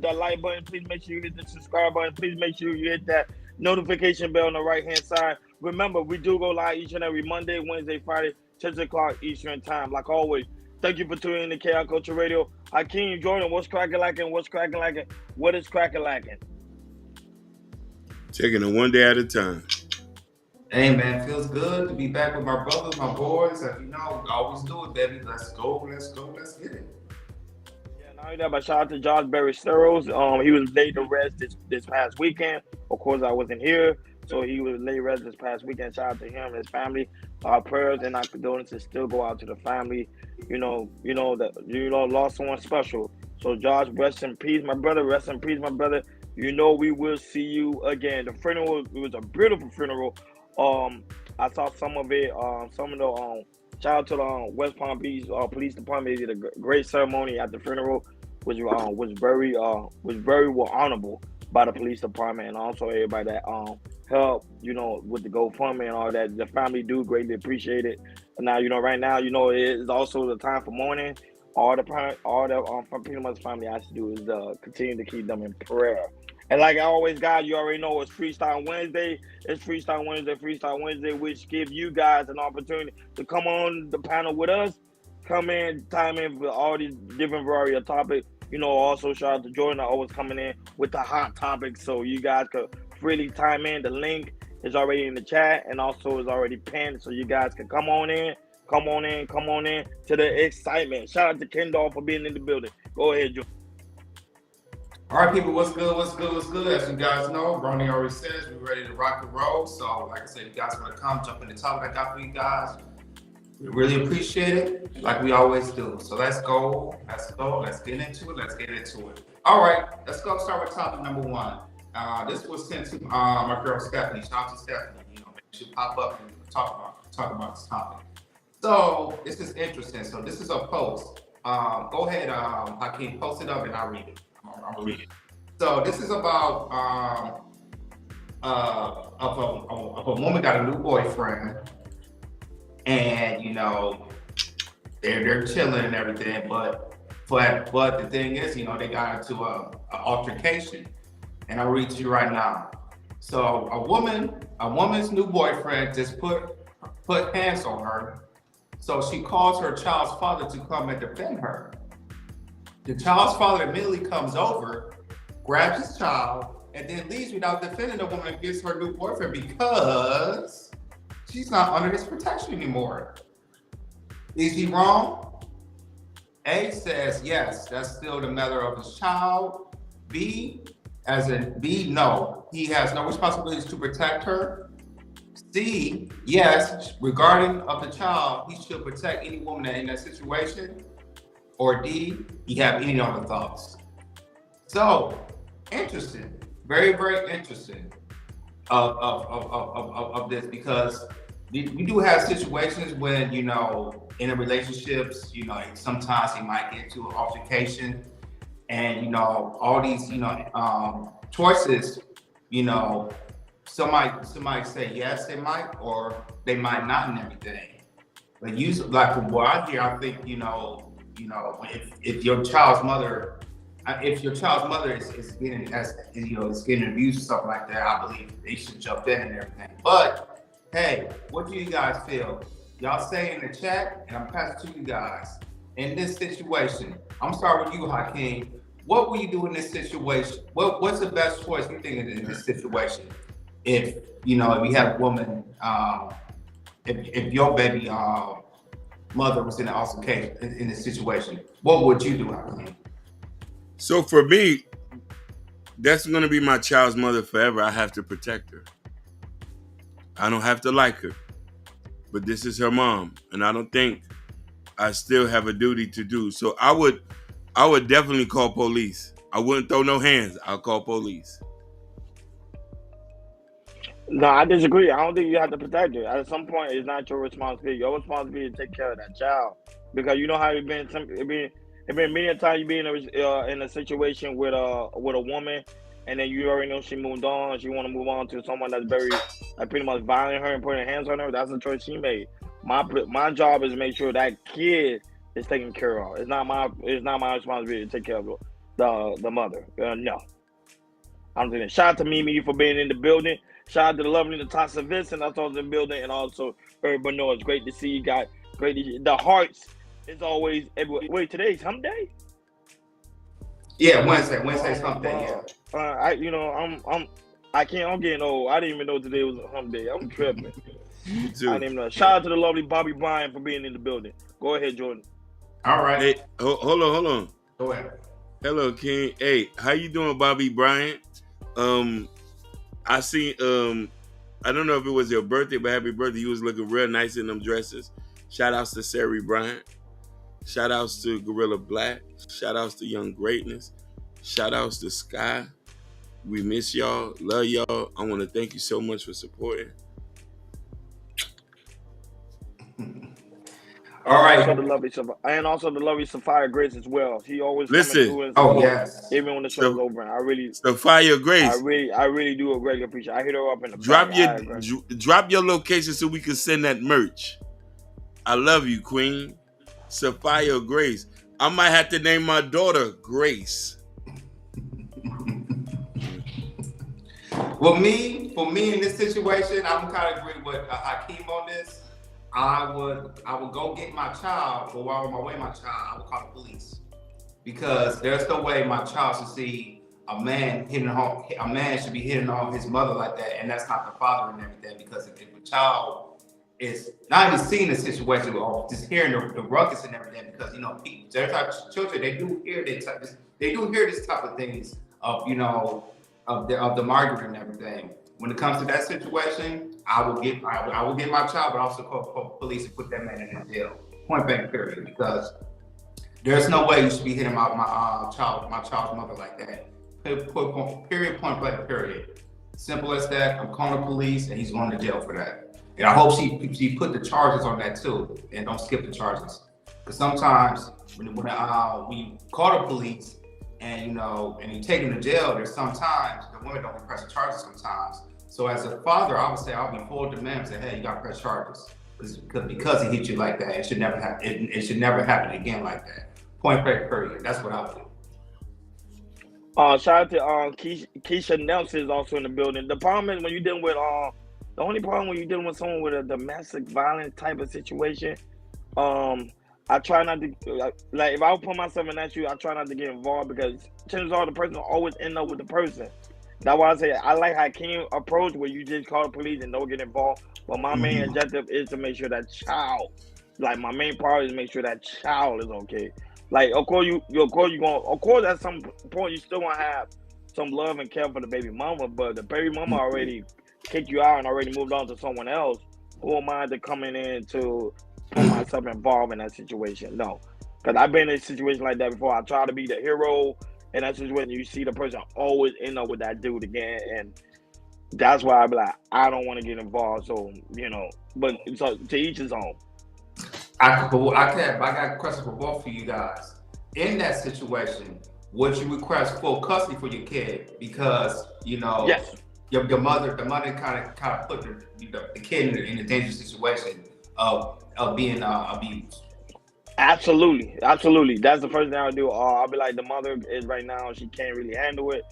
that like button. Please make sure you hit the subscribe button. Please make sure you hit that notification bell on the right hand side. Remember, we do go live each and every Monday, Wednesday, Friday, 10 o'clock Eastern time. Like always, thank you for tuning in to KI Culture Radio. Hakeem Jordan, what's cracking lacking? What's cracking lacking? What is cracking lacking? Taking it one day at a time. Hey man, feels good to be back with my brothers, my boys. Always do it, baby. Let's go, let's get it. Yeah, not only that, but shout out to Josh Berry Steros. He was laid to rest this past weekend. Of course, I wasn't here, so he was laid rest this past weekend. Shout out to him and his family. Our prayers and our condolences still go out to the family. Lost someone special. So Josh, rest in peace, my brother. Rest in peace, my brother. We will see you again. The funeral, it was a beautiful funeral. I saw some of it. Some of the shout out to the West Palm Beach Police Department. They did a great ceremony at the funeral, which was very well honorable by the police department and also everybody that helped with the GoFundMe and all that. The family do greatly appreciate it. And now right now it is also the time for mourning. All the pretty much family has to do is continue to keep them in prayer. And like I always, guys, you already know it's Freestyle Wednesday. It's Freestyle Wednesday, which give you guys an opportunity to come on the panel with us, come in, time in for all these different variety of topics. Also shout out to Jordan, always coming in with the hot topics, so you guys could freely time in. The link is already in the chat and also is already pinned, so you guys can come on in to the excitement. Shout out to Kendall for being in the building. Go ahead, Jordan. All right, people, what's good? As you guys know, Brony already says we're ready to rock and roll. So, like I said, you guys want to come, jump in the topic I got for you guys. We really appreciate it, like we always do. So let's go. Let's get into it. All right, let's go start with topic number one. This was sent to my girl Stephanie. Shout out to Stephanie. Maybe she'll pop up and talk about this topic. So this is interesting. So this is a post. Go ahead, Hakeem, post it up and I'll read it. I'm gonna read it. So this is about of a woman got a new boyfriend, and they're chilling and everything, but the thing is, they got into a altercation, and I'll read to you right now. So a woman's new boyfriend just put hands on her, so she calls her child's father to come and defend her. The child's father immediately comes over, grabs his child, and then leaves without defending the woman against her new boyfriend because she's not under his protection anymore. Is he wrong? A says, yes, that's still the mother of his child. B, no, he has no responsibilities to protect her. C, yes, regarding of the child, he should protect any woman in that situation. Or D, you have any other thoughts? So, interesting, very, very interesting of this, because we do have situations when, in a relationships, sometimes he might get to an altercation and, all these, choices, somebody say yes, they might, or they might not and everything. But usually, like from what I hear, I think, if your child's mother is getting abused or something like that, I believe they should jump in and everything. But hey, what do you guys feel? Y'all say in the chat, and I'm passing to you guys. In this situation, I'm starting with you, Hakeem. What will you do in this situation? What's the best choice you think in this situation? If you have a woman, if your baby mother was in an awesome case in this situation, what would you do, Hakeem? So for me, that's going to be my child's mother forever. I have to protect her. I don't have to like her, but this is her mom, and I don't think I still have a duty to do. So I would definitely call police. I wouldn't throw no hands. I'll call police. No, I disagree. I don't think you have to protect her. At some point, it's not your responsibility. Your responsibility to take care of that child, because you know how it been many a time you be in a situation with a woman, and then you already know she moved on. She want to move on to someone that's pretty much violating her and putting hands on her. That's a choice she made. My job is to make sure that kid is taken care of. It's not my responsibility to take care of the mother. No. I'm saying shout out to Mimi for being in the building. Shout out to the lovely Natasha Vincent that's also in the building, and also Eric Bernard. It's great to see you guys. Great to see the hearts is always everywhere. Wait, today's hump day? Yeah, Wednesday's hump day. Yeah. I'm getting old. I didn't even know today was a hump day. I'm tripping. Me too. I didn't even know. Shout out to the lovely Bobby Bryan for being in the building. Go ahead, Jordan. All right. Hey, hold on. Go ahead. Hello, King. Hey, how you doing, Bobby Bryant? I see. I don't know if it was your birthday, but happy birthday! You was looking real nice in them dresses. Shout outs to Sari Bryant. Shout outs to Gorilla Black. Shout outs to Young Greatness. Shout outs to Sky. We miss y'all. Love y'all. I want to thank you so much for supporting. All right. And also the lovely Sophia Grace as well. She always listen. Coming through and Oh yes. even when the show's over. I really Sophia Grace. I really do greatly appreciate. I hit her up in the drop your location so we can send that merch. I love you, Queen. Sophia Grace. I might have to name my daughter Grace. For me in this situation, I'm kind of agree with Hakeem on this. I would go get my child, but while on my way my child, I would call the police. Because there's no way my child should see a man should be hitting on his mother like that, and that's not the father and everything. Because if a child is not even seeing the situation or just hearing the ruckus and everything, because their type of children, they do hear this type of things of of the Margaret and everything. When it comes to that situation, I will get my child, but also call police and put that man in jail. Point blank, period. Because there's no way you should be hitting my child's mother like that. Period. Point blank. Period. Simple as that. I'm calling the police, and he's going to jail for that. And I hope she put the charges on that too, and don't skip the charges. Because sometimes when you call the police and you take them to jail, there's sometimes the women don't press the charges sometimes. So as a father, I would say I'll be full demand and say, hey, you got to press charges because he hit you like that. It should never happen. It should never happen again like that. Point blank, period. That's what I would do. Shout out to Keisha Nelson is also in the building. The problem is when you're dealing with the only problem when you're dealing with someone with a domestic violence type of situation, I try not to like if I would put myself in that shoe, I try not to get involved because chances are the person will always end up with the person. That's why I say I like Hakeem approach where you just call the police and don't get involved. But my main objective is to make sure that child, like my main priority is make sure that child is okay. Like of course at some point you still gonna have some love and care for the baby mama, but the baby mama already kicked you out and already moved on to someone else. Who am I to coming in to put myself involved in that situation? No, because I've been in a situation like that before. I try to be the hero, and that's just when you see the person always end up with that dude again, and that's why I be like, I don't want to get involved. So but so to each his own. I got a question for both of you guys. In that situation, would you request full custody for your kid? Because yes. The mother kind of put the kid in a dangerous situation of being abused. Absolutely. That's the first thing I'll do. I'll be like, the mother is right now, she can't really handle it.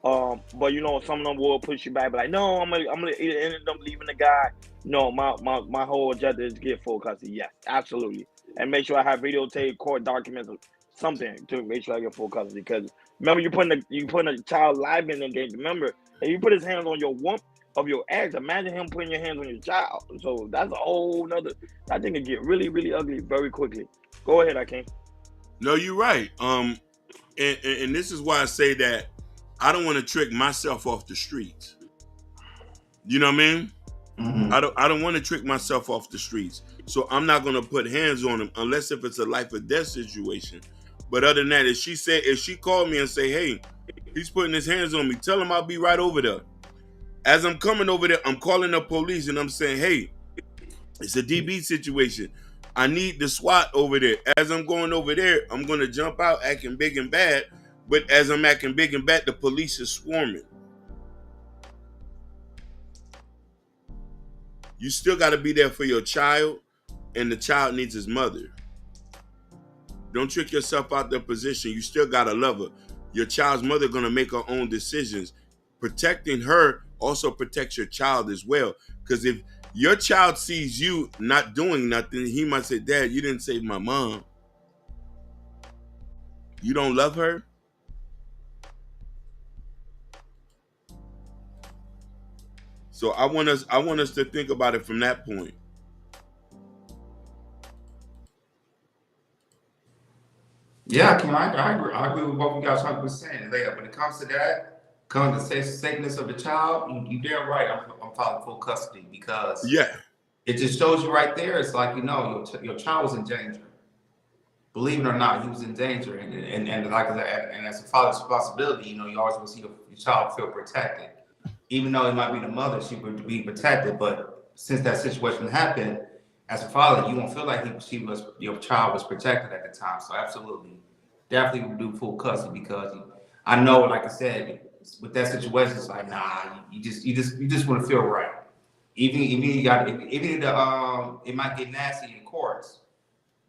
But some of them will push you back, be like, no, I'm gonna end up leaving the guy. No, my whole objective is to get full custody. Yes, absolutely, and make sure I have videotape, court documents, or something to make sure I get full custody. Because remember, you putting a child life in the game. Remember, if you put his hands on your your ex, imagine him putting your hands on your child. So that's a whole nother. I think it get really, really ugly very quickly. Go ahead, Hakeem. No, you're right. And this is why I say that I don't want to trick myself off the streets. You know what I mean? Mm-hmm. I don't want to trick myself off the streets. So I'm not going to put hands on him unless if it's a life or death situation. But other than that, if she called me and say, hey, he's putting his hands on me, tell him I'll be right over there. As I'm coming over there, I'm calling the police and I'm saying, hey, it's a DB situation. I need the SWAT over there. As I'm going over there, I'm going to jump out acting big and bad. But as I'm acting big and bad, the police is swarming. You still got to be there for your child, and the child needs his mother. Don't trick yourself out the position. You still got to love her. your child's mother going to make her own decisions. Protecting her also protects your child as well. Because if your child sees you not doing nothing, he might say, Dad, you didn't save my mom. You don't love her? So I want us to think about it from that point. Yeah, I agree with both of you guys 100%. When it comes to that, comes to safeness of the child, you damn right. I'm filing full custody because it just shows you right there. It's like your child was in danger. Believe it or not, he was in danger, and like and as a father's responsibility, you always want to see your child feel protected. Even though it might be the mother, she would be protected. But since that situation happened, as a father, you won't feel like your child was protected at the time. So absolutely, definitely would do full custody because I know, like I said, with that situation, it's like you just want to feel right. Even it might get nasty in courts.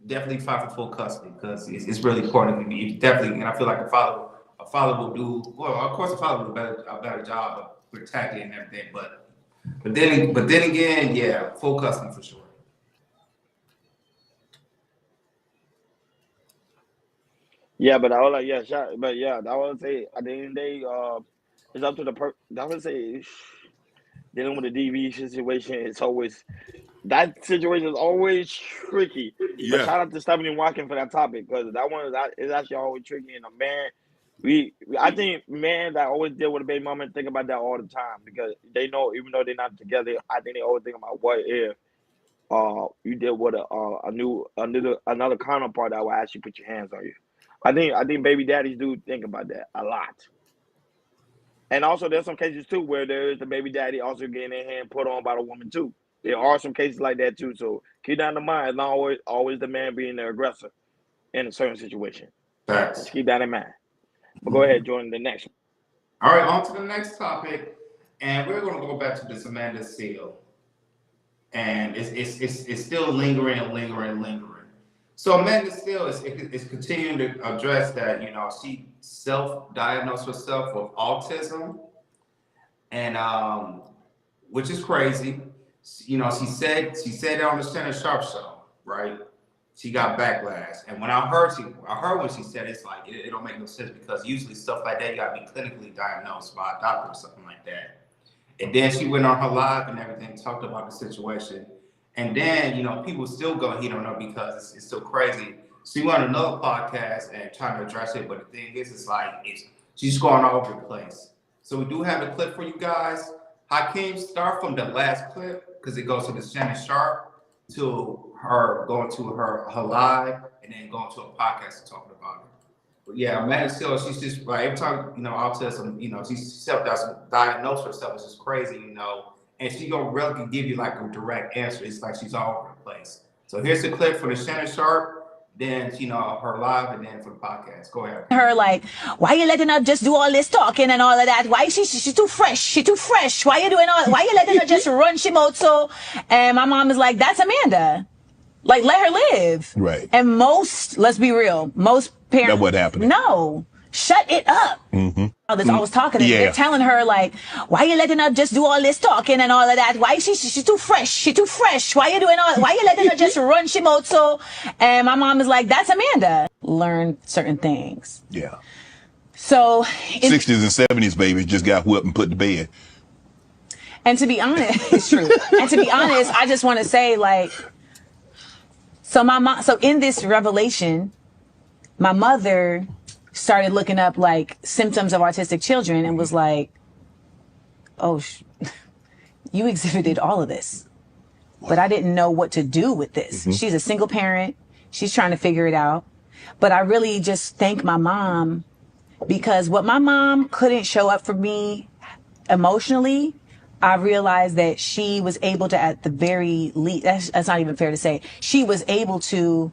Definitely fight for full custody because it's really important. Definitely, and I feel like a father will do well. Of course, a father will do a better job of protecting and everything. But then again, yeah, full custody for sure. Yeah, but I was like, I would say at the end of the day, it's up to the I would say dealing with the DV situation, it's always that situation is always tricky. But shout out to Stephanie Watkins for that topic because that one is actually always tricky. And I think men that always deal with a baby mama think about that all the time because they know even though they're not together, I think they always think about what if you deal with another counterpart that will actually put your hands on you. I think baby daddies do think about that a lot. And also there's some cases too where there is the baby daddy also getting their hand put on by the woman too. There are some cases like that too. So keep that in mind. It's not always the man being the aggressor in a certain situation. Just keep that in mind. But go ahead, join the next one. All right, on to the next topic. And we're gonna go back to this Amanda Seales. And it's still lingering. So Amanda Seales is continuing to address that, she self-diagnosed herself with autism, and which is crazy. She said it on the Shannon Sharpe show, right? She got backlash, and when I heard when she said it's like it don't make no sense because usually stuff like that you gotta be clinically diagnosed by a doctor or something like that. And then she went on her live and everything, talked about the situation. And then, people still go hate on her because it's so crazy. So she went on another podcast and trying to address it. But the thing is, she's going all over the place. So we do have a clip for you guys. Hakeem, start from the last clip because it goes to the Shannon Sharpe to her going to her live and then going to a podcast and talking about it. But yeah, Amanda Seales, she's just like every time, autism, she self-diagnosed herself, which is crazy, and she gonna really give you like a direct answer. It's like she's all over the place. So here's the clip for the Shannon Sharpe, then her live, and then for the podcast. Go ahead. Her like, why you letting her just do all this talking and all of that? Why she's too fresh? She too fresh. Why you letting her just run she mouth so? And my mom is like, that's Amanda. Like, let her live. Right. And let's be real, most parents. That's what happened. No. Shut it up. Mm-hmm. That's always talking. And they're telling her like, why you letting her just do all this talking and all of that? Why she's too fresh? She too fresh. Why you letting her just run she mouth so? And my mom is like, that's Amanda. Learn certain things. Yeah. So 60s and 70s babies just got whipped and put to bed. And to be honest, it's true. And to be honest, I just want to say like, so in this revelation, my mother started looking up like symptoms of autistic children and was like, oh, you exhibited all of this, but I didn't know what to do with this. Mm-hmm. She's a single parent. She's trying to figure it out. But I really just thank my mom because what my mom couldn't show up for me emotionally, I realized that she was able to, at the very least, that's not even fair to say, she was able to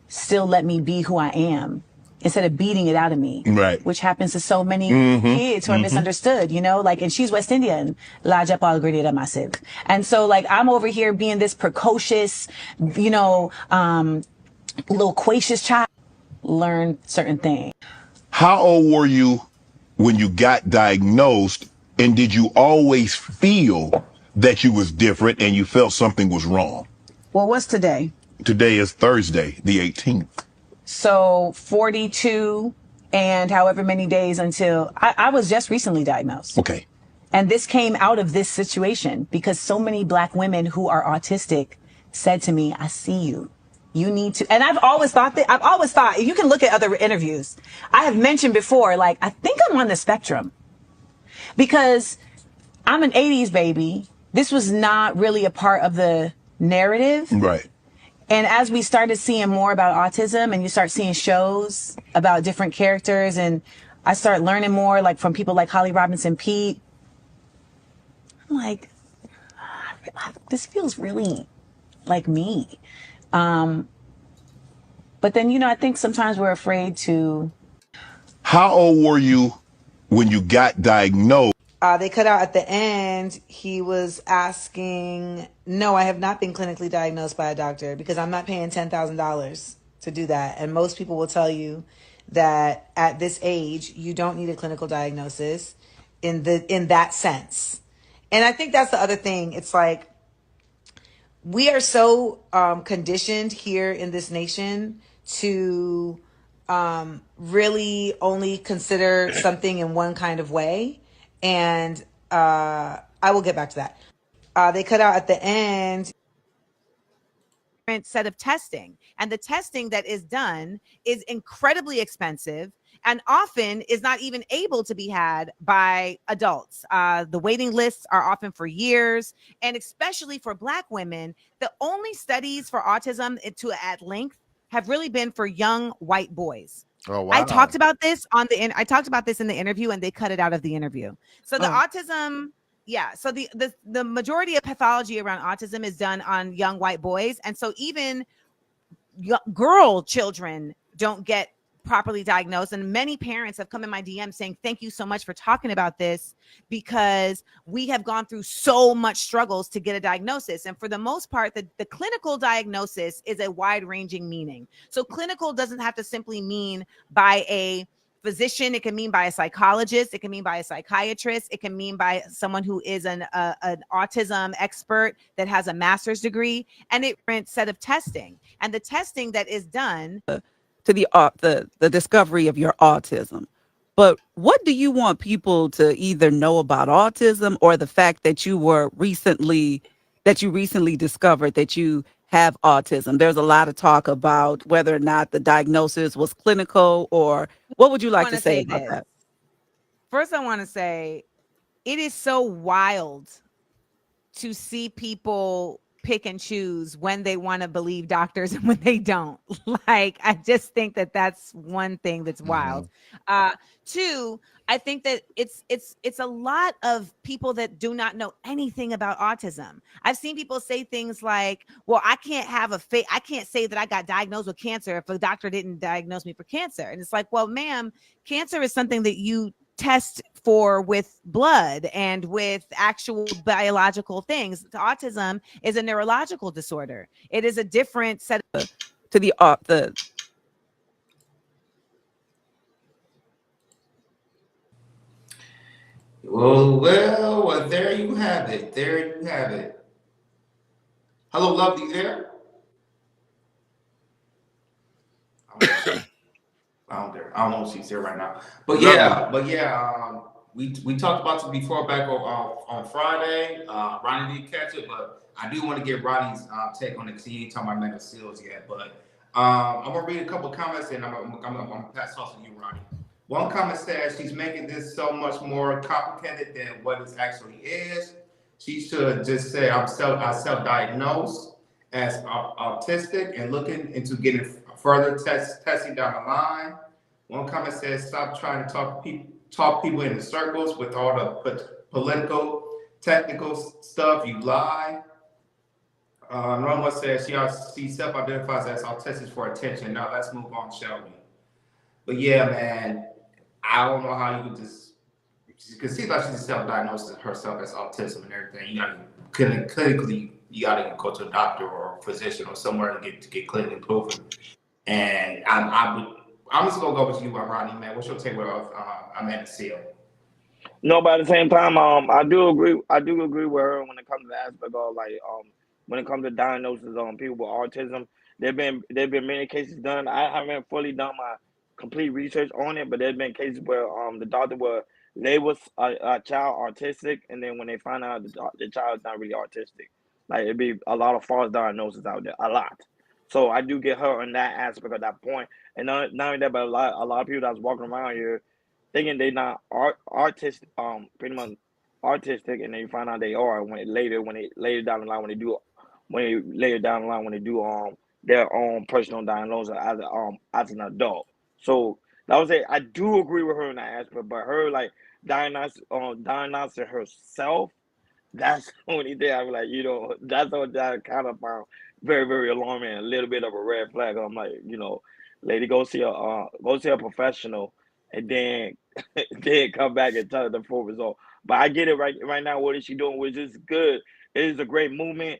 still let me be who I am instead of beating it out of me. Right. Which happens to so many kids who are misunderstood, and she's West Indian, Laja Palgradita Massive. And so like, I'm over here being this precocious, loquacious child, learn certain things. How old were you when you got diagnosed, and did you always feel that you was different and you felt something was wrong? Well, what's today? Today is Thursday, the 18th. So 42 and however many days until I was just recently diagnosed. Okay. And this came out of this situation because so many Black women who are autistic said to me, I see you. You need to. And I've always thought, you can look at other interviews. I have mentioned before, like, I think I'm on the spectrum because I'm an 80s baby. This was not really a part of the narrative. Right. And as we started seeing more about autism and you start seeing shows about different characters, and I start learning more, like from people like Holly Robinson Peete, I'm like, this feels really like me. But then, I think sometimes we're afraid to. How old were you when you got diagnosed? They cut out at the end, he was asking, no, I have not been clinically diagnosed by a doctor because I'm not paying $10,000 to do that. And most people will tell you that at this age, you don't need a clinical diagnosis in that sense. And I think that's the other thing. It's like, we are so conditioned here in this nation to really only consider something in one kind of way. And I will get back to that. They cut out at the end set of testing, and the testing that is done is incredibly expensive and often is not even able to be had by adults. The waiting lists are often for years, and especially for Black women, the only studies for autism to at length have really been for young white boys. Oh, wow. I talked about this in the interview, and they cut it out of the interview. So the autism. Yeah. So the majority of pathology around autism is done on young white boys. And so even girl children don't get properly diagnosed. And many parents have come in my DM saying, thank you so much for talking about this, because we have gone through so much struggles to get a diagnosis. And for the most part, the clinical diagnosis is a wide ranging meaning. So clinical doesn't have to simply mean by a physician. It can mean by a psychologist. It can mean by a psychiatrist. It can mean by someone who is an autism expert that has a master's degree, and a different set of testing. And the testing that is done to the discovery of your autism. But what do you want people to either know about autism, or the fact that you recently discovered that you have autism? There's a lot of talk about whether or not the diagnosis was clinical, or what would you like to say about that? First, I want to say it is so wild to see people pick and choose when they want to believe doctors and when they don't. Like, I just think that that's one thing that's wild. Two, I think that it's a lot of people that do not know anything about autism. I've seen people say things like, well, I can't say that I got diagnosed with cancer if a doctor didn't diagnose me for cancer. And it's like, well, ma'am, cancer is something that you test for with blood and with actual biological things. Autism is a neurological disorder. It is a different set of Well, there you have it. There you have it. Hello, Lovely, you there? I don't know if she's there right now. But yeah, we talked about it before back on Friday. Ronnie didn't catch it, but I do want to get Ronnie's take on it because he ain't talking about mental skills yet. But I'm gonna read a couple comments and I'm gonna pass off to you, Ronnie. One comment says she's making this so much more complicated than what it actually is. She should just say I self-diagnosed as autistic and looking into getting further testing down the line. One comment says stop trying to talk people into circles with all the political, technical stuff. You lie. Another one says she self-identifies as autistic for attention. Now let's move on, shall we? But yeah, man. I don't know how you could just, because it seems like she just self-diagnosed herself as autism and everything. You gotta clinically, you gotta go to a doctor or a physician or somewhere to get clinically proven. And I I'm just gonna go with you, Ronnie, man. What's your take with Amanda Seal? No, but at the same time, I do agree. I do agree with her when it comes to the aspect of like, when it comes to diagnosis on people with autism. There've been many cases done. I haven't fully done my complete research on it, but there's been cases where the doctor was label a child autistic, and then when they find out the child's not really autistic, like it'd be a lot of false diagnoses out there, a lot. So I do get her on that aspect of that point, and not only that, but a lot of people that's walking around here thinking they not artist pretty much artistic, and then you find out they are when they later down the line when they do their own personal diagnosis as an adult. So that was it. I do agree with her in that aspect, but her like diagnosing herself, that's the only thing I was like, that's what I kind of found very, very alarming, a little bit of a red flag. I'm like, lady, go see a professional, and then then come back and tell her the full result. But I get it right now. What is she doing? Which is good. It is a great movement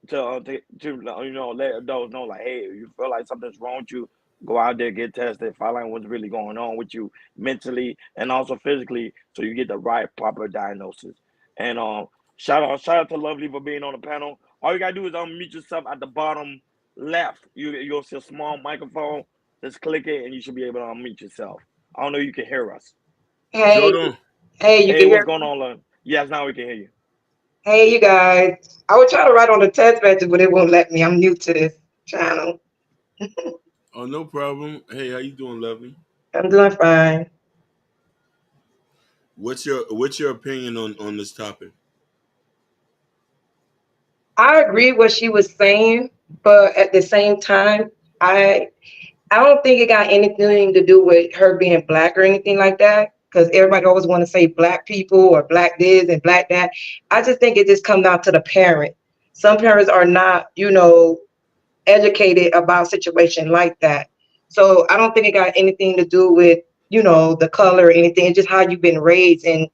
to let adults know, like, hey, if you feel like something's wrong with you, go out there, get tested, find out what's really going on with you mentally and also physically, so you get the right proper diagnosis. And shout out to Lovely for being on the panel. All you gotta do is unmute yourself at the bottom left. You'll see a small microphone. Just click it, and you should be able to unmute yourself. I don't know if you can hear us. Hey, Jordan, hey, you Hey, can what's hear? going on, Lon? Yes, now we can hear you. Hey, you guys. I would try to write on the text message, but it won't let me. I'm new to this channel. oh, no problem. Hey, how you doing, Lovely? I'm doing fine. What's your opinion on this topic? I agree what she was saying, but at the same time, I don't think it got anything to do with her being black or anything like that. Because everybody always want to say black people or black this and black that. I just think it just comes down to the parent. Some parents are not, educated about situation like that. So I don't think it got anything to do with, the color or anything. It's just how you've been raised. And,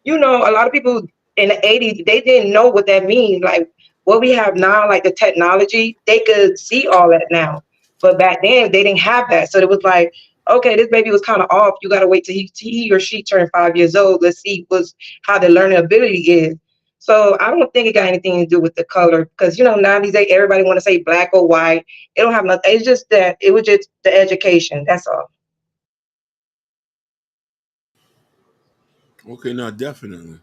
a lot of people in the 80s, they didn't know what that means. Like what we have now, like the technology, they could see all that now. But back then they didn't have that. So it was like, okay, this baby was kind of off. You got to wait till he or she turned 5 years old. Let's see how the learning ability is. So I don't think it got anything to do with the color, because now these days everybody want to say black or white. It don't have nothing. It's just that it was just the education. That's all. Okay, no, definitely.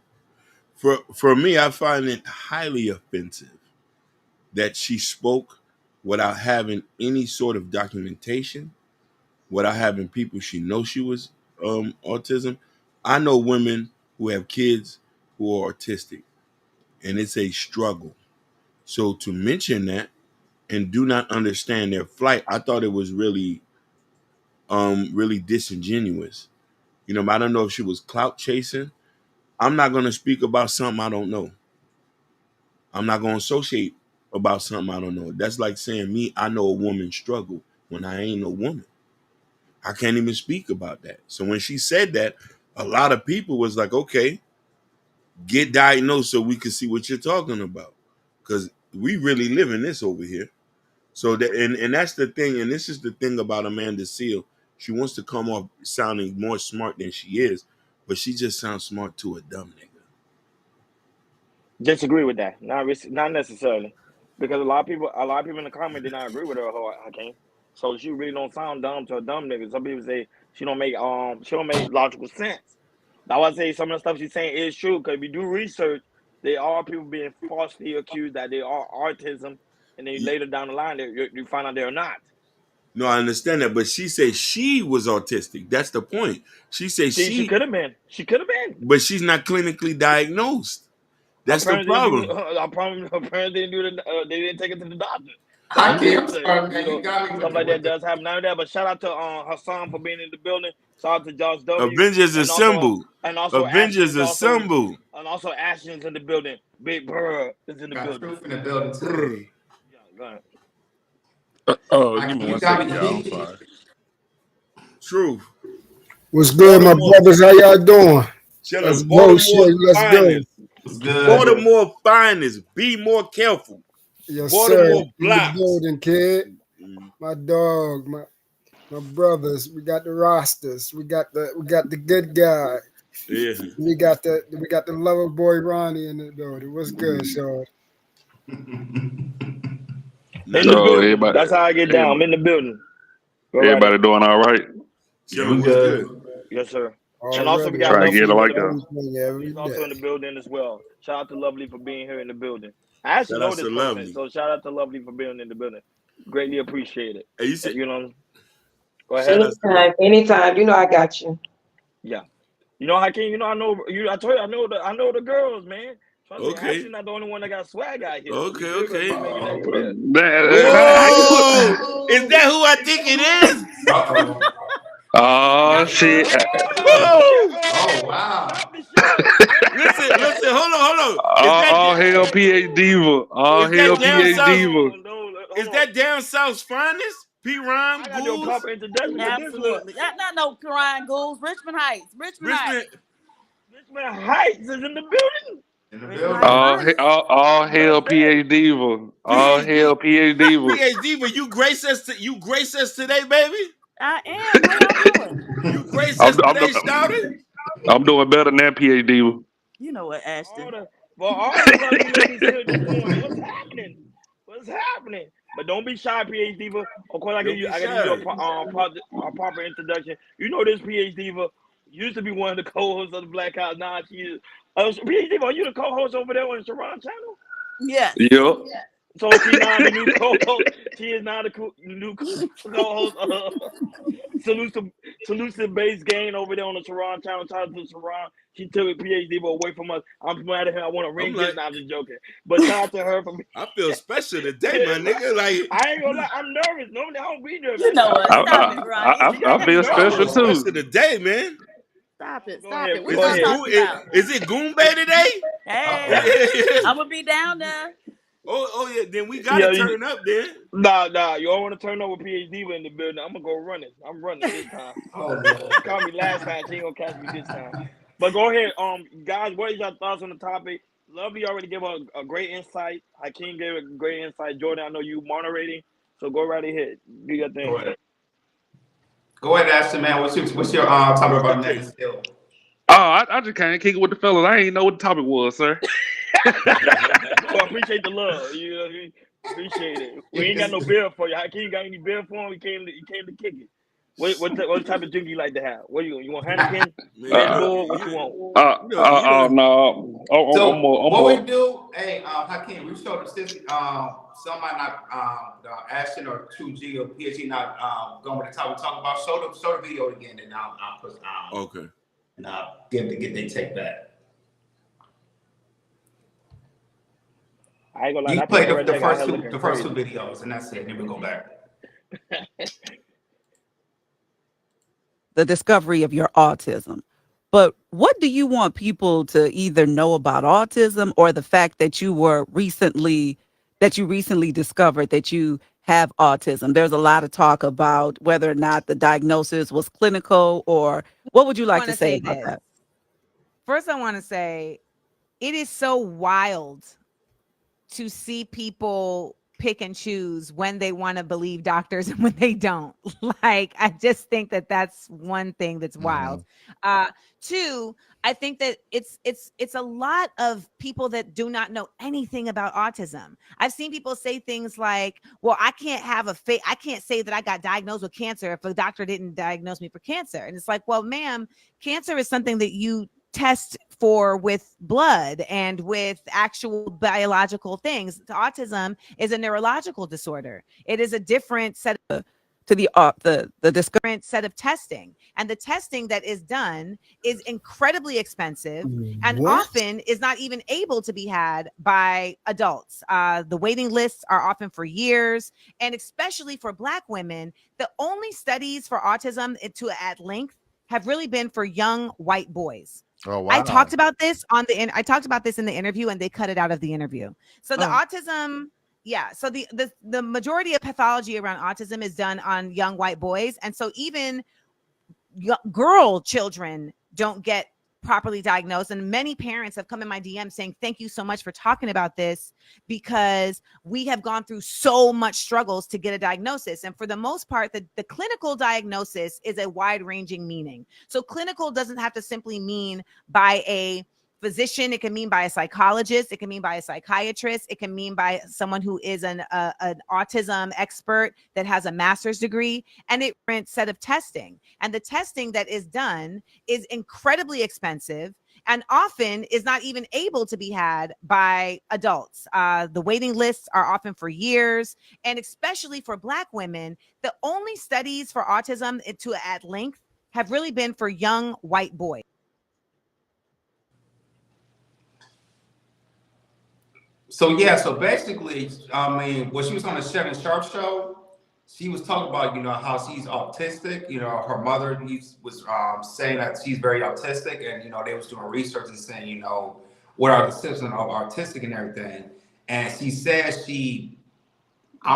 For me, I find it highly offensive that she spoke without having any sort of documentation, without having people she knows she was autism. I know women who have kids who are autistic, and it's a struggle. So to mention that and do not understand their flight, I thought it was really disingenuous. I don't know if she was clout chasing. I'm not going to speak about something I don't know. I'm not going to associate about something I don't know. That's like saying me, I know a woman's struggle when I ain't no woman. I can't even speak about that. So when she said that, a lot of people was like, okay, get diagnosed so we can see what you're talking about. Because we really live in this over here. So that and that's the thing, and this is the thing about Amanda Seal. She wants to come off sounding more smart than she is, but she just sounds smart to a dumb nigga. Disagree with that. Not necessarily, because a lot of people in the comment did not agree with her. Hakeem. So she really don't sound dumb to a dumb nigga. Some people say she don't make logical sense. Now I say some of the stuff she's saying is true, because if you do research, there are people being falsely accused that they are autism, and then later down the line you find out they're not. No, I understand that, but she said she was autistic. That's the point. She said She could have been. She could have been. but she's not clinically diagnosed. That's the problem. Apparently they didn't take it to the doctor. I can't. Sorry, man. You got me Stuff like that does happen now and then. But shout out to Hassan for being in the building. Shout out to Josh W. Avengers Assemble. Avengers Assemble. And also Ashton's in the building. Big Brr is in the building. Truth in the building too. Yeah, go ahead. Give me 1 second, y'all. I'm sorry. Truth. What's good, my brothers? How y'all doing? Let's go. Let's go. It's good. Baltimore finest. Be more careful. Yes, Baltimore sir. In blocks. the building, kid. My dog. My brothers. We got the rosters. We got the good guy. Yeah. We got the lover boy Ronnie in the building. What's good, Sean? In the building. everybody, That's how I get down. I'm in the building. Go right everybody ahead. doing all right? Chilling, what's good. good? Yes, sir. Already, And also we got Try to Lovely get it like in the that. building. every He's also in day. the building as well. Shout out to Lovely for being here in the building. I actually Shout know out this to person, Lovely. so shout out to Lovely for being in the building. Greatly appreciate it. Hey, you said, You know, go shout ahead. out to Lovely. Anytime. You know I got you. Yeah. You know, Hakeem, you know, I know you. I told you, I know the girls, man. Trust me, Okay. actually not the only one that got swag out here. Okay, You feel me? okay. Making that clear. Whoa! Is that who I think it is? Oh shit! Whoa! Oh wow! Listen, hold on. All hell PH Diva. All Is hell that down PH south? Diva. Is that down south's finest? P. I Rhyme, got to do a Ghouls? proper introduction for this one. Absolutely. Not no Ryan Ghouls. Richmond Heights. Richmond Heights. Richmond Heights is in the building. In the Richmond building. Heights. All hell PH Diva. All hell PH Diva. PH Diva, you grace us today, baby. I am. How y'all doing? You grace us today, shouted. I'm doing better than that PH Diva. You know what, Ashton? All the lovely ladies here this morning. What's happening? But don't be shy, PH Diva. Of course, I give you a proper introduction. You know this PH Diva used to be one of the co-hosts of the Black House. Now she is. PH Diva, are you the co-host over there on the Sharon channel? Yes. Yep. So she's now the new co-host. She is now the new co-host of Solution Based Game over there on the Sharon channel. Shout out to Sharon. She took a PhD away from us. I'm mad at her. I want to ring this. Now I'm just joking. But shout out to her for me. I feel special today, my nigga. Like I ain't gonna lie, I'm nervous. Normally I don't be nervous. You know what? Stop it, Ryan. I feel special too. Special today, man. Stop it. Go Stop ahead. it. We're Go gonna ahead. talk about. Is it Goombay today? Hey, I'm gonna be down there. Oh yeah, then we gotta turn up then. Nah. You all want to turn over PhD in the building. I'm gonna go running. I'm running this time. She called me last time. She ain't gonna catch me this time. But go ahead, guys. What is your thoughts on the topic? Lovely already gave a great insight. Hakeem gave a great insight. Jordan, I know you moderating, so go right ahead. Do your thing. Go ahead, Ashton, man. What's your topic about next? Oh, I just can't kick it with the fellas. I ain't know what the topic was, sir. Well, I appreciate the love. You know, appreciate it. We ain't got no beer for you. Hakeem got any beer for him? He came to kick it. What type of drink you like to have? What you want? Heineken? Red Bull? What you want? No. So what we do? Hey, Hakeem, we showed the system. Some might not Ashton or 2G or PhD not going with the topic we talk about. Show the video again, and I'll put okay. And I'll get their take back. I ain't gonna lie. You play the first two videos, and that's it. Then we go back. The discovery of your autism. But what do you want people to either know about autism or the fact that you recently discovered that you have autism? There's a lot of talk about whether or not the diagnosis was clinical, or what would you like to say about that? First, I want to say it is so wild to see people pick and choose when they want to believe doctors and when they don't. Like, I just think that that's one thing that's wild. Two, I think that it's a lot of people that do not know anything about autism. I've seen people say things like, well, I can't say that I got diagnosed with cancer if a doctor didn't diagnose me for cancer. And it's like, well, ma'am, cancer is something that you test for with blood and with actual biological things. Autism is a neurological disorder. It is a different set of different set of testing, and the testing that is done is incredibly expensive and often is not even able to be had by adults. The waiting lists are often for years, and especially for Black women, the only studies for autism at length have really been for young white boys. Oh, wow. I talked about this in the interview, and they cut it out of the interview. So the autism, so the majority of pathology around autism is done on young white boys, and so even girl children don't get properly diagnosed. And many parents have come in my DM saying, thank you so much for talking about this, because we have gone through so much struggles to get a diagnosis. And for the most part, the clinical diagnosis is a wide ranging meaning. So clinical doesn't have to simply mean by a physician. It can mean by a psychologist. It can mean by a psychiatrist. It can mean by someone who is an autism expert that has a master's degree, and a different set of testing. And the testing that is done is incredibly expensive and often is not even able to be had by adults. The waiting lists are often for years, and especially for Black women, the only studies for autism at length have really been for young white boys. So yeah, so basically, I mean, when she was on the Shannon Sharp show, she was talking about, you know, how she's autistic. You know, her mother was saying that she's very autistic, and you know, they was doing research and saying, you know, what are the symptoms of autistic and everything. And she says I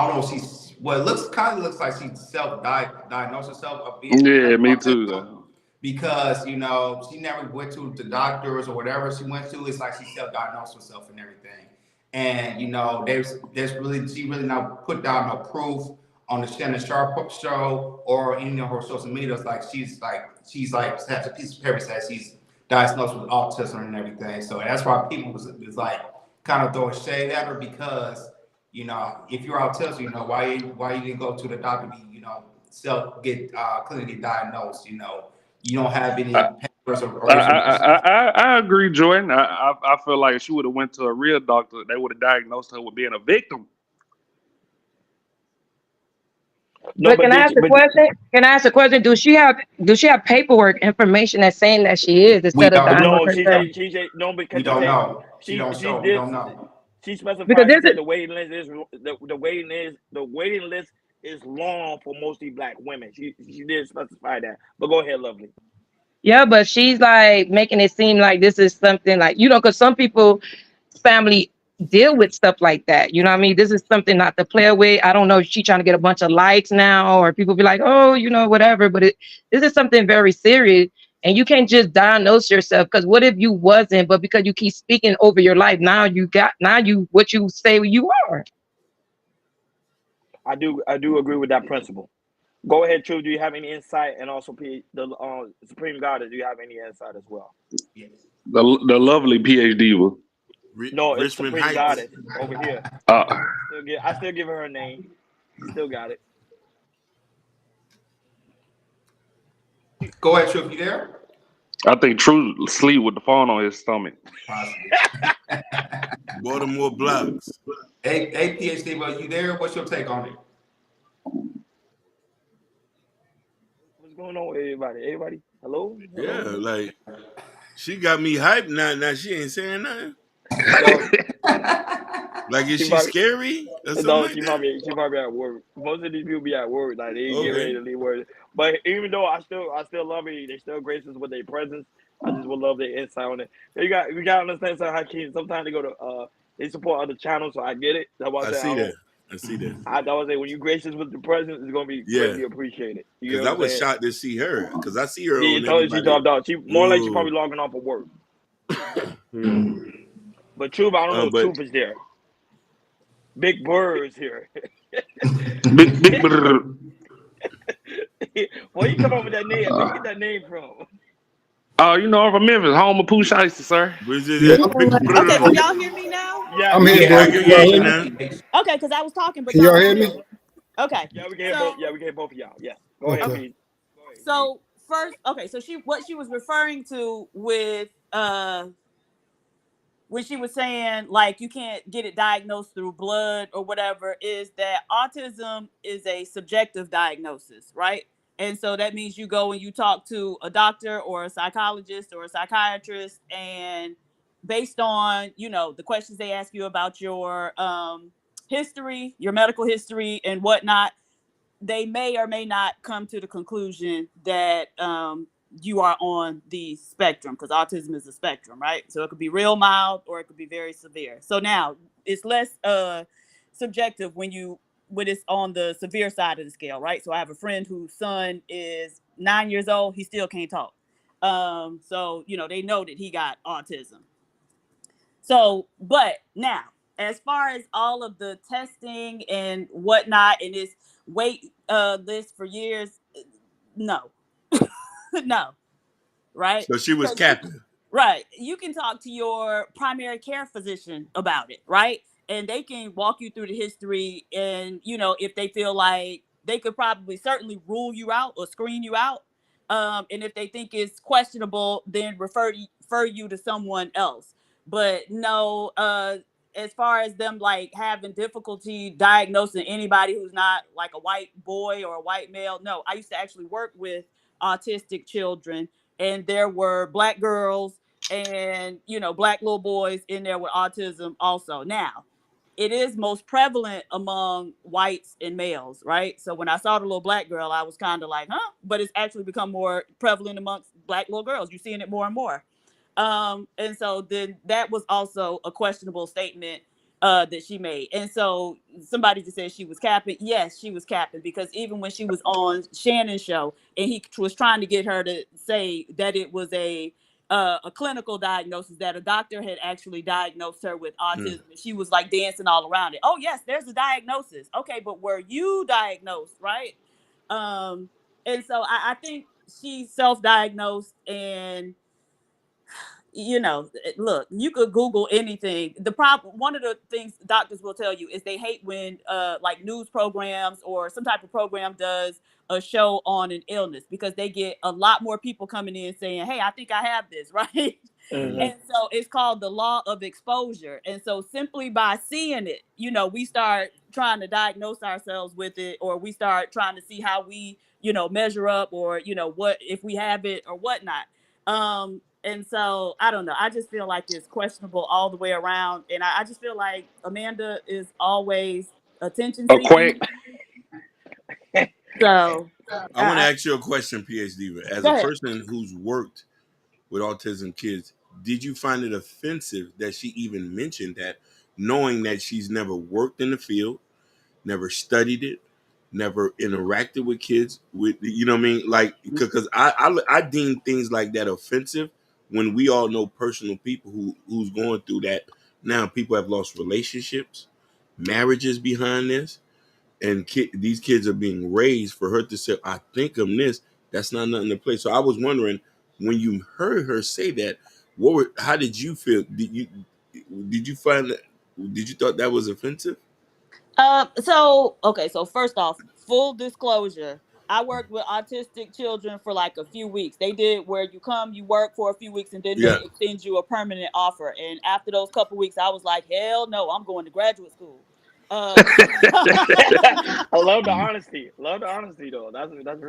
don't know, it kind of looks like she self-diagnosed herself of being me too, though. Because, you know, she never went to the doctors or whatever she went to. It's like she self-diagnosed herself and everything. And you know, she really not put down no proof on the Shannon Sharp show or any of her social media. It's like she's has a piece of paper that says she's diagnosed with autism and everything. So that's why people was like kind of throwing shade at her, because you know, if you're autistic, you know, why you didn't go to the doctor to be, you know, get clinically diagnosed. You know, you don't have any papers or I agree, Jordan. I feel like if she would have went to a real doctor, they would have diagnosed her with being a victim. But can I ask a question? Can I ask a question? Do she have paperwork information that's saying that she is instead of because we don't know. She specified because that the waiting list is long for mostly Black women. She did specify that. But go ahead, Lovely. Yeah, but she's like making it seem like this is something like, you know, because some people family deal with stuff like that. You know what I mean? This is something not to play with. I don't know if she's trying to get a bunch of likes now, or people be like, oh, you know, whatever. But this is something very serious. And you can't just diagnose yourself, because what if you wasn't, but because you keep speaking over your life, now you what you say you are. I do agree with that principle. Go ahead, True. Do you have any insight? And also, the Supreme Goddess, do you have any insight as well? The lovely PhD. No, it's Richmond Supreme Heights. Goddess over here. I still give her her name. Still got it. Go ahead, True. You there? I think True sleep with the phone on his stomach. Baltimore blocks. Hey, PhD, but you there? What's your take on it? What's going on with everybody? Everybody? Hello? Yeah, like she got me hyped now. Now she ain't saying nothing. Like, is she scary? No, she probably at work. Most of these people be at work, like they get ready to leave work. But even though I still love it, they still grace us with their presence. I just would love their insight on it. We got to understand sometimes they go to they support other channels, so I get it. That's why I see that. I was saying, when you grace us with the presence, it's gonna be greatly appreciated. Because I was shocked to see her. Because I see her. Yeah, you told her she dropped out. She more like she probably logging off of work. But Truth, I don't know if Truth is there. Big Bird's here. big Bird. Where you come up with that name? Where you get that name from? Oh, you know, I'm from Memphis, home of Pooh Shiesty, sir. Okay, can y'all hear me now? Yeah, I'm here. I can hear you now. Okay, because I was talking, but Can y'all hear me? Okay. Yeah, we can hear both of y'all. Yeah. Go ahead. Okay. So first, so what she was referring to with when she was saying like you can't get it diagnosed through blood or whatever, is that autism is a subjective diagnosis, right? And so that means you go and you talk to a doctor or a psychologist or a psychiatrist, and based on, you know, the questions they ask you about your history, your medical history and whatnot, they may or may not come to the conclusion that you are on the spectrum, because autism is a spectrum, right? So it could be real mild or it could be very severe. So now it's less subjective when it's on the severe side of the scale, right? So I have a friend whose son is 9 years old. He still can't talk. So, they know that he got autism. So, but now, as far as all of the testing and whatnot, and this wait list for years, no, no, right? So she was capping. Right. You can talk to your primary care physician about it, right? And they can walk you through the history. And, if they feel like they could probably certainly rule you out or screen you out. And if they think it's questionable, then refer you to someone else. But no, as far as them like having difficulty diagnosing anybody who's not like a white boy or a white male, no, I used to actually work with autistic children, and there were Black girls and Black little boys in there with autism also. Now, it is most prevalent among whites and males, right? So when I saw the little Black girl, I was kind of like, huh? But it's actually become more prevalent amongst Black little girls. You're seeing it more and more. And so then that was also a questionable statement that she made. And so somebody just said she was capping. Yes, she was capping, because even when she was on Shannon's show and he was trying to get her to say that it was a clinical diagnosis, that a doctor had actually diagnosed her with autism, and she was like dancing all around it. Oh yes, there's a diagnosis. Okay, but were you diagnosed, right? And so I think she self-diagnosed, and look, you could Google anything. The problem, one of the things doctors will tell you is they hate when like news programs or some type of program does a show on an illness, because they get a lot more people coming in saying, hey, I think I have this, right? And so it's called the law of exposure. And so simply by seeing it, we start trying to diagnose ourselves with it, or we start trying to see how we, measure up, or, what if we have it or whatnot. And so I don't know. I just feel like it's questionable all the way around. And I just feel like Amanda is always attention seeking. So I want to ask you a question, PhD. As a person who's worked with autism kids, did you find it offensive that she even mentioned that, knowing that she's never worked in the field, never studied it, never interacted with kids, with, you know what I mean? Like, because I deem things like that offensive, when we all know personal people who's going through that. Now people have lost relationships, marriages behind this, and these kids are being raised. For her to say, I think I'm this, that's not nothing to play. So I was wondering, when you heard her say that, how did you feel? Did you find that? Did you thought that was offensive? So first off, full disclosure, I worked with autistic children for like a few weeks. They did where you come, you work for a few weeks, and then they extend you a permanent offer. And after those couple weeks, I was like, hell no, I'm going to graduate school. I love the honesty. Love the honesty, though. That's real. That's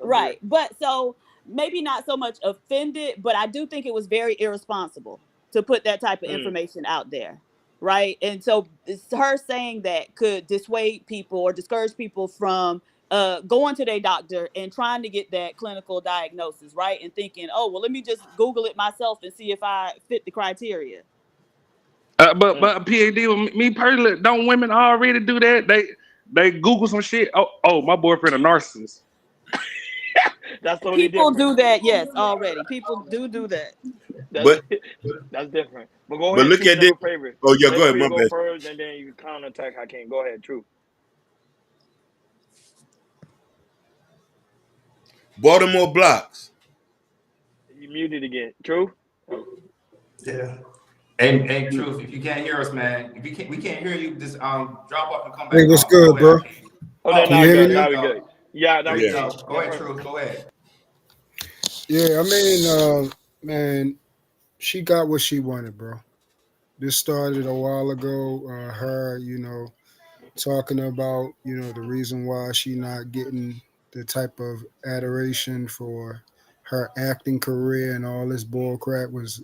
right. real. But so maybe not so much offended, but I do think it was very irresponsible to put that type of information out there. Right. And so her saying that could dissuade people or discourage people from going to their doctor and trying to get that clinical diagnosis, right? And thinking, oh, well, let me just Google it myself and see if I fit the criteria. But PhD, me personally, don't women already do that? They Google some shit. Oh, my boyfriend a narcissist. That's totally people different. do that, yes, already. People do that. That's different. But go ahead. But look at this. Oh yeah, go ahead. My go bad. first, and then you counterattack. I can't. Go ahead. True. Baltimore blocks. You muted again. True. Yeah. Hey, Truth, if you can't hear us, man, we can't hear you, just drop off and come back. Hey, what's good, bro? Now we good. Yeah, now we go. Go ahead, Truth. Go ahead. Yeah, I mean, man, she got what she wanted, bro. This started a while ago. Her, talking about, the reason why she not getting the type of adoration for her acting career and all this bull crap was,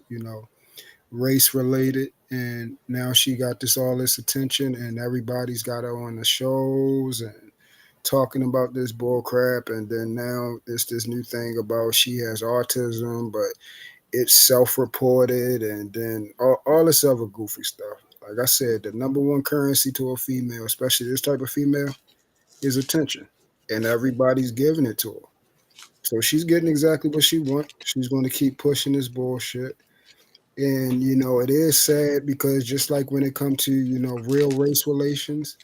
race related. And now she got all this attention, and everybody's got her on the shows and talking about this bull crap. And then now it's this new thing about she has autism, but it's self-reported, and then all this other goofy stuff. Like I said, the number one currency to a female, especially this type of female, is attention, and everybody's giving it to her. So she's getting exactly what she wants. She's going to keep pushing this bullshit. And, you know, it is sad because just like when it comes to, you know, real race relations,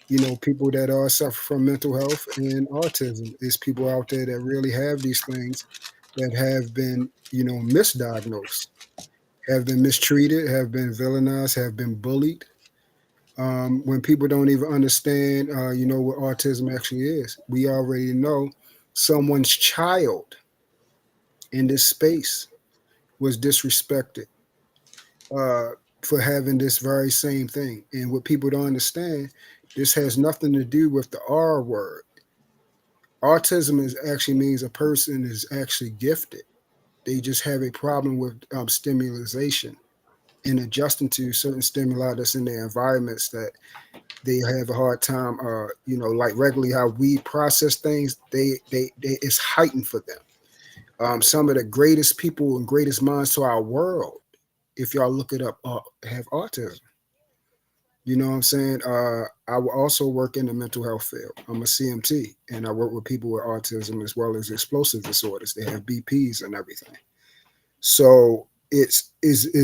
you know, people that are suffer from mental health and autism is people out there that really have these things that have been, you know, misdiagnosed, have been mistreated, have been villainized, have been bullied. When people don't even understand, you know, what autism actually is. We already know someone's child in this space was disrespected for having this very same thing. And what people don't understand, this has nothing to do with the R word. Autism actually means a person is actually gifted. They just have a problem with stimulation and adjusting to certain stimuli that's in their environments that they have a hard time, you know, like regularly how we process things, it's heightened for them. Some of the greatest people and greatest minds to our world, if y'all look it up, have autism. You know what I'm saying? I will also work in the mental health field. I'm a CMT, and I work with people with autism as well as explosive disorders. They have BPs and everything. So it's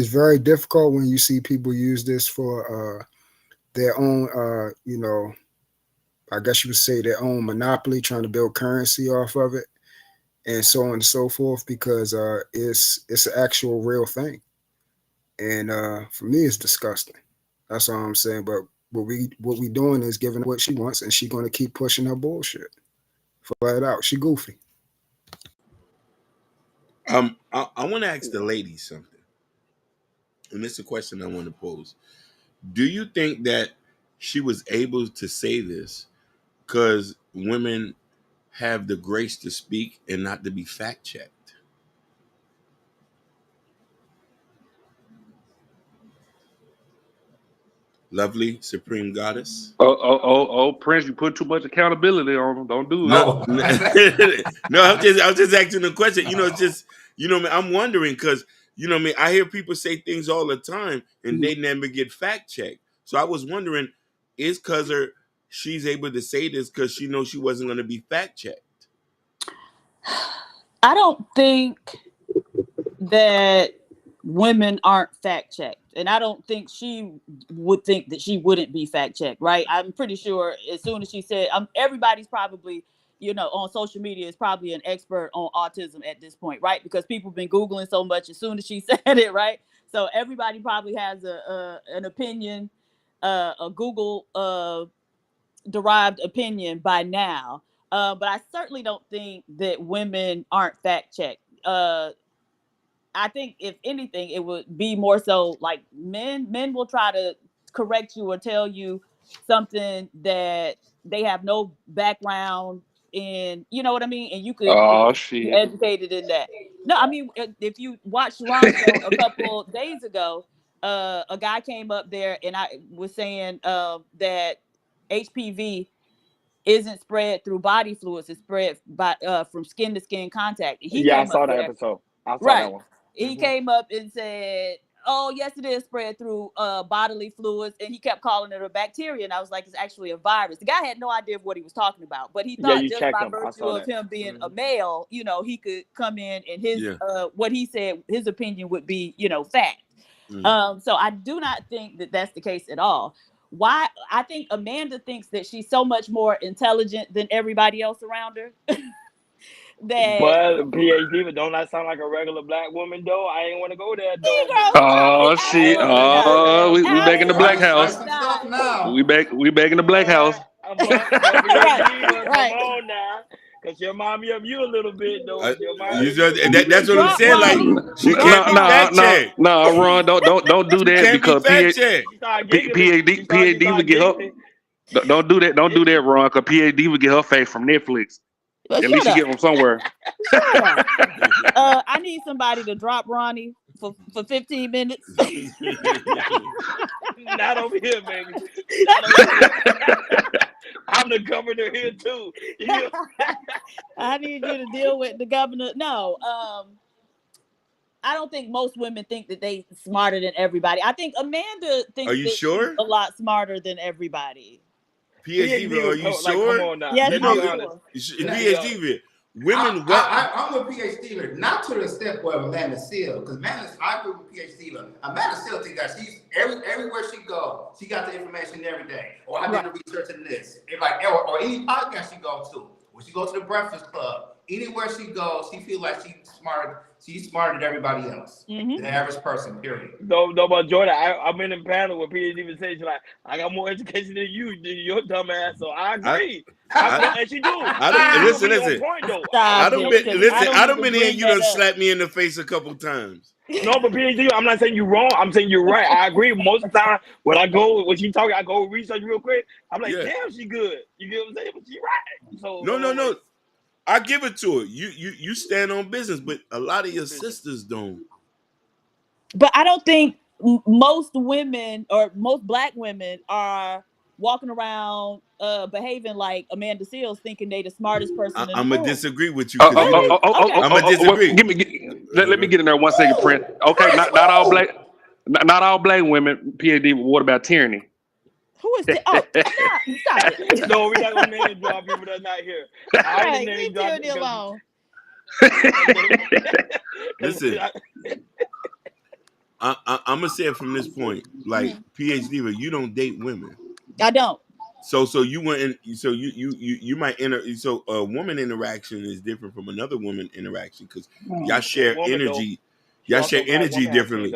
very difficult when you see people use this for their own, you know, I guess you would say their own monopoly, trying to build currency off of it, and so on and so forth, because it's an actual real thing. And for me, it's disgusting. That's all I'm saying. But what we doing is giving her what she wants, and she's going to keep pushing her bullshit. Flat out, she goofy. I want to ask the ladies something, and this is a question I want to pose. Do you think that she was able to say this because women have the grace to speak and not to be fact checked? Lovely Supreme Goddess. Oh, Prince, you put too much accountability on him. Don't do No, it. no, I was just asking a question. You know, it's just, you know, I'm wondering because, you know, I hear people say things all the time and they never get fact checked. So I was wondering, is because she's able to say this because she knows she wasn't going to be fact checked? I don't think that women aren't fact checked. And I don't think she would think that she wouldn't be fact checked, right? I'm pretty sure as soon as she said, everybody's probably, you know, on social media is probably an expert on autism at this point, right? Because people have been Googling so much as soon as she said it, right? So everybody probably has an opinion, a Google derived opinion by now. But I certainly don't think that women aren't fact checked. I think if anything, it would be more so like men will try to correct you or tell you something that they have no background in, you know what I mean? And you could be educated in that. No, I mean, if you watched Ron's show a couple days ago, a guy came up there and I was saying that HPV isn't spread through body fluids, it's spread by from skin to skin contact. I saw that episode. I saw that one. He came up and said, "Oh, yes, it is spread through bodily fluids," and he kept calling it a bacteria. And I was like, "It's actually a virus." The guy had no idea what he was talking about, but he thought just by virtue of him being a male, you know, he could come in and his what he said, his opinion would be, you know, fact. So I do not think that that's the case at all. Why? I think Amanda thinks that she's so much more intelligent than everybody else around her. But PhD, but don't that sound like a regular black woman though? I ain't want to go there though. Oh shit! Oh, we back in the black house. We back in the black house. Right. Come on now. Cause she remind me of you a little bit though. That's what I'm saying. Like she can't be fact checked. No, Ron, don't do that because PhD would get her. Don't do that. Don't do that, Ron. Cause PhD would get her face from Netflix. At least you get them somewhere. I need somebody to drop Ronnie for 15 minutes. Not over here, baby. I'm the governor here too. I need you to deal with the governor. No, I don't think most women think that they smarter than everybody. I think Amanda thinks Are you sure? she's a lot smarter than everybody. PhD, are you sure? Yes, I'm sure. PhD, women. I'm with PhD Steeler, not to the step of Amanda Seale, because I agree with PhD Steeler. Amanda Seale thinks that she's everywhere she goes, she got the information every day. Or I did the research in this. Or any podcast she goes to. When she goes to the Breakfast Club, anywhere she goes, she feels like she's smarter. She's smarter than everybody else, the average person. Period. No, but Jordan, I'm in a panel where PhD even says like, I got more education than your dumb ass, so I agree. And she do. Listen. I don't been here. You done slapped me in the face a couple times. No, but PhD, I'm not saying you're wrong. I'm saying you're right. I agree. Most of the time, when she talking, I go research real quick. I'm like, damn, she good. You get what I'm saying? But she right. So no. I give it to her. You stand on business, but a lot of your sisters don't. But I don't think most women or most Black women are walking around behaving like Amanda Seales, thinking they the smartest person in the world. I'm gonna disagree with you. I'm gonna disagree. Let me get in there 1 second, Prince. Okay, not all Black women. PhD. What about tyranny? Who is that? Oh, stop it. No, we're not gonna name drop people that's not here. All right, leave Tyranny alone. Listen, I'm gonna say it from this point. Like PhD, but you don't date women. I don't. So you went in. So you might So a woman interaction is different from another woman interaction because y'all share energy. Y'all share energy differently.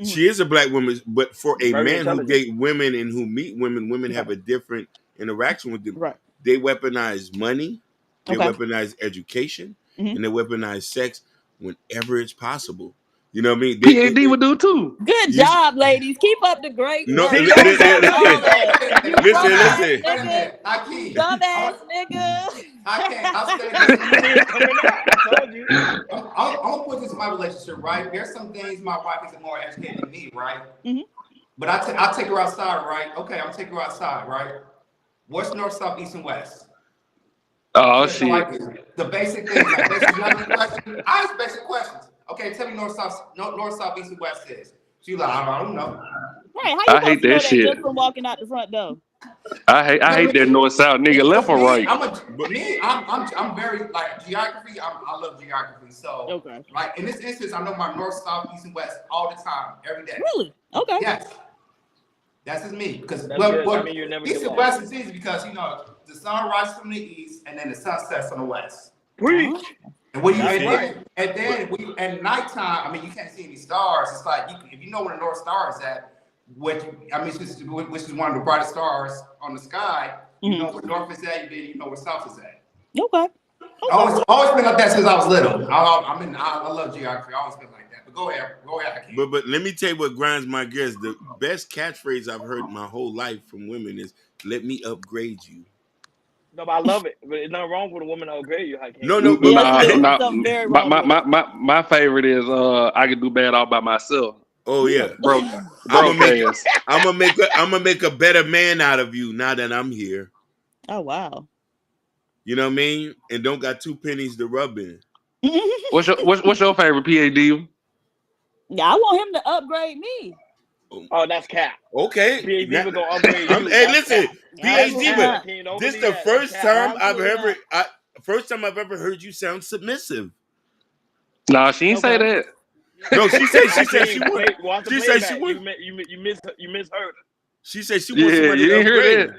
She is a Black woman, but for a man who date women and who meet women have a different interaction with them. Right. They weaponize money, they weaponize education, and they weaponize sex whenever it's possible. You know what I mean? PhD would do too. Good job, ladies. Keep up the great work. Listen. Dumbass nigga. I can't. I told you. I'm gonna put this in my relationship, right? There's some things my wife is more educated than me, right? But I'll take her outside, right? Okay, I'm taking her outside, right? What's north, south, east, and west? Oh shit! Like the basic things. Like basic questions. I ask basic questions. Okay, tell me north, south, east, and west is. She's like, I don't know. Right? How you I hate that shit. Just from walking out the front door. I hate that north south nigga, left or right. I'm very like geography. I love geography. So like in this instance, I know my north, south, east, and west all the time, every day. Really? Okay. Yes. That's just me. Because east and west is easy because the sun rises from the east and then the sun sets on the west. Preach. And when at nighttime, I mean, you can't see any stars. It's like if you know where the North Star is at, which is one of the brightest stars on the sky. You know where North is at, then you know where South is at. Okay. Always been like that since I was little. I love geography. I always been like that. But go ahead. But let me tell you what grinds my gears. The best catchphrase I've heard my whole life from women is "Let me upgrade you." No, but I love it. But it's not wrong for a woman to upgrade you. My favorite is I can do bad all by myself. Oh yeah, broke ass. I'm gonna make a better man out of you now that I'm here. Oh wow. You know what I mean? And don't got 2 pennies to rub in. What's your favorite PhD? Yeah, I want him to upgrade me. Oh, that's cap. Okay. PhD gonna upgrade you. Hey, listen, PhD, this is the first time I've ever heard you sound submissive. Nah, she ain't say that. No, she said she would. She said she would. You misheard. She said she wants somebody to upgrade.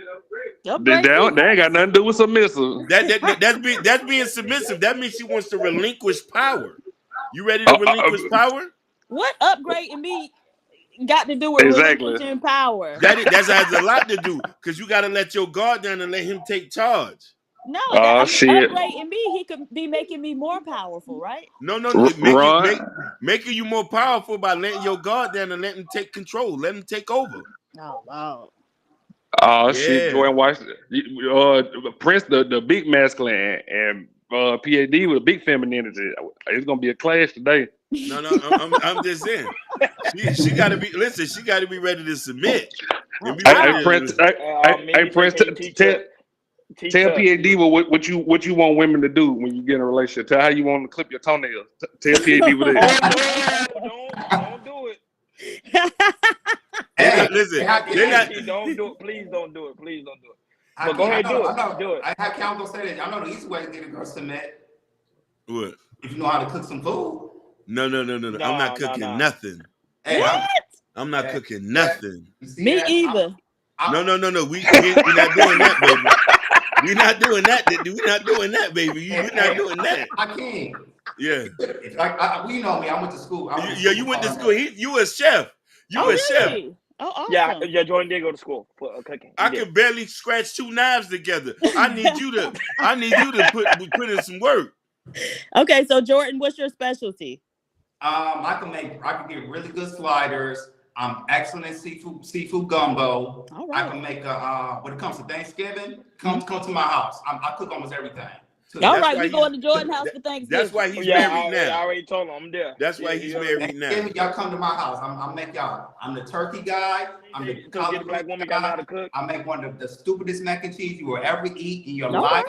That ain't got nothing to do with submissive. That's being submissive. That means she wants to relinquish power. You ready to relinquish power? What upgrading me got to do with relinquishing power? That has a lot to do because you got to let your guard down and let him take charge. No, upgrading me, he could be making me more powerful, right? No, making you more powerful by letting your guard down and letting him take control, let him take over. Oh wow. Oh shit, Jordan Washington. Prince the big masculine and PhD with a big femininity. It's gonna be a clash today. No, I'm just saying. She gotta be she gotta be ready to submit. Hey Prince, tell PhD what you want women to do when you get in a relationship. Tell how you want to clip your toenails. Tell PhD what it is. Don't do it. Hey, listen, don't do it. Please don't do it. Please don't do it. But go ahead, do it. I have counsel say that. I know the easy way to get a girl to submit. What? If you know how to cook some food. No. I'm not cooking nothing. Hey, What? I'm not cooking nothing. Me either. No. We're not doing that, baby. We're not doing that. We're not doing that, baby. We're not doing that. I can't. Yeah. You know me. I went to school. You went to school. You a chef. You a chef. Oh, awesome. Yeah, Jordan did go to school for cooking. I can barely scratch 2 knives together. I need you to put in some work. Okay, so Jordan, what's your specialty? I can get really good sliders. I'm excellent in seafood gumbo. All right. I can make when it comes to Thanksgiving, come to my house. I cook almost everything. All right, we going to Jordan house for Thanksgiving. That's why he's married now. I already told him I'm there. That's why he's married now. Y'all come to my house. I'm make y'all. I'm the turkey guy. I'm the get a black woman got how to cook. I make one of the stupidest mac and cheese you will ever eat in your life.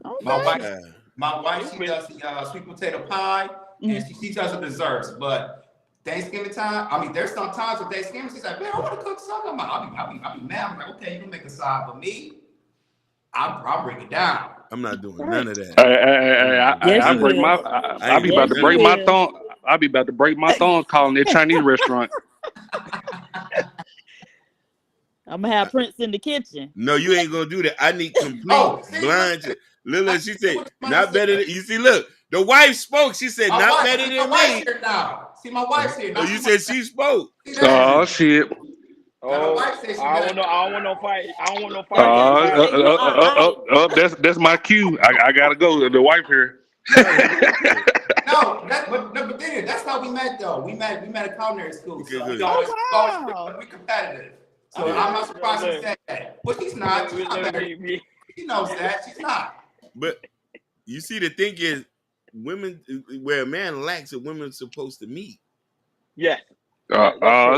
Okay. My wife, she does the sweet potato pie, and she does the desserts. But Thanksgiving time, there's some times with Thanksgiving, she's like, man, I want to cook something. I'll be mad. I'm like, okay, you can make a side, but me, I'll break it down. I'm not doing none of that. I'll be about to break my thumb. I'll be about to break my thumb calling it Chinese restaurant. I'm gonna have Prince in the kitchen. No, you ain't gonna do that. I need complete blind. Lila, she said, not better than you. See, look, the wife spoke. She said, not better than me. See, my wife's here now. Oh, you said she spoke. Oh shit. Oh, I don't want no fight. I don't want no fight. That's my cue. I gotta go. The wife here. No, but then that's how we met though. We met at culinary school. So we competitive. So I'm not surprised she said that. But she's not. She knows that. She's not. But you see, the thing is, women, where a man lacks, a woman's supposed to meet. Yeah.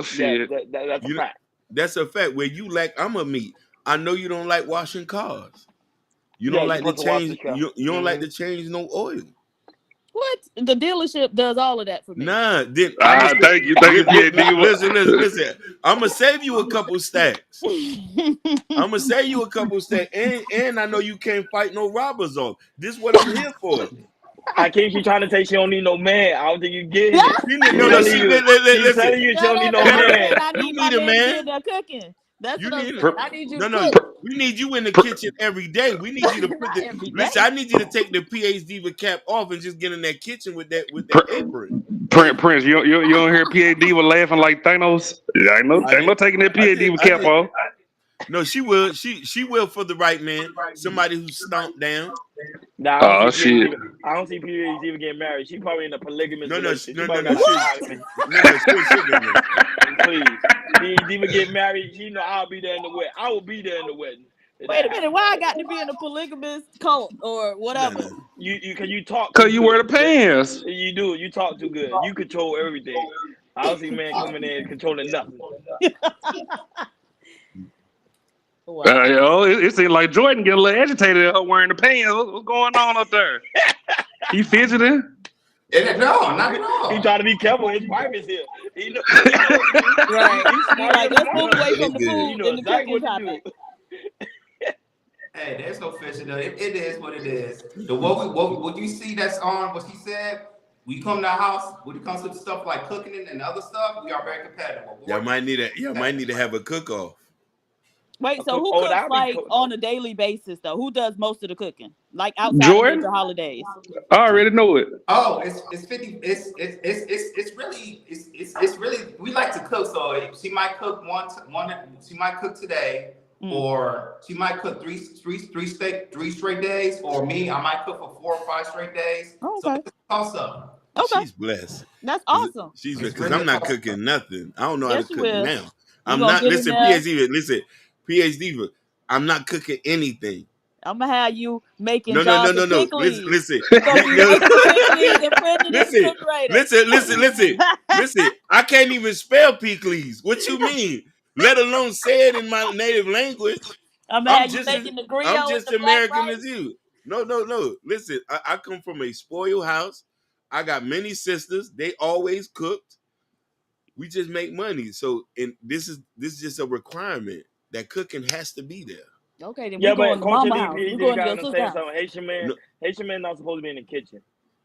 Shit. That's a fact. That's a fact. Where you lack, I'm a meet. I know you don't like washing cars. You don't like to change. You don't like to change no oil. What? The dealership does all of that for me. Nah, thank you. Listen. I'm gonna save you a couple stacks. And I know you can't fight no robbers off. This is what I'm here for. I keep trying to say she don't need no man. I don't think you get it. She's telling you she don't need no man. You need a man. Cooking. That's what I'm saying. I need you to cook. We need you in the kitchen every day. We need you to put listen, I need you to take the PH Diva cap off and just get in that kitchen with that apron. Prince, you don't hear PH Diva laughing like Thanos? I know taking that PH Diva cap off. No, she will. She will for the right man. Somebody who's stomped down. Nah, shit. I don't see PH Diva getting married. She probably in a polygamous relationship. Please. PH Diva get married. You know I'll be there in the wedding. I will be there in the wedding. Wait a minute, why I got to be in a polygamous cult or whatever? You talk. Cause you wear the pants. You do. You talk too good. You control everything. I don't see man coming in controlling nothing. Wow. It seems like Jordan getting a little agitated wearing the pants. What's going on up there? He fidgeting? No, not at all. He trying to be careful. His wife is here. He know, right. Like, let's move away from the food and the cooking topic. Hey, there's no fish in there. It is what it is. What you see that's on what he said, we come to the house, when it comes to stuff like cooking and other stuff, we are very competitive. Y'all might need to have a cook-off. Wait, so who cooks like on a daily basis though? Who does most of the cooking? Like outside Jordan? of the holidays? I already know it. Oh, it's 50. It's really we like to cook. So she might cook one. She might cook today, or she might cook three straight days, or me, I might cook for 4 or 5 straight days. Oh, okay. So it's awesome. Okay. She's blessed. That's awesome. She's because I'm not cooking nothing. I don't know how to cook now. I'm You not. gonna Listen, get PhD. PH Diva, I'm not cooking anything. I'm gonna have you making no. Listen. Listen. I can't even spell Picles. What you mean? Let alone say it in my native language. I'm just American as you. No. Listen, I come from a spoiled house. I got many sisters. They always cooked. We just make money. So, and this is just a requirement. That cooking has to be there. Okay, then we're going to mama house. We're going to your sister's house. Haitian man not supposed to be in the kitchen.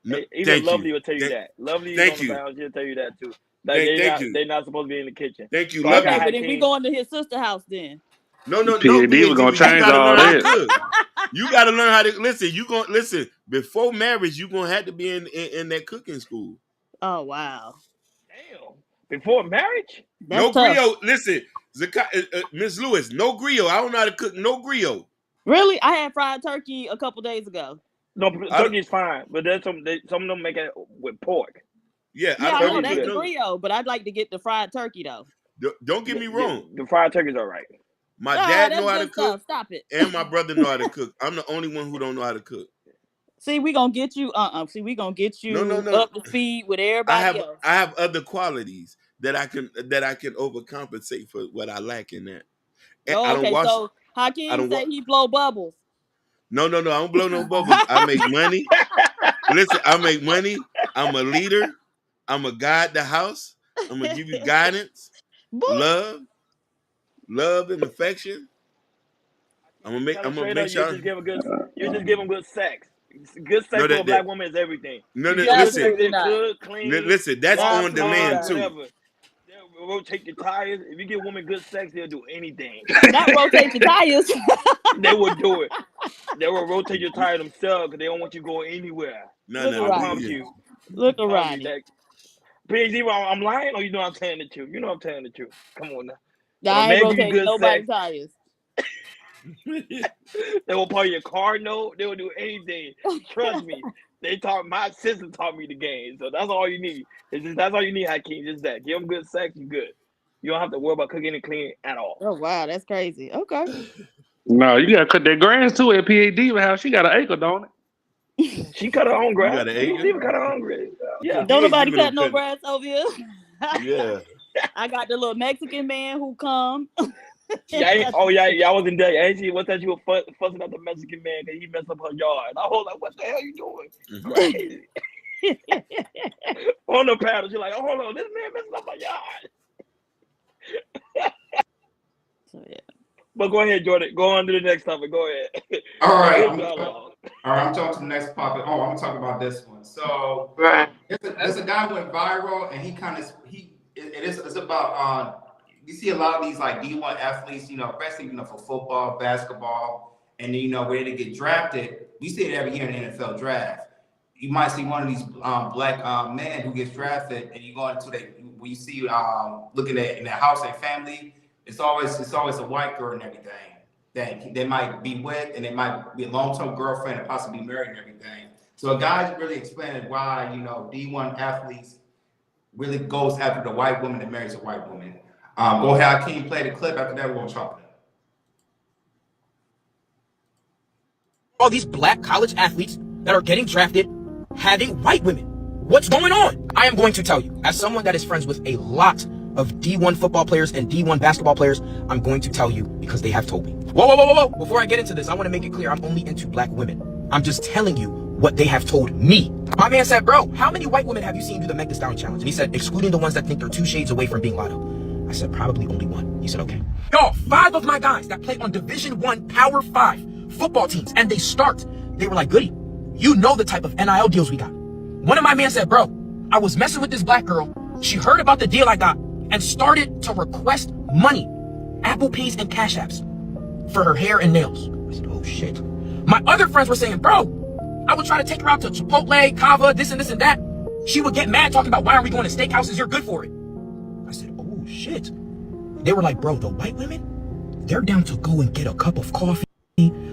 No, Even thank Lovely you. will tell you that. Lovely is Thank on the you. panel. She'll tell you that too. Like Thank you. they're not supposed to be in the kitchen. Thank you. So I Lovely. got Okay, but then we Hakeem. going to his sister house then. No, PAD PhD, was gonna you change gotta all learn how to that. cook. You gotta learn how to listen. You gonna listen before marriage. You gonna have to be in that cooking school. Oh wow. Damn. Before marriage? That's no tough. griot. Listen, Miss Lewis, no griot. I don't know how to cook no griot. Really? I had fried turkey a couple days ago. No, turkey's fine, but there's some of them make it with pork. Yeah, I know that's the no. griot, but I'd like to get the fried turkey though. Don't get me wrong. The fried turkey's all right. My dad know how to good cook. stuff. Stop it. And my brother know how to cook. I'm the only one who don't know how to cook. See, we gonna get you. See, we gonna get you No. up to speed with everybody else. I have other qualities that I can overcompensate for what I lack in that. And Oh, okay, so Hakeem say he blow bubbles. No, I don't blow no bubbles. I make money. Listen, I make money. I'm a leader. I'm a guide the house. I'm gonna give you guidance, love and affection. I'm gonna make sure you just give them good sex. Good sex for a black woman is everything. Listen, that's on demand too. They'll rotate your tires. If you give women good sex, they'll do anything. Not rotate your tires. They will do it. They will rotate your tire themselves because they don't want you going anywhere. No. I promise you. Look around. PhD, I'm lying, or you know I'm telling the truth? You know I'm telling the truth. Come on now. I ain't rotating nobody's tires. They will pay your car note. They will do anything. Trust me. My sister taught me the game, so that's all you need. That's all you need, Hakeem. Just that. Give them good sex, you good. You don't have to worry about cooking and cleaning at all. Oh wow, that's crazy. Okay. No, you gotta cut that grass too at PhD house. She got an acre, don't it? She cut her own grass. You got an acre? She even cut her own grass. Yeah. Don't nobody cut no grass over here. Yeah. I got the little Mexican man who come. Y'all wasn't there. Angie, what's that? You were fussing at the Mexican man because he messed up her yard. I was like, what the hell you doing? Crazy. On the paddle, she's like, oh, hold on, this man messed up my yard. So yeah. But go ahead, Jordan. Go on to the next topic. Go ahead. All right. I'm talking to the next topic. I'm gonna talk about this one. So there's a guy who went viral, and it's about you see a lot of these like D1 athletes, especially for football, basketball, and then where they get drafted. We see it every year in the NFL draft. You might see one of these black men who gets drafted, and you go into when you see looking at in their house and family, it's always a white girl and everything that they might be with, and they might be a long-term girlfriend and possibly married and everything. So a guy's really explaining why D1 athletes really goes after the white woman that marries a white woman. Go ahead, Hakeem, play the clip. After that, we're gonna talk. All these black college athletes that are getting drafted having white women. What's going on? I am going to tell you, as someone that is friends with a lot of D1 football players and D1 basketball players, I'm going to tell you because they have told me. Whoa. Before I get into this, I want to make it clear I'm only into black women. I'm just telling you what they have told me. My man said, bro, how many white women have you seen do the Meg Thee Stallion challenge? And he said, excluding the ones that think they're 2 shades away from being Lotto. I said, probably only 1. He said, okay. Y'all, 5 of my guys that play on Division I Power 5 football teams, and they were like, Goody, you know the type of NIL deals we got. One of my men said, bro, I was messing with this black girl. She heard about the deal I got and started to request money, Apple Pays and Cash Apps, for her hair and nails. I said, oh shit. My other friends were saying, bro, I would try to take her out to Chipotle, Kava, this and that. She would get mad talking about, why aren't we going to steakhouses? You're good for it. I said, oh shit. They were like, bro, the white women, they're down to go and get a cup of coffee,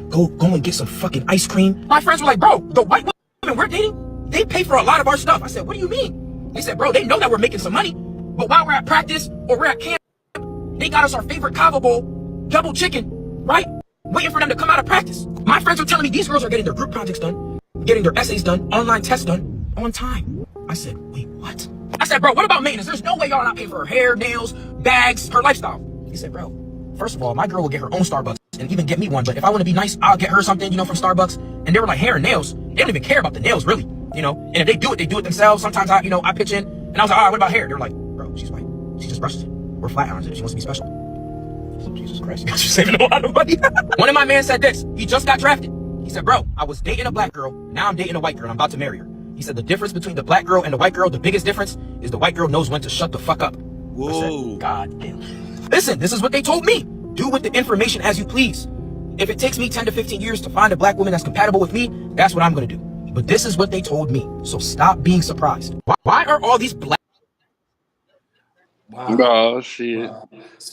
go and get some fucking ice cream. My friends were like, bro, the white women we're dating, they pay for a lot of our stuff. I said, what do you mean? They said, bro, they know that we're making some money, but while we're at practice or we're at camp, they got us our favorite Kava bowl, double chicken, right? Waiting for them to come out of practice. My friends were telling me these girls are getting their group projects done, getting their essays done, online tests done, on time. I said, wait, what? I said, bro, what about maintenance? There's no way y'all not paying for her hair, nails, bags, her lifestyle. He said, bro, first of all, my girl will get her own Starbucks and even get me one, but if I want to be nice, I'll get her something, from Starbucks. And they were like, hair and nails. They don't even care about the nails, really, and if they do it themselves. Sometimes I pitch in, and I was like, all right, what about hair? They were like, bro, she's white. She just brushes it. We're flat irons it. She wants to be special. Jesus Christ, you're saving a lot of money. One of my men said this. He just got drafted. He said, bro, I was dating a black girl. Now I'm dating a white girl. I'm about to marry her. He said the difference between the black girl and the white girl, the biggest difference is the white girl knows when to shut the fuck up. Whoa. God damn. Listen, this is what they told me. Do with the information as you please. If it takes me 10 to 15 years to find a black woman that's compatible with me, that's what I'm gonna do. But this is what they told me. So stop being surprised. Why are all these black... Wow. Oh shit. Wow.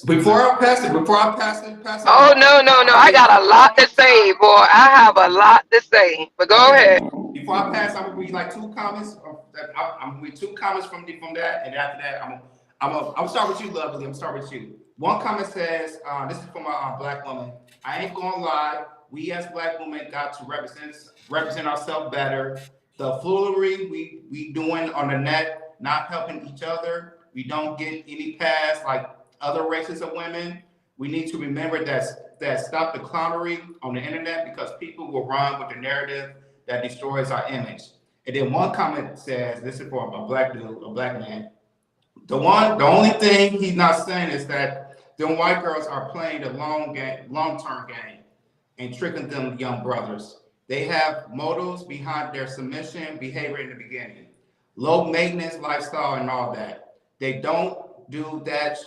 Before I pass it. Oh, no. I got a lot to say, boy. I have a lot to say. But go ahead. Before I pass, I'm gonna read like 2 comments. I'm gonna read 2 comments from that, and after that, I'm start with you, Lovely. I'm start with you. One comment says, "This is from a black woman. I ain't gonna lie. We as black women got to represent ourselves better. The foolery we doing on the net, not helping each other. We don't get any pass like other races of women. We need to remember that stop the clownery on the internet because people will run with the narrative that destroys our image." And then one comment says, this is for a black dude, a black man. The only thing he's not saying is that them white girls are playing the long-term game and tricking them young brothers. They have motives behind their submission behavior in the beginning. Low maintenance lifestyle and all that. They don't do that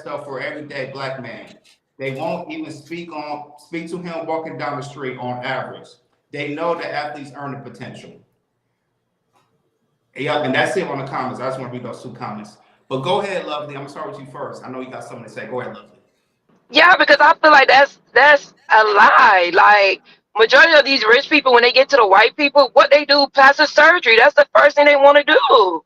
stuff for everyday black man. They won't even speak to him walking down the street on average. They know the athletes earn the potential. Yeah, and that's it on the comments. I just want to read those 2 comments. But go ahead, Lovely. I'm gonna start with you first. I know you got something to say. Go ahead, Lovely. Yeah, because I feel like that's a lie. Like, majority of these rich people, when they get to the white people, what they do, plastic surgery. That's the first thing they want to do.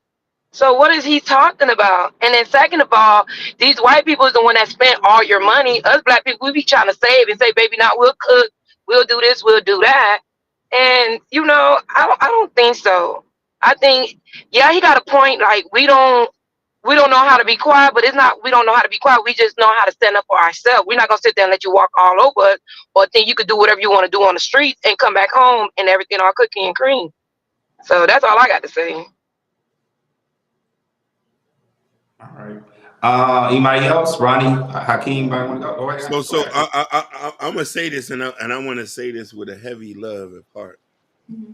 So what is he talking about? And then second of all, these white people is the one that spent all your money. Us black people, we be trying to save and say, baby, now we'll cook, we'll do this, we'll do that. And I don't think so. I think, yeah, he got a point. Like, we don't know how to be quiet, but it's not we don't know how to be quiet. We just know how to stand up for ourselves. We're not gonna sit there and let you walk all over us or think you could do whatever you want to do on the streets and come back home and everything all cookie and cream. So that's all I got to say. All right. Anybody else? Ronnie, Hakeem, anybody want to go? Go ahead. So I'm gonna say this, and I want to say this with a heavy love and heart. Mm-hmm.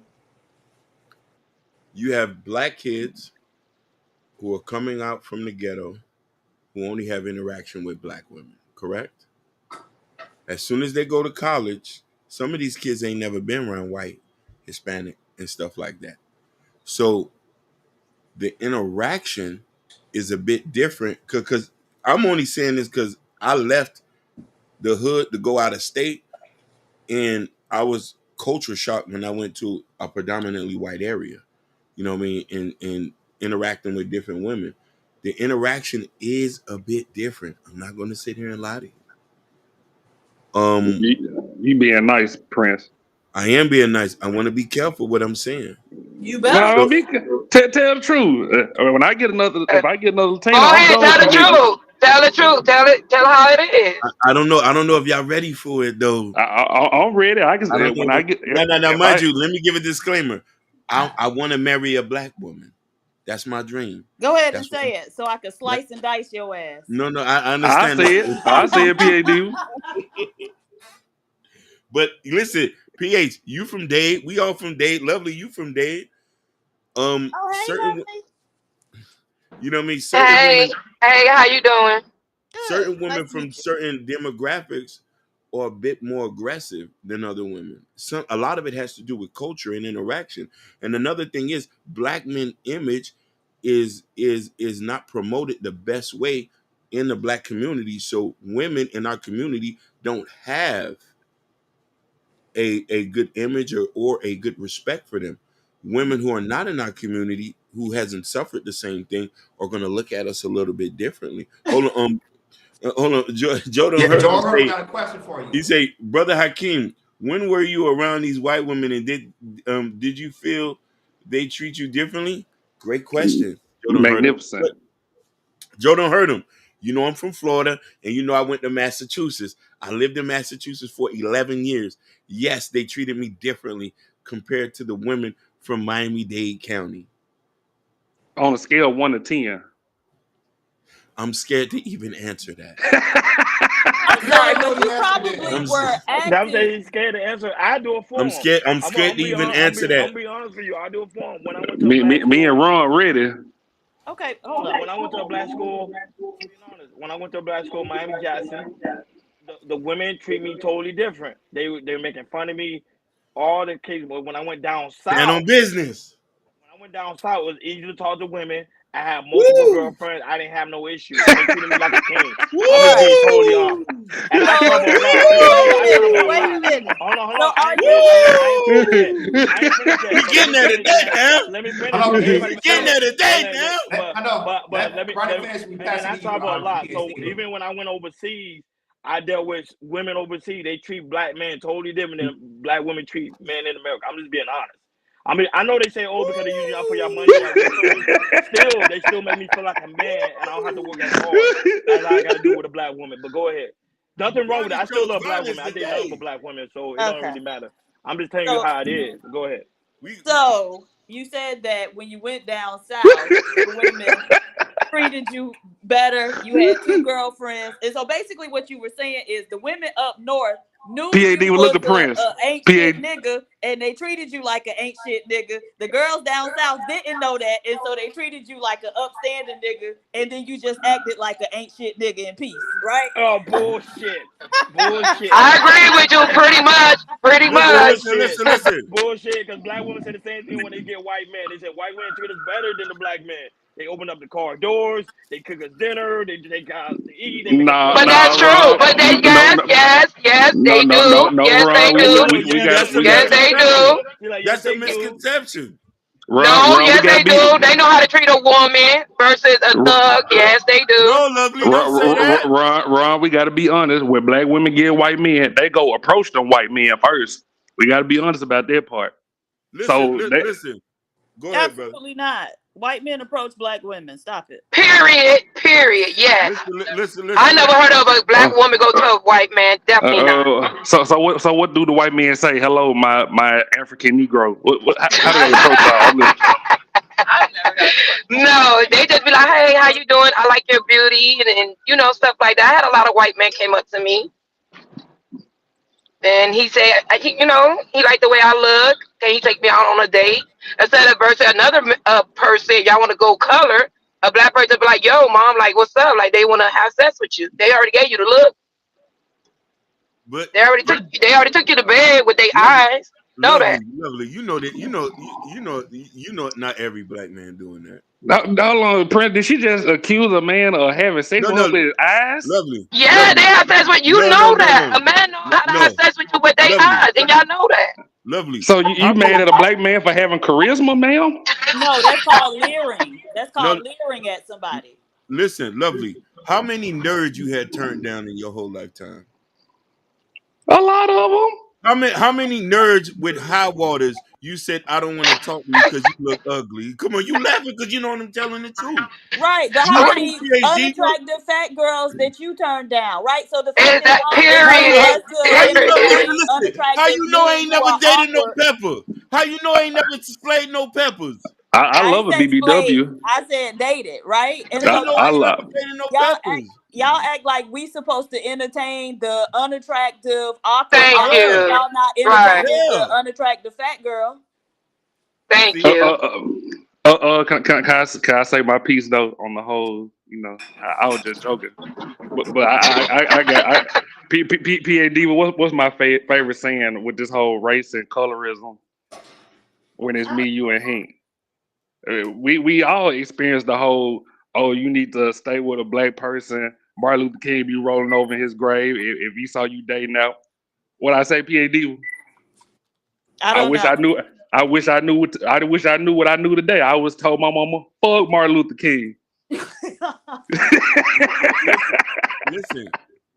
You have black kids who are coming out from the ghetto who only have interaction with black women, correct? As soon as they go to college, some of these kids ain't never been around white, Hispanic, and stuff like that. So the interaction is a bit different because I'm only saying this because I left the hood to go out of state, and I was culture shocked when I went to a predominantly white area. You know what I mean? And interacting with different women. The interaction is a bit different. I'm not going to sit here and lie to you. You being nice, Prince. I am being nice. I want to be careful what I'm saying. You better. No, tell the truth. When I get another, if I get another team, Go ahead, tell the truth. Tell the truth. Tell how it is. I don't know. I don't know if y'all ready for it though. I'm ready. I can say when I get. No, mind you. Let me give a disclaimer. I want to marry a black woman. That's my dream. Go ahead and say it so I can slice and dice your ass. No, I understand. I say it, PhD. But listen, PH, you from Dade. We all from Dade. Lovely, you from Dade. Hey, certain, you know what I mean? Certain women, how you doing? Certain women from certain demographics are a bit more aggressive than other women. A lot of it has to do with culture and interaction. And another thing is black men image is not promoted the best way in the black community. So women in our community don't have a good image or a good respect for them. Women who are not in our community, who hasn't suffered the same thing, are going to look at us a little bit differently. Hold on, Joe got a question for you. He say, Brother Hakeem, when were you around these white women, and did you feel they treat you differently? Great question. Magnificent. Joe don't hurt him. You know I'm from Florida, and you know I went to Massachusetts. I lived in Massachusetts for 11 years. Yes, they treated me differently compared to the women from Miami-Dade County. On a scale of 1 to 10. I'm scared to even answer that. I'm sorry, but you probably were That's acting. he's scared to answer. I do it for him. I'm scared to even answer I'm that. be honest with you. I do it for him. When I went to Me and Ron ready. Okay, hold on. when I went to a black school, being honest, when I went to a black school, Miami Jackson, the women treat me totally different. They were making fun of me, all the kids. But when I went down south, Stand on business. when I went down south, it was easy to talk to women. I had multiple girlfriends. I didn't have no issues. They treated me like a king. I'm just being totally honest. And I cover a lot. Wait a minute. Hold on. So I ain't finished yet. We getting there today, now. Let me finish. We getting there today, now. But let me I cover a lot. So even when I went overseas, I dealt with women overseas. They treat black men totally different than black women treat men in America. I'm just being honest. I mean, I know they say, oh, because they use y'all for your money. Still, they still make me feel like a man, and I don't have to work as hard as I got to do with a black woman. But go ahead. Nothing wrong with it. I still love black women. I did nothing for black women, so it don't really matter. I'm just telling you how it is. Go ahead. So you said that when you went down south, the women treated you better. You had 2 girlfriends, and so basically, what you were saying is the women up north knew PAD you would was look at Prince. ain't shit nigga, and they treated you like an ain't shit nigga. The girls down south didn't know that, and so they treated you like an upstanding nigga, and then you just acted like an ain't shit nigga in peace, right? Oh, bullshit. I agree with you pretty much. Listen. Bullshit, because black women say the same thing when they get white men. They say white women treat us better than the black men. They open up the car doors. They cook us dinner. They got us to eat. But that's true. But they yes, they do. Yes, they do. Yes, they do. That's a misconception. Yes, they do. They know how to treat a woman versus a thug. Yes, they do. No, Lovely, don't say that. Ron, we got to be honest. When black women get white men, they go approach them white men first. We got to be honest about that part. Listen. Go ahead, brother. Absolutely not. White men approach black women. Stop it. Period. Yes. Listen. I never heard of a black woman go to a white man. Definitely not. So what do the white men say? Hello, my African Negro. How do they approach y'all? No, they just be like, hey, how you doing? I like your beauty and you know, stuff like that. I had a lot of white men came up to me. And he said, he liked the way I look. Can he take me out on a date? Instead of versus another person, y'all want to go color, a black person be like, yo, mom, like, what's up? Like, they want to have sex with you. They already gave you the look. But they already took you to bed with their eyes. Know that. Lovely. You know that. You know. Not every black man doing that. How long, Prince? Did she just accuse a man of having sex with his eyes? Lovely. Yeah, Lovely. they have sex with you. That a man knows how to have sex with you with their eyes, and y'all know that. Lovely. So you mad at a black man for having charisma, ma'am? No, that's called leering. That's called leering at somebody. Listen, Lovely. How many nerds you had turned down in your whole lifetime? A lot of them. How many nerds with high waters you said I don't want to talk to you because you look ugly? Come on, you laughing because you know I'm telling the truth. Right, but how many unattractive fat girls that you turned down? Right, so the fact that how you know I ain't never dated no pepper? How you know I ain't never slayed no peppers? I love a BBW. I said dated, right? And I love y'all act like we supposed to entertain the unattractive, awkward. Thank you. Y'all not entertaining the unattractive fat girl. Thank you. Can I say my piece though on the whole? You know, I was just joking, but I got PAD. What's my favorite saying with this whole race and colorism? When it's me, you, and him. We all experience the whole, oh, you need to stay with a black person. Martin Luther King be rolling over in his grave if he saw you dating out. What I say, PAD? I wish I knew what I knew today. I was told my mama, fuck Martin Luther King. Listen,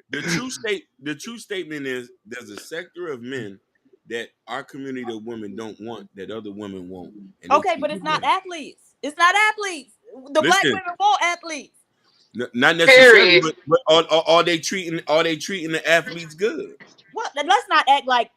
the true statement is there's a sector of men that our community of women don't want that other women want. Okay, but it's not athletes. It's not athletes. The black women want athletes. Not necessarily, but are they treating the athletes good? Well, let's not act like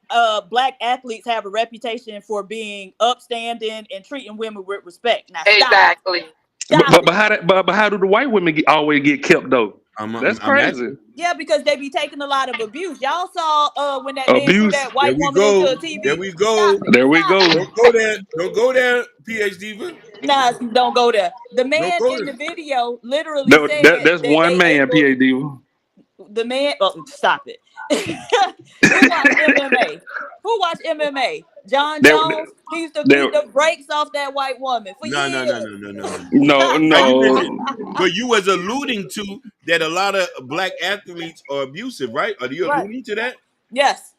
black athletes have a reputation for being upstanding and treating women with respect. Now, exactly. Stop But how do the white women always get kept though? That's I'm crazy. asking. Yeah, because they be taking a lot of abuse. Y'all saw when that man threw Abuse. that There white we woman into go. a TV. There we Stop go. it. There we Stop go. it. Don't go there. Don't go there, PhD Diva. Nah, don't go there. The Don't man go in the there. video literally said That's that one they man, able. PhD. The man. Oh, stop it. Who watched MMA? Who watched MMA? John There, Jones. He used to there, beat the brakes off that white woman for No, no, years. no, no, no, no, no. no, Now you been, no. but you was alluding to that a lot of black athletes are abusive, right? Are you Right. alluding to that? Yes.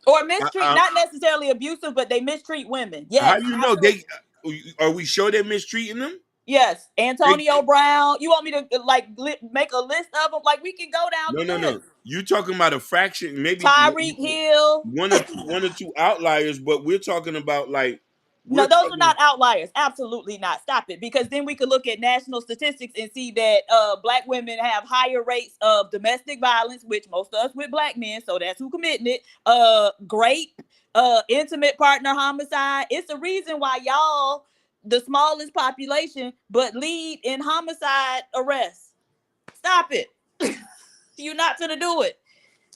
Or mistreat, Uh, not necessarily abusive, but they mistreat women. how Yes, you know absolutely. they? Are we sure they're mistreating them? Yes, They, Antonio Brown. You want me to like make a list of them? Like we can go down no, the no, no. list. You talking about a fraction, maybe Tyreek Hill. one or two outliers, but we're talking about like No, we're those are talking. not outliers. Absolutely not. Stop it. Because then we could look at national statistics and see that black women have higher rates of domestic violence, which most of us with black men, so that's who committing it. Rape, intimate partner homicide. It's the reason why y'all the smallest population, but lead in homicide arrests. Stop it. You're not gonna do it.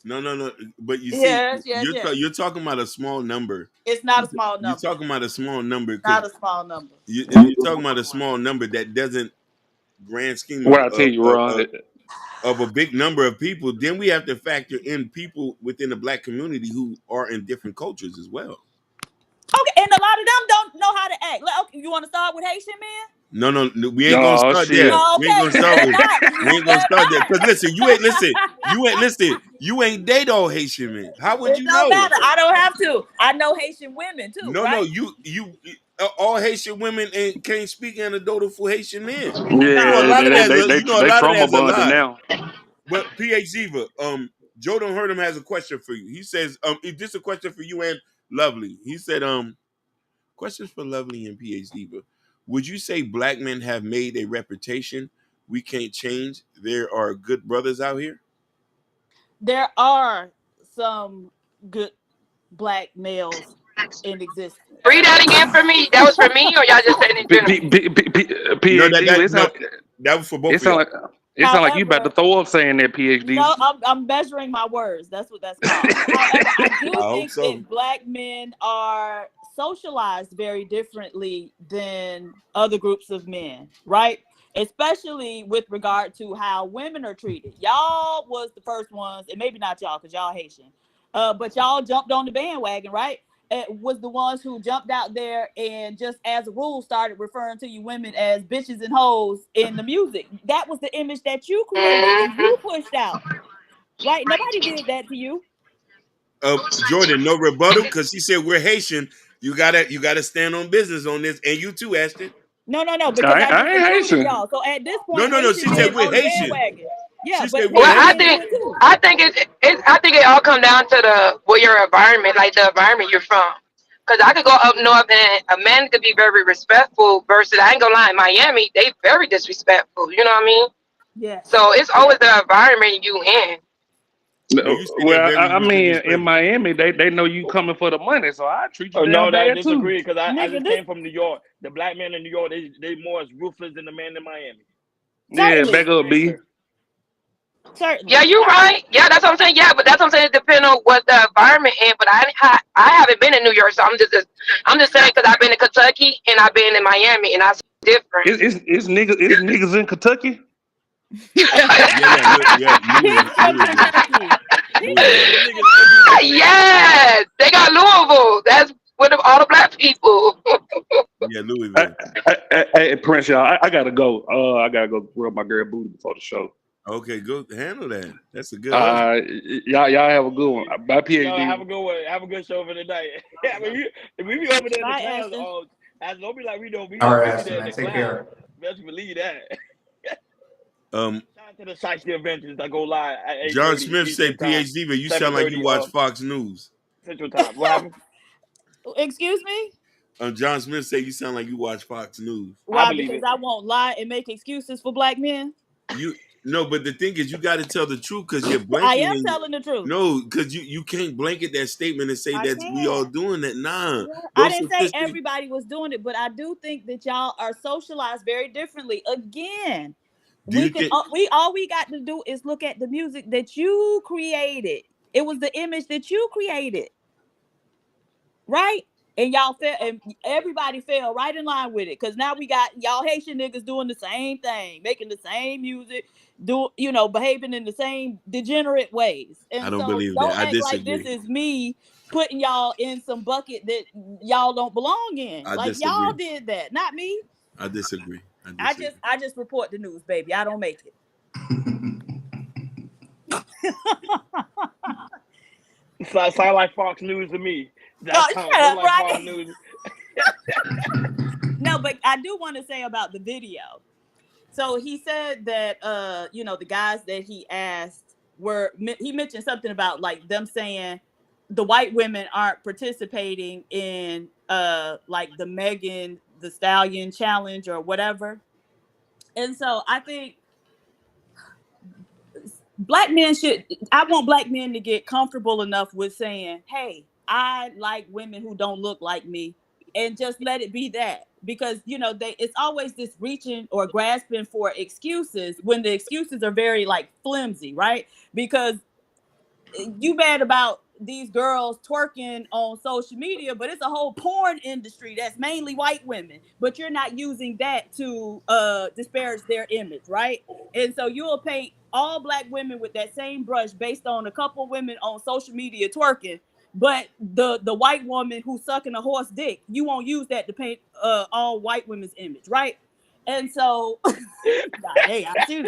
No. But you see, Yes. you're talking about a small number. It's not a small You're number. talking about a small number Not because a small number. you're talking about a small number that doesn't grand scheme What I tell you, Ron. of a big number of people. Then we have to factor in people within the black community who are in different cultures as well. Okay, and a lot of them don't know how to act. Like, okay, you want to start with Haitian men? No, we ain't gonna start there. Oh, We ain't gonna okay, start you with. better We ain't gonna start there. Cause listen, you ain't date all Haitian men. How would It you don't know? matter. I don't have to. I know Haitian women too, No, right? you all Haitian women can't speak anecdotal Haitian men. Yeah, You know, a lot of that. they trauma that's a bonded lie. now. But PH Ziva, Joe Don't Hurt Him has a question for you. He says, is this a question for you and Lovely? He said, questions for Lovely and PH Ziva. Would you say black men have made a reputation we can't change? There are good brothers out here. There are some good black males in existence. Read that again for me. That was for me, or y'all just saying in general? PhD. That was for both It of y'all. It sound like you about to throw up saying that, PhD. No, I'm measuring my words. That's what that's called. However, I do think that black men are socialized very differently than other groups of men, right? Especially with regard to how women are treated. Y'all was the first ones, and maybe not y'all because y'all Haitian, but y'all jumped on the bandwagon, right? Was the ones who jumped out there and just as a rule started referring to you women as bitches and hoes in the music. That was the image that you created and you pushed out. Right? Nobody did that to you. Jordan, no rebuttal because he said we're Haitian. You gotta stand on business on this, and you too, Ashton. No, because I ain't Haitian. y'all. So at this point, no. She said we're Haitian. Yeah, but well, I think it all comes down to your environment, like the environment you're from. Because I could go up north and a man could be very respectful versus, I ain't gonna lie, in Miami, they very disrespectful. You know what I mean? Yeah. So it's always the environment you in. Well, I mean, in Miami, they know you coming for the money, so I treat you No, damn bad I disagree because I Nigga, just came from New York. The black man in New York, they more as ruthless than the man in Miami. Yeah, back up, B. Certainly. Yeah, you're right. Yeah, that's what I'm saying. Yeah, but that's what I'm saying. It depends on what the environment in. But I haven't been in New York, so I'm just saying because I've been in Kentucky and I've been in Miami, and that's different. Is niggas in Kentucky? Yeah, they got Louisville. That's with all the black people. Yeah, Louisville. Hey, Prince, y'all, I gotta go. I gotta go rub my girl booty before the show. Okay, go handle that. That's a good. Y'all have a good one. Bye, PhD. Yo, have a good one. Have a good show for the night. If we be over there in the class, don't be like we don't be. All right, Ashton, man, take care. Best believe that. Shout out to the Shiesty Adventures that go live at John 8:30 Smith say, PhD, but you sound like you watch Fox News. Central Time. What happened? Excuse me? John Smith say you sound like you watch Fox News. Why? Because I won't lie and make excuses for black men. No, but the thing is, you got to tell the truth because you're I blanking. am telling the truth. No, because you can't blanket that statement and say I that we all can. doing that. Nah, I those didn't say statistics. everybody was doing it, but I do think that y'all are socialized very differently. Again, Do you think? all we got to do is look at the music that you created. It was the image that you created, right? And y'all fell, and everybody fell right in line with it. Cause now we got y'all Haitian niggas doing the same thing, making the same music, behaving in the same degenerate ways. And I don't so believe don't that. I act like this disagree. is me putting y'all in some bucket that y'all don't belong in. I Like y'all disagree. did that, not me. I disagree. I just report the news, baby. I don't make it. Sound like Fox News to me. Shut up, like Fox Rodney. News. No, but I do want to say about the video. So he said that the guys that he asked he mentioned something about like them saying the white women aren't participating in like the Megan Thee Stallion challenge or whatever. And so I think I want black men to get comfortable enough with saying, hey, I like women who don't look like me, and just let it be that. Because it's always this reaching or grasping for excuses when the excuses are very like flimsy, right? Because you mad about these girls twerking on social media, but it's a whole porn industry that's mainly white women, but you're not using that to disparage their image, right? And so you'll paint all black women with that same brush based on a couple women on social media twerking, but the white woman who's sucking a horse dick, you won't use that to paint all white women's image, right? And so hey, I see.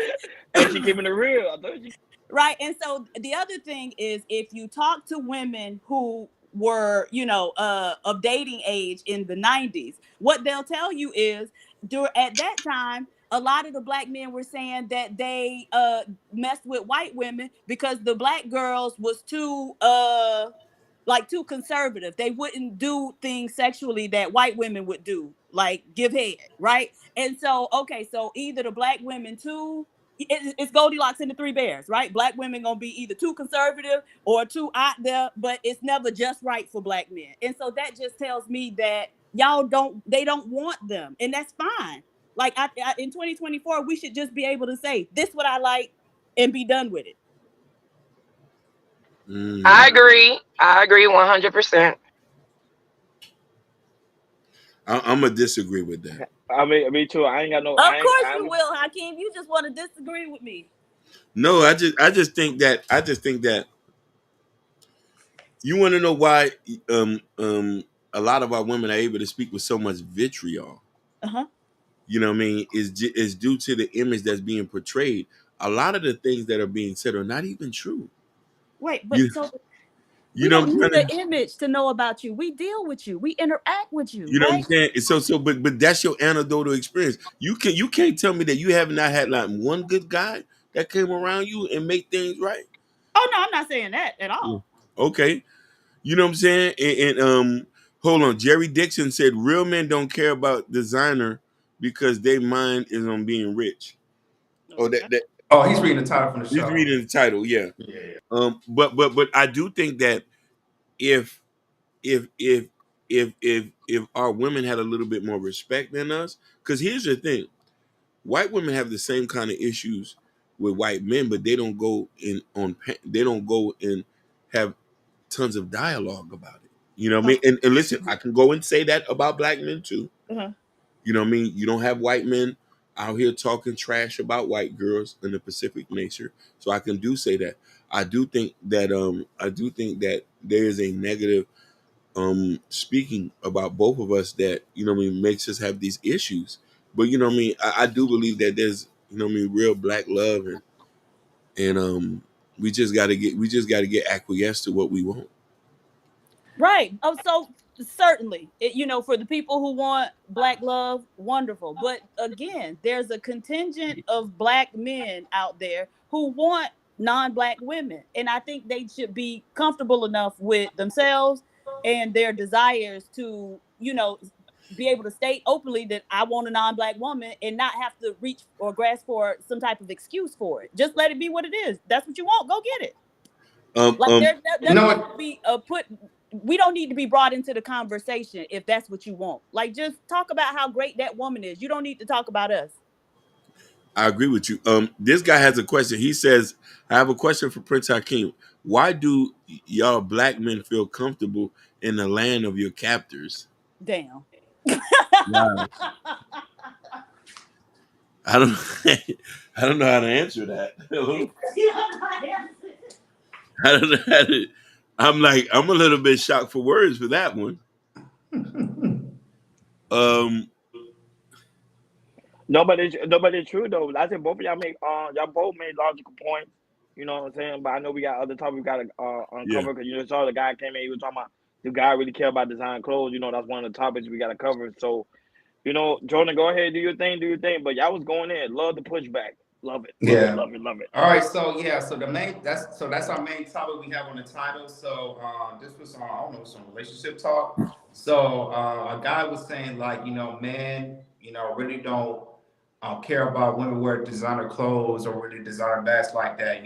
And she keeping it real. I thought you. Right. And so the other thing is, if you talk to women who were, of dating age in the 90s, what they'll tell you is at that time, a lot of the black men were saying that they messed with white women because the black girls was too conservative. They wouldn't do things sexually that white women would do, like give head, right? And so, okay, so either the black women too, it's Goldilocks and the Three Bears, right? Black women gonna be either too conservative or too out there, but it's never just right for black men. And so that just tells me that they don't want them, and that's fine. Like in 2024, we should just be able to say, this what I like, and be done with it. I agree 100%. I'm gonna disagree with that. I mean, me too. I ain't got no. Of course you will, Hakeem. You just want to disagree with me. No, I just think that you want to know why a lot of our women are able to speak with so much vitriol. Uh-huh. You know what I mean? Is due to the image that's being portrayed. A lot of the things that are being said are not even true. Wait, but we don't need the image to know about you. We deal with you. We interact with you. You know what I'm saying? But that's your anecdotal experience. You can't tell me that you have not had like one good guy that came around you and make things right. Oh no, I'm not saying that at all. Okay, you know what I'm saying? And hold on, Jerry Dixon said real men don't care about designer because their mind is on being rich. Oh, he's reading the title from the show. He's reading the title, yeah. But I do think that if our women had a little bit more respect than us, because here's the thing, white women have the same kind of issues with white men, but they don't go and have tons of dialogue about it. You know what I mean? And listen, I can go and say that about black men too. Uh-huh. You know what I mean? You don't have white men out here talking trash about white girls in the Pacific nature. So I can say that. I do think that there is a negative speaking about both of us that, you know what I mean, makes us have these issues. But you know what I mean, I do believe that there's, you know what I mean, real black love, and we just gotta get acquiesced to what we want. Right. So certainly, for the people who want black love, wonderful. But again, there's a contingent of black men out there who want non-black women, and I think they should be comfortable enough with themselves and their desires to, be able to state openly that I want a non-black woman and not have to reach or grasp for some type of excuse for it. Just let it be what it is. That's what you want. Go get it. Like there You know needs what? to be we don't need to be brought into the conversation if that's what you want. Like, just talk about how great that woman is. You don't need to talk about us. I agree with you. This guy has a question. He says, I have a question for Prince Hakeem. Why do y'all black men feel comfortable in the land of your captors? Damn. Wow. I don't I don't know how to answer that. I don't know how to, I'm a little bit shocked for words for that one. No, but it's true though. I said both of y'all both made logical points. You know what I'm saying? But I know we got other topics we gotta uncover because you saw the guy came in. He was talking about do guy really care about design clothes? You know that's one of the topics we gotta cover. So, Jordan, go ahead, do your thing. But y'all was going in. Love the pushback. Love it. Yeah. Love it. All right, so that's our main topic we have on the title. So this was some relationship talk. So a guy was saying men, really don't care about women wear designer clothes or really designer bags like that.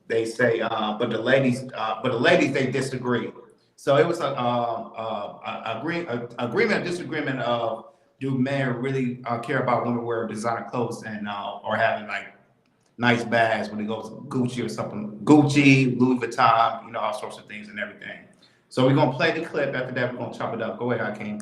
They say, but the ladies they disagree. So it was agreement, disagreement of do men really care about women wearing designer clothes and or having nice bags when it goes to Gucci or something, Gucci, Louis Vuitton, all sorts of things and everything. So we're gonna play the clip. After that, we're gonna chop it up. Go ahead, Hakeem.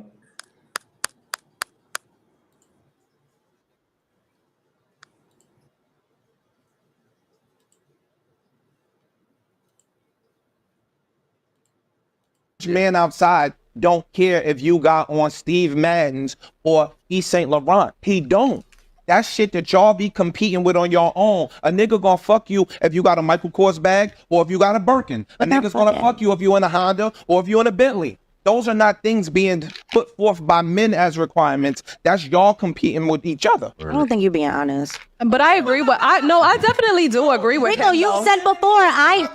Man outside don't care if you got on Steve Madden's or Yves Saint Laurent. He don't. That's shit that y'all be competing with on your own. A nigga gonna fuck you if you got a Michael Kors bag or if you got a Birkin. A nigga's gonna fuck you if you in a Honda or if you in a Bentley. Those are not things being put forth by men as requirements. That's y'all competing with each other. I don't think you're being honest. But I agree with I definitely do agree with Rico, him. you though. said before I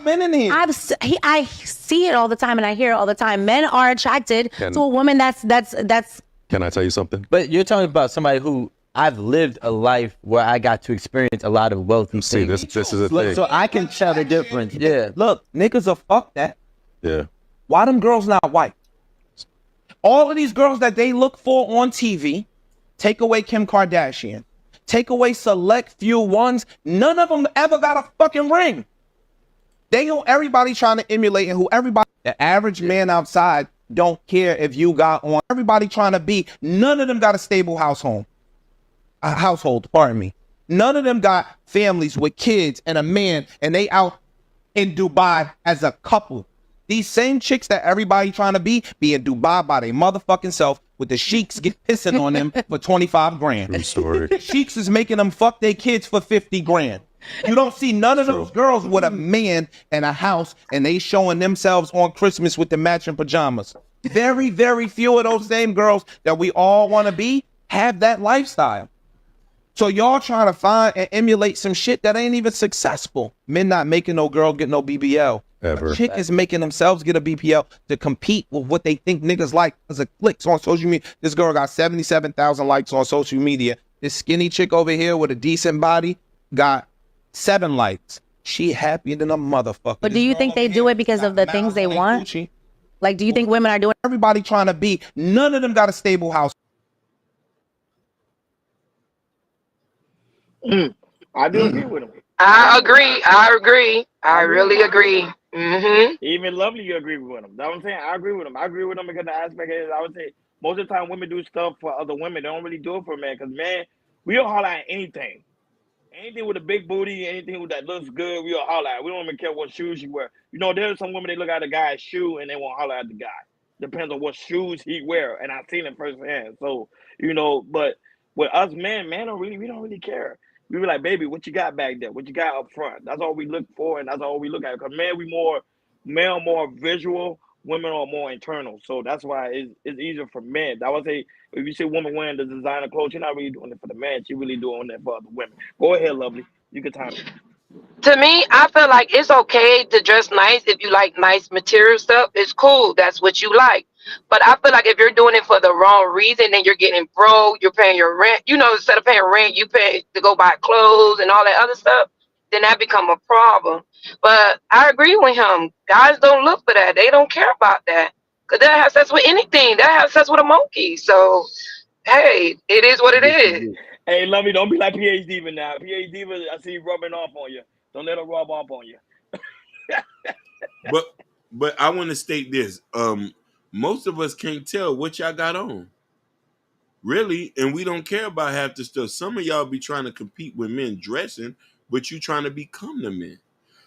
see it all the time and I hear it all the time. Men are attracted to a woman that's Can I tell you something? But you're talking about somebody who I've lived a life where I got to experience a lot of wealth and See, things. this is a thing. So I can tell the difference. Yeah. Look, niggas are fuck that. Yeah. Why them girls not white? All of these girls that they look for on TV, take away Kim Kardashian, take away select few ones, none of them ever got a fucking ring. They know everybody trying to emulate and who everybody, the average man outside don't care if you got on, everybody trying to be, none of them got a stable household, pardon me. None of them got families with kids and a man and they out in Dubai as a couple. These same chicks that everybody trying to be in Dubai by their motherfucking self with the sheiks get pissing on them for 25 grand. True story. Sheiks is making them fuck their kids for 50 grand. You don't see none of those girls with a man and a house and they showing themselves on Christmas with the matching pajamas. Very, very few of those same girls that we all want to be have that lifestyle. So y'all trying to find and emulate some shit that ain't even successful. Men not making no girl get no BBL. Ever. A chick is making themselves get a BBL to compete with what they think niggas like as a clicks on social media. This girl got 77,000 likes on social media. This skinny chick over here with a decent body got 7 likes. She happier than a motherfucker. But do you think they do it because of the things they want? Gucci. Like, do you think women are doing everybody trying to be? None of them got a stable house. I do agree with him. I agree. I really agree. Even Lovely, you agree with him. That's what I'm saying. I agree with him. I agree with him because the aspect is, I would say, most of the time women do stuff for other women. They don't really do it for men. Because, man, we'll holler at anything. Anything with a big booty, anything that looks good, we'll holler at. We don't even care what shoes you wear. There's some women, they look at a guy's shoe and they won't holler at the guy. Depends on what shoes he wear. And I've seen it firsthand. So, but with us men, we don't really care. We be like, baby, what you got back there? What you got up front? That's all we look for, and that's all we look at. Because men are more visual, women are more internal. So that's why it's easier for men. I would say if you see a woman wearing the designer clothes, you're not really doing it for the man. She really doing it for other women. Go ahead, Lovely. You can time it. To me, I feel like it's okay to dress nice if you like nice material stuff. It's cool. That's what you like. But I feel like if you're doing it for the wrong reason, then you're getting broke, you're paying your rent. You know, instead of paying rent, you pay to go buy clothes and all that other stuff. Then that become a problem. But I agree with him. Guys don't look for that. They don't care about that. Because they'll have sex with anything. They'll have sex with a monkey. So, hey, it is what it is. Hey, Lovey, don't be like PH Diva now. PH Diva, I see you rubbing off on you. Don't let her rub off on you. But I want to state this. Most of us can't tell what y'all got on. Really, and we don't care about half the stuff. Some of y'all be trying to compete with men dressing, but you trying to become the men.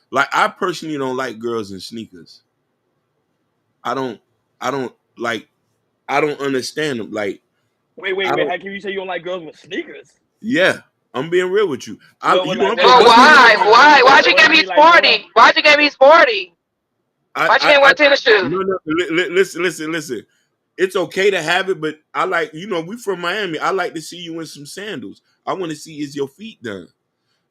Like, I personally don't like girls in sneakers. I don't understand them. Like, Wait. How can you say you don't like girls with sneakers? yeah, I'm being real with you. Why? Why'd you give me sporty? Why'd you give me sporty? Why can't wear tennis shoes? No, listen. It's okay to have it, but I like, we from Miami. I like to see you in some sandals. I want to see, is your feet done?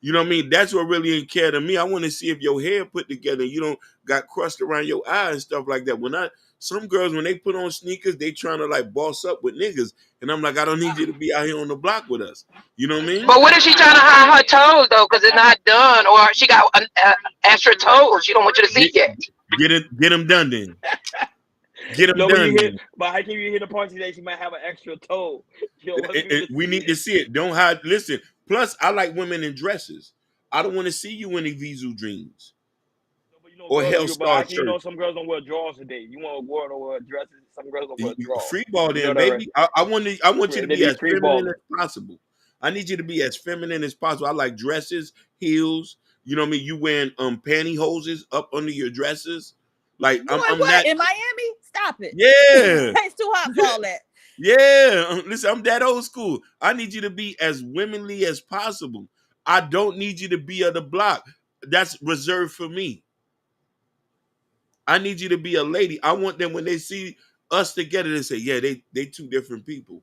You know what I mean? That's what really care to me. I want to see if your hair put together. You don't got crust around your eye and stuff like that. Some girls, when they put on sneakers, they trying to like boss up with niggas. And I'm like, I don't need you to be out here on the block with us. You know what I mean? But what if she trying to hide her toes though, because it's not done, or she got extra toes she don't want you to see yet? Get them done then. Get them done. But how can you hit a party that she might have an extra toe? We need to see it. Don't hide. Listen. Plus, I like women in dresses. I don't want to see you in Evisu jeans or Hellstar shirts. Some girls don't wear drawers today. You want a girl to wear dresses? Some girls don't wear drawers. Free ball then, baby. I want you to be as feminine as possible. I need you to be as feminine as possible. I like dresses, heels. You know what I mean? You wearing pantyhoses up under your dresses. Like I'm what? not In Miami? Stop it. Yeah. It's too hot for all that. Yeah. Listen, I'm that old school. I need you to be as womanly as possible. I don't need you to be of the block. That's reserved for me. I need you to be a lady. I want them, when they see us together, to say, yeah, they two different people.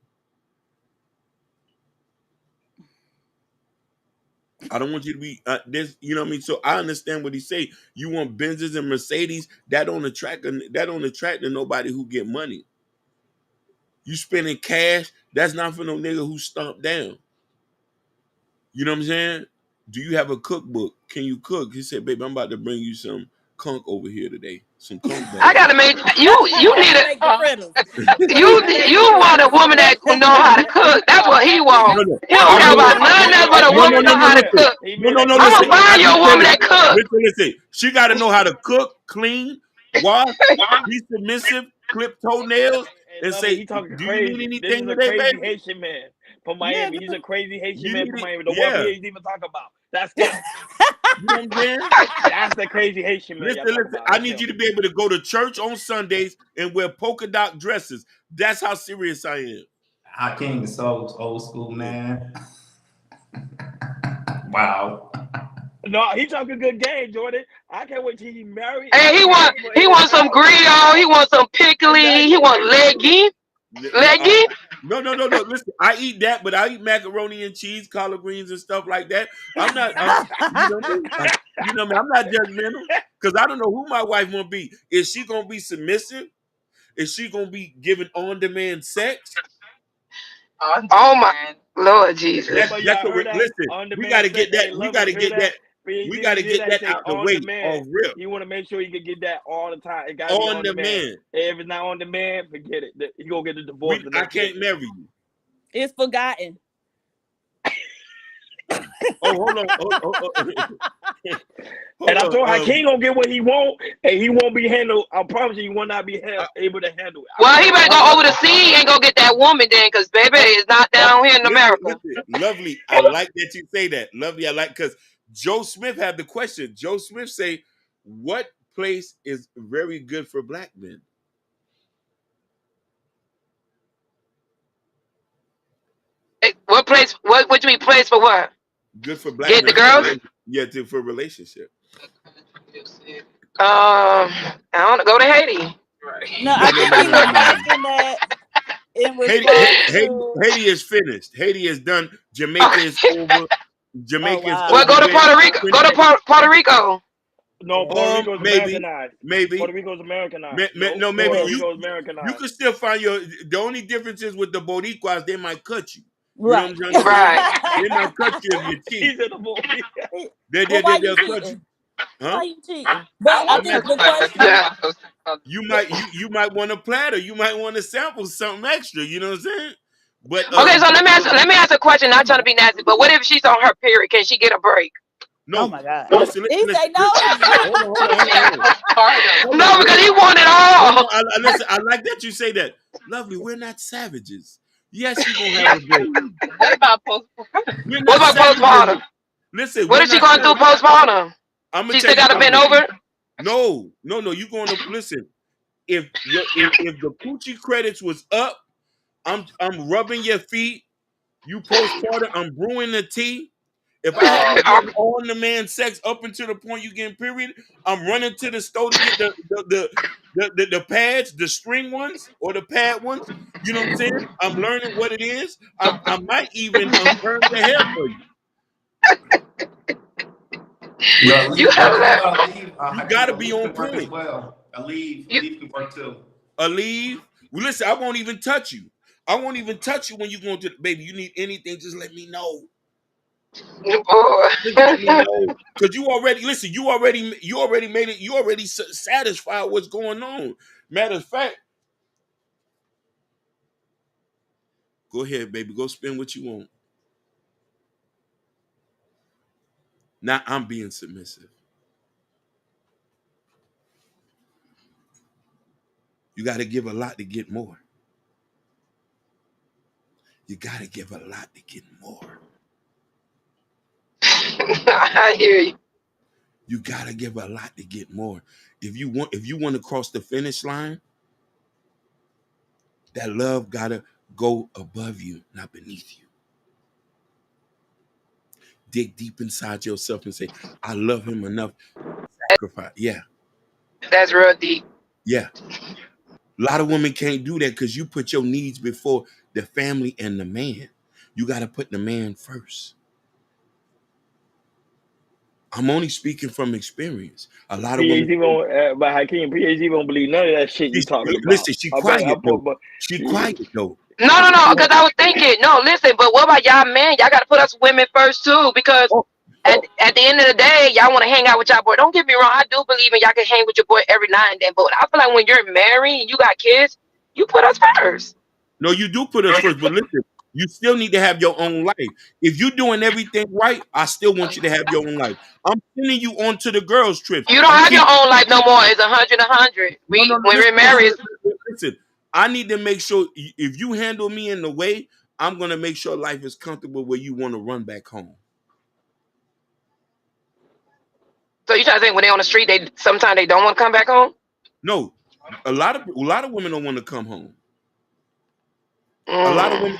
I don't want you to be this, you know what I mean? So I understand what he say. You want Benzes and Mercedes, that don't attract to nobody who get money. You spending cash, that's not for no nigga who stomped down. You know what I'm saying? Do you have a cookbook? Can you cook? He said, baby, I'm about to bring you some conch over here today. Some conch. I gotta make you need a you want a woman that can know how to cook. That's what he wants. He don't care about nothing else but a woman know how to cook. No. I'm gonna find you a woman that cooks. Listen. She got to know how to cook, clean, wash, be submissive, clip toenails, and say, "Do you need anything today, baby?" Haitian man from Miami. He's a crazy Haitian man from Miami. The one he even talk about. That's the. You know what I'm saying? That's the crazy Haitian man. Listen. I need you to be able to go to church on Sundays and wear polka dot dresses. That's how serious I am. Hakeem is so old school, man. Wow. No, he talking good game, Jordan. I can't wait till he married. Hey, he want some grill. He want some pickling. He want leggy. No. Listen, I eat that, but I eat macaroni and cheese, collard greens, and stuff like that. I'm not, you know me. I'm not judgmental because I don't know who my wife gonna be. Is she gonna be submissive? Is she gonna be giving on-demand sex? Oh my Lord Jesus! That's listen, we gotta get that. We gotta get that. We got to get that out the way on real. You want to make sure you can get that all the time. It got on demand. If it's not on demand, forget it. You gonna get the divorce. I can't marry you. It's forgotten. Hold on. And I told Hakeem gonna get what he want, and he won't be handled. I promise you, he will not be able to handle it. Well, he better go over the sea and go get that woman then, because baby is not down here in America. Listen, Lovely, I like that you say that. Lovely, I like, because Joe Smith had the question. Joe Smith say, what place is very good for black men? What place? What do you mean place for what? Good for black men. Get the girls? Yeah, for relationship. I don't know. Go to Haiti. No, I think he was asking that in response Haiti is finished. Haiti is done. Jamaica is over. Jamaicans. wow. Well, go to Puerto Rico. Go to Puerto Rico. No, Puerto Rico's maybe, Americanized. maybe. Puerto Rico's Americanized. No, maybe Puerto you Rico's Americanized. can still find your. The only difference is with the Boricuas, they might cut you. Right. You know what I'm saying? Right. They might cut you if you cheat. He's in the movie. Well, why you They'll cut you. cheating? Huh? Why you cheating? But I think the question. Yeah. You might want a platter. You might want to sample something extra. You know what I'm saying? But Okay, so let me ask a question. Not trying to be nasty, but what if she's on her period? Can she get a break? no. Oh my God. Listen, He say no. No, because he want it all. Listen, I like that you say that. Lovely, we're not savages. Yes, you're gonna have a break. What about postpartum? Listen, What is she going to do postpartum? She still got to bend over? No. You're going to listen. If the coochie credits was up, I'm rubbing your feet. You postpartum, I'm brewing the tea. If I have on the man sex up until the point you getting period, I'm running to the store to get the pads, the string ones or the pad ones. You know what I'm saying? I'm learning what it is. I might even burn the hair for you. You gotta be on point. Well, a leave can work too. A leave. Well, listen, I won't even touch you. I won't even touch you when you go to baby. You need anything? Just let me know. Because you already listen. You already made it. You already satisfied what's going on. Matter of fact, go ahead, baby. Go spend what you want. Now I'm being submissive. You got to give a lot to get more. You got to give a lot to get more. I hear you. You got to give a lot to get more. If you want to cross the finish line, that love got to go above you, not beneath you. Dig deep inside yourself and say, I love him enough to sacrifice. Yeah. That's real deep. Yeah. A lot of women can't do that because you put your needs before the family and the man. You got to put the man first. I'm only speaking from experience. A lot of women. But Hakeem, PhD won't believe none of that shit you talking about. Listen, she quiet though. She quiet though. No, because I was thinking, no, listen, but what about y'all men? Y'all got to put us women first too, because at the end of the day, y'all want to hang out with y'all boy. Don't get me wrong, I do believe in y'all can hang with your boy every now and then, but I feel like when you're married and you got kids, you put us first. No, you do put us first, but listen, you still need to have your own life. If you're doing everything right, I still want you to have your own life. I'm sending you on to the girls' trip. You don't have your own life no more. It's 100. When we're married. Listen, I need to make sure if you handle me in the way, I'm going to make sure life is comfortable where you want to run back home. So you trying to think when they're on the street, sometimes they don't want to come back home? No, a lot of women don't want to come home. A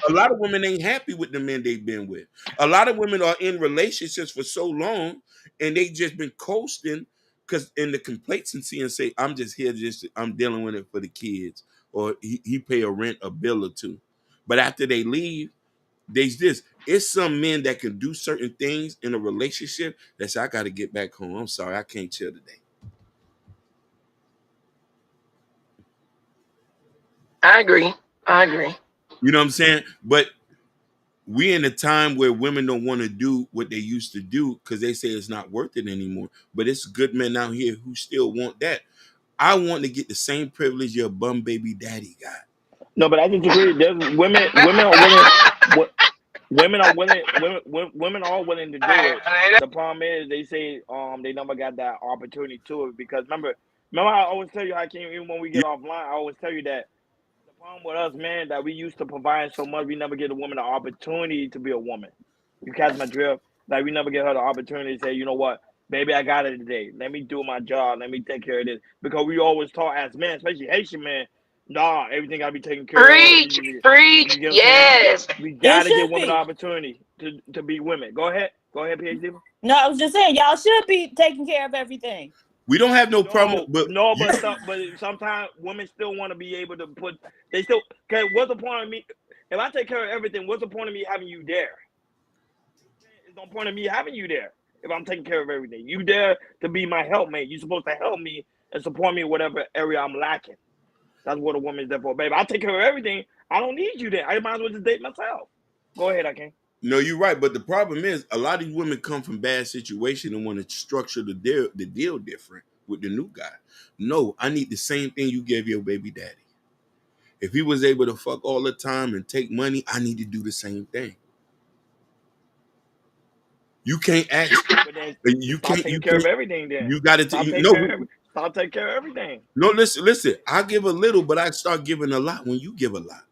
lot of women ain't happy with the men they've been with. A lot of women are in relationships for so long and they just been coasting because in the complacency and say, I'm just here, I'm dealing with it for the kids, or he pay a rent, a bill or two. But after they leave, it's some men that can do certain things in a relationship that say, I got to get back home. I'm sorry, I can't chill today. I agree. You know what I'm saying? But we in a time where women don't want to do what they used to do because they say it's not worth it anymore. But it's good men out here who still want that. I want to get the same privilege your bum baby daddy got. No, but I disagree. There's women are willing. Women are willing to do it. The problem is they say they never got that opportunity to it because remember I always tell you, Hakeem, even when we get offline, I always tell you that the problem with us, man, that we used to provide so much, we never get a woman an opportunity to be a woman. You catch my drift? Like we never get her the opportunity to say, you know what, baby, I got it today. Let me do my job. Let me take care of this. Because we always taught as men, especially Haitian men, nah, everything gotta be taken care of. Preach. Yes. We gotta give women an opportunity to be women. Go ahead, PhD. No, I was just saying, y'all should be taking care of everything. We don't have no problem, but sometimes women still want to be able to put. They still okay. What's the point of me? If I take care of everything, what's the point of me having you there? There's no point in me having you there if I'm taking care of everything. You there to be my helpmate. You're supposed to help me and support me in whatever area I'm lacking. That's what a woman's there for, baby. I take care of everything. I don't need you there. I might as well just date myself. Go ahead, I can. No, you're right. But the problem is a lot of these women come from bad situations and want to structure the deal different with the new guy. No, I need the same thing you gave your baby daddy. If he was able to fuck all the time and take money, I need to do the same thing. You can't ask. You can't. You care of can't. everything. Then You got to. stop taking care of everything. No, listen. I give a little, but I start giving a lot when you give a lot.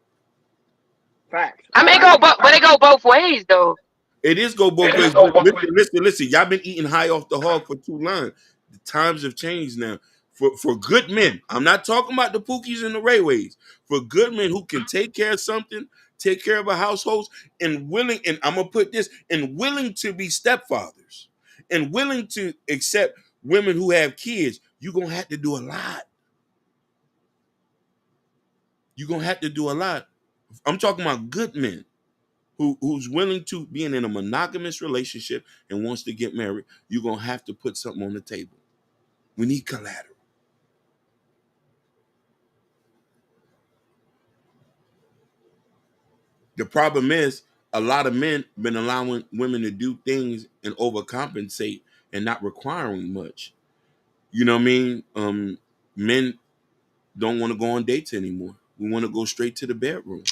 Facts. I mean, but it go both ways though. It is go both ways. Listen. Y'all been eating high off the hog for too long. The times have changed now. For good men, I'm not talking about the Pookies and the Rayways. For good men who can take care of something, take care of a household, and willing, and I'm gonna put this, and willing to be stepfathers, and willing to accept women who have kids, you're gonna have to do a lot. You're gonna have to do a lot. I'm talking about good men who's willing to be in a monogamous relationship and wants to get married. You're gonna have to put something on the table. We need collateral. The problem is a lot of men been allowing women to do things and overcompensate and not requiring much. You know what I mean? Men don't want to go on dates anymore. We want to go straight to the bedroom.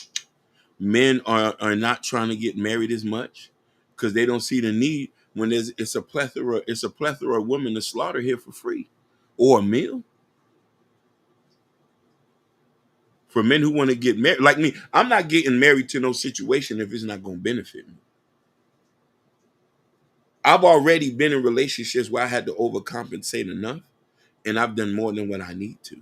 Men are not trying to get married as much because they don't see the need when it's a plethora of women to slaughter here for free or a meal. For men who want to get married, like me, I'm not getting married to no situation if it's not going to benefit me. I've already been in relationships where I had to overcompensate enough, and I've done more than what I need to.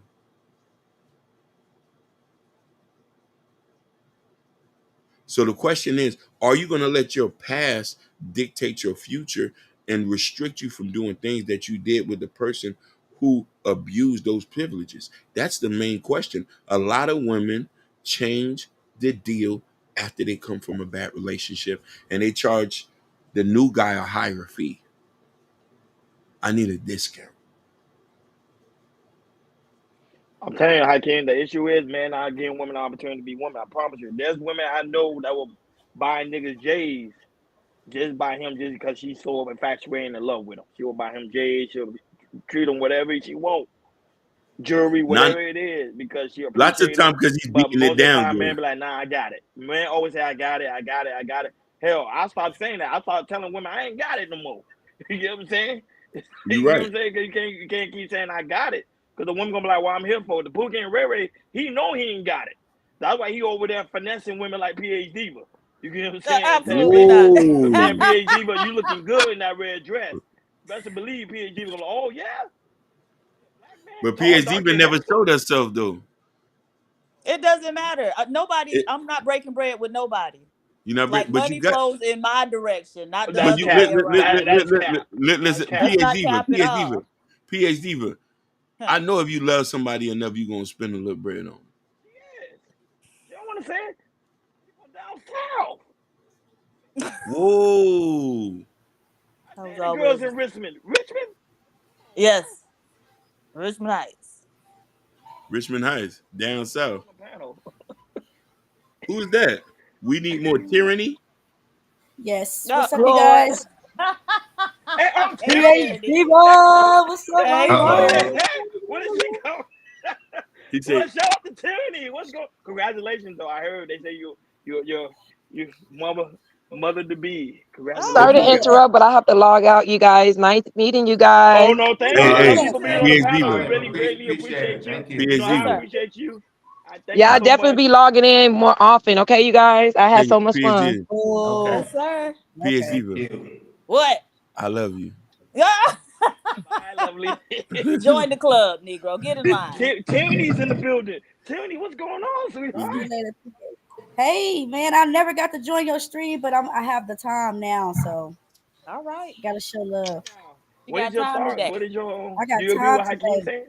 So the question is, are you going to let your past dictate your future and restrict you from doing things that you did with the person who abused those privileges? That's the main question. A lot of women change the deal after they come from a bad relationship and they charge the new guy a higher fee. I need a discount. I'm telling you, Hakeem, the issue is, man, not giving women the opportunity to be women. I promise you. There's women I know that will buy niggas J's just by him just because she's so infatuated and in love with him. She will buy him J's. She'll treat him whatever she wants. Jewelry, whatever it is, because she lots of time because he's beating it down. Man be like, nah, I got it. Man always say, I got it. Hell, I stopped saying that. I started telling women I ain't got it no more. You get what I'm saying? You're right. You know what I'm saying? You can't keep saying I got it. Because the woman gonna be like, well, I'm here for it. The Pookie and Ray Ray, he know he ain't got it. That's why he over there finessing women like PH Diva. You get what I'm saying? Absolutely not. And PH Diva, you looking good in that red dress. Best believe PH Diva gonna, oh yeah. But PH Diva never showed herself though. It doesn't matter. I'm not breaking bread with nobody. You know, like but money you got, flows in my direction, not the but listen, PH Diva. I know if you love somebody enough, you're gonna spend a little bread on them. Yes. You don't want to say it? People down south. Whoa. The girls in Richmond. Richmond? Yes. Richmond Heights. Richmond Heights, down south. Who's that? We need more tyranny. Yes. What's up, you guys? PH Diva, what's up, my boy? Where did she go? He said, shout out to tyranny. What's going? Congratulations, though. I heard they say your mother to be. Congratulations. Sorry to interrupt, but I have to log out, you guys. Nice meeting you guys. Oh no, thank you. Hey, For being on the panel. I really greatly appreciate you. PH I appreciate you. Yeah, I'll definitely be logging in more often. Okay, you guys. I had so much fun. Okay. Yes, sir. PH Diva. What? I love you. Yeah. Bye, lovely. Join the club, Negro. Get in line. Tierney's in the building. Tierney, what's going on, sweetheart? Hey, man, I never got to join your stream, but I have the time now, so. All right. Gotta show love. What is your thought? What is your? I got do you agree time with Hakeem today. saying?